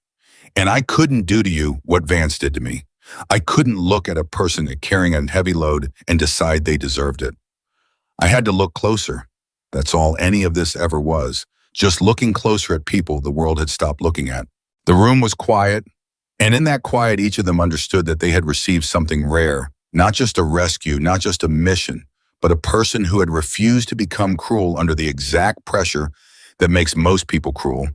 And I couldn't do to you what Vance did to me. I couldn't look at a person carrying a heavy load and decide they deserved it. I had to look closer. That's all any of this ever was. just looking closer at people the world had stopped looking at. The room was quiet, and in that quiet, each of them understood that they had received something rare, not just a rescue, not just a mission, but a person who had refused to become cruel under the exact pressure that makes most people cruel,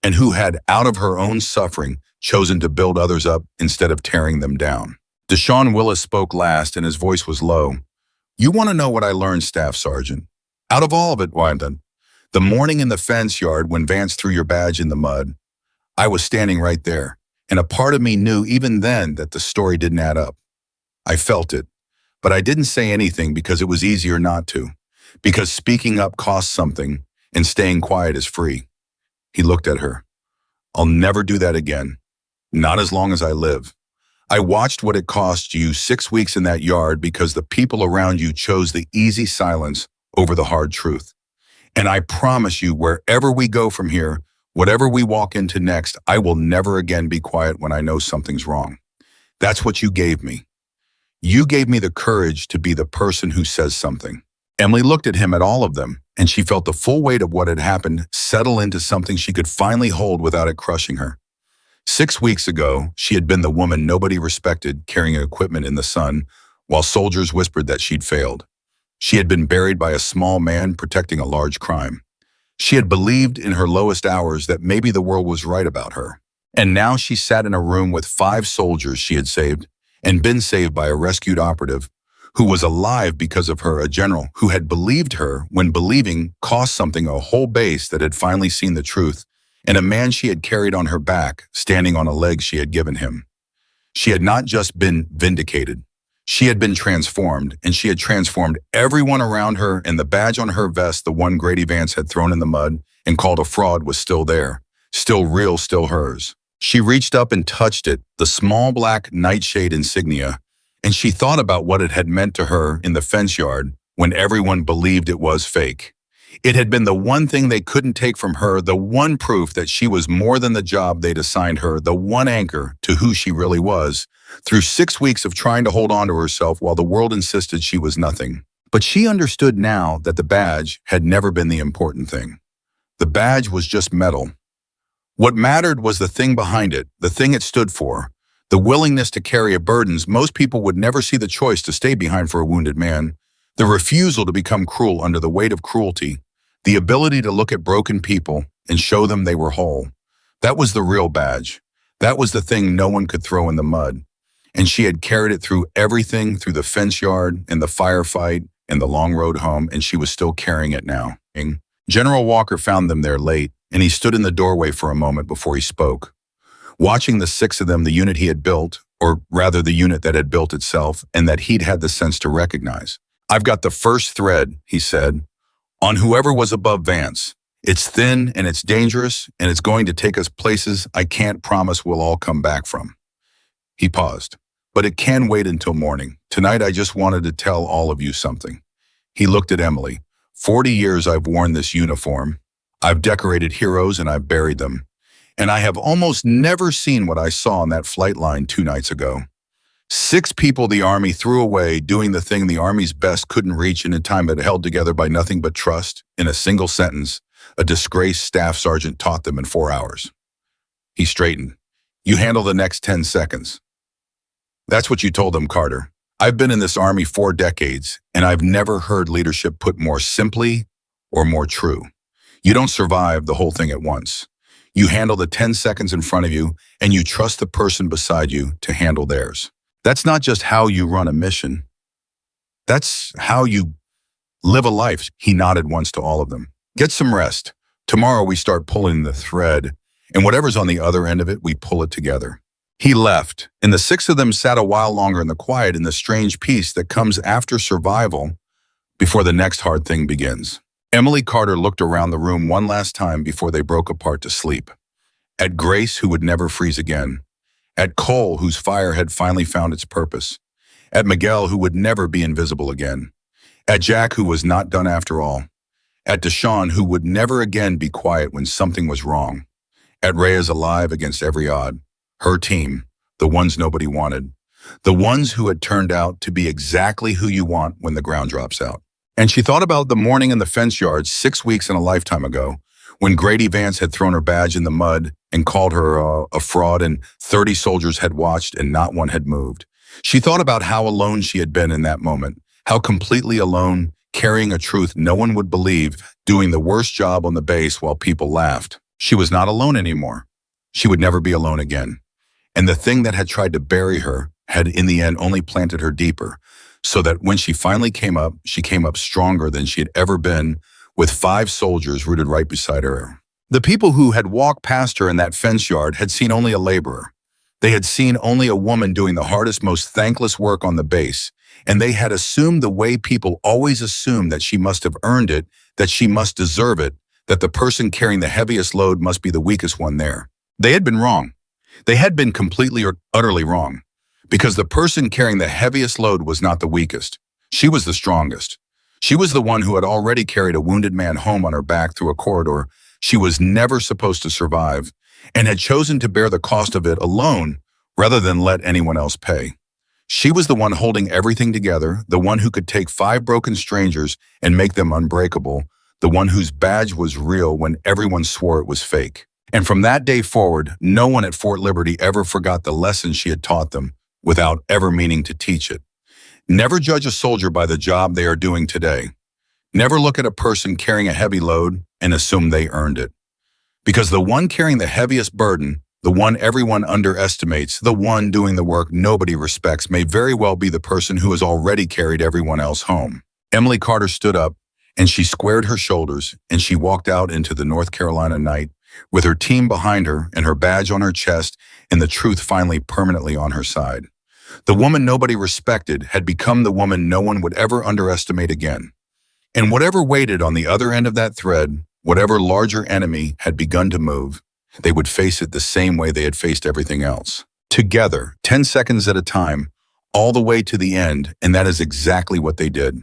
and who had, out of her own suffering, chosen to build others up instead of tearing them down. Deshaun Willis spoke last, and his voice was low. "You want to know what I learned, Staff Sergeant? Out of all of it, Wyndon, the morning in the fence yard when Vance threw your badge in the mud, I was standing right there, and a part of me knew even then that the story didn't add up. I felt it, but I didn't say anything because it was easier not to, because speaking up costs something, and staying quiet is free." He looked at her. "I'll never do that again, not as long as I live. I watched what it cost you 6 weeks in that yard because the people around you chose the easy silence over the hard truth. And I promise you, wherever we go from here, whatever we walk into next, I will never again be quiet when I know something's wrong. That's what you gave me. You gave me the courage to be the person who says something." Emily looked at him, at all of them, and she felt the full weight of what had happened settle into something she could finally hold without it crushing her. 6 weeks ago, she had been the woman nobody respected, carrying equipment in the sun, while soldiers whispered that she'd failed. She had been buried by a small man protecting a large crime. She had believed in her lowest hours that maybe the world was right about her. And now she sat in a room with 5 soldiers she had saved, and been saved by a rescued operative, who was alive because of her, a general who had believed her when believing cost something, a whole base that had finally seen the truth, and a man she had carried on her back, standing on a leg she had given him. She had not just been vindicated. She had been transformed, and she had transformed everyone around her, and the badge on her vest, the one Grady Vance had thrown in the mud and called a fraud, was still there, still real, still hers. She reached up and touched it, the small black Nightshade insignia, and she thought about what it had meant to her in the fence yard when everyone believed it was fake. It had been the one thing they couldn't take from her, the one proof that she was more than the job they'd assigned her, the one anchor to who she really was, through 6 weeks of trying to hold on to herself while the world insisted she was nothing. But she understood now that the badge had never been the important thing. The badge was just metal. What mattered was the thing behind it, the thing it stood for, the willingness to carry burdens most people would never see, the choice to stay behind for a wounded man, the refusal to become cruel under the weight of cruelty, the ability to look at broken people and show them they were whole. That was the real badge. That was the thing no one could throw in the mud. And she had carried it through everything, through the fence yard and the firefight and the long road home, and she was still carrying it now. General Walker found them there late, and he stood in the doorway for a moment before he spoke. Watching the 6 of them, the unit he had built, or rather the unit that had built itself, and that he'd had the sense to recognize. "I've got the first thread," he said, "on whoever was above Vance. It's thin and it's dangerous, and it's going to take us places I can't promise we'll all come back from." He paused. "But it can wait until morning. Tonight I just wanted to tell all of you something." He looked at Emily. 40 years I've worn this uniform. I've decorated heroes and I've buried them. And I have almost never seen what I saw on that flight line 2 nights ago. 6 people the Army threw away doing the thing the Army's best couldn't reach in a time that held together by nothing but trust. In a single sentence, a disgraced staff sergeant taught them in 4 hours. He straightened. "You handle the next 10 seconds. That's what you told them, Carter. I've been in this Army 4 decades, and I've never heard leadership put more simply or more true. You don't survive the whole thing at once. You handle the 10 seconds in front of you, and you trust the person beside you to handle theirs. That's not just how you run a mission. That's how you live a life." He nodded once to all of them. "Get some rest. Tomorrow we start pulling the thread, and whatever's on the other end of it, we pull it together." He left, and the 6 of them sat a while longer in the quiet, in the strange peace that comes after survival before the next hard thing begins. Emily Carter looked around the room one last time before they broke apart to sleep. At Grace, who would never freeze again. At Cole, whose fire had finally found its purpose. At Miguel, who would never be invisible again. At Jack, who was not done after all. At Deshaun, who would never again be quiet when something was wrong. At Reyes, alive against every odd. Her team, the ones nobody wanted. The ones who had turned out to be exactly who you want when the ground drops out. And she thought about the morning in the fence yard 6 weeks and a lifetime ago, When Grady Vance had thrown her badge in the mud and called her a fraud, and 30 soldiers had watched and not one had moved. She thought about how alone she had been in that moment, how completely alone, carrying a truth no one would believe, doing the worst job on the base while people laughed. She was not alone anymore. She would never be alone again. And the thing that had tried to bury her had in the end only planted her deeper, so that when she finally came up, she came up stronger than she had ever been, with 5 soldiers rooted right beside her. The people who had walked past her in that fence yard had seen only a laborer. They had seen only a woman doing the hardest, most thankless work on the base, and they had assumed the way people always assume that she must have earned it, that she must deserve it, that the person carrying the heaviest load must be the weakest one there. They had been wrong. They had been completely or utterly wrong, because the person carrying the heaviest load was not the weakest. She was the strongest. She was the one who had already carried a wounded man home on her back through a corridor she was never supposed to survive, and had chosen to bear the cost of it alone rather than let anyone else pay. She was the one holding everything together, the one who could take 5 broken strangers and make them unbreakable, the one whose badge was real when everyone swore it was fake. And from that day forward, no one at Fort Liberty ever forgot the lesson she had taught them without ever meaning to teach it. Never judge a soldier by the job they are doing today. Never look at a person carrying a heavy load and assume they earned it. Because the one carrying the heaviest burden, the one everyone underestimates, the one doing the work nobody respects, may very well be the person who has already carried everyone else home. Emily Carter stood up, and she squared her shoulders, and she walked out into the North Carolina night, with her team behind her and her badge on her chest and the truth finally permanently on her side. The woman nobody respected had become the woman no one would ever underestimate again. And whatever waited on the other end of that thread, whatever larger enemy had begun to move, they would face it the same way they had faced everything else. Together, 10 seconds at a time, all the way to the end, and that is exactly what they did.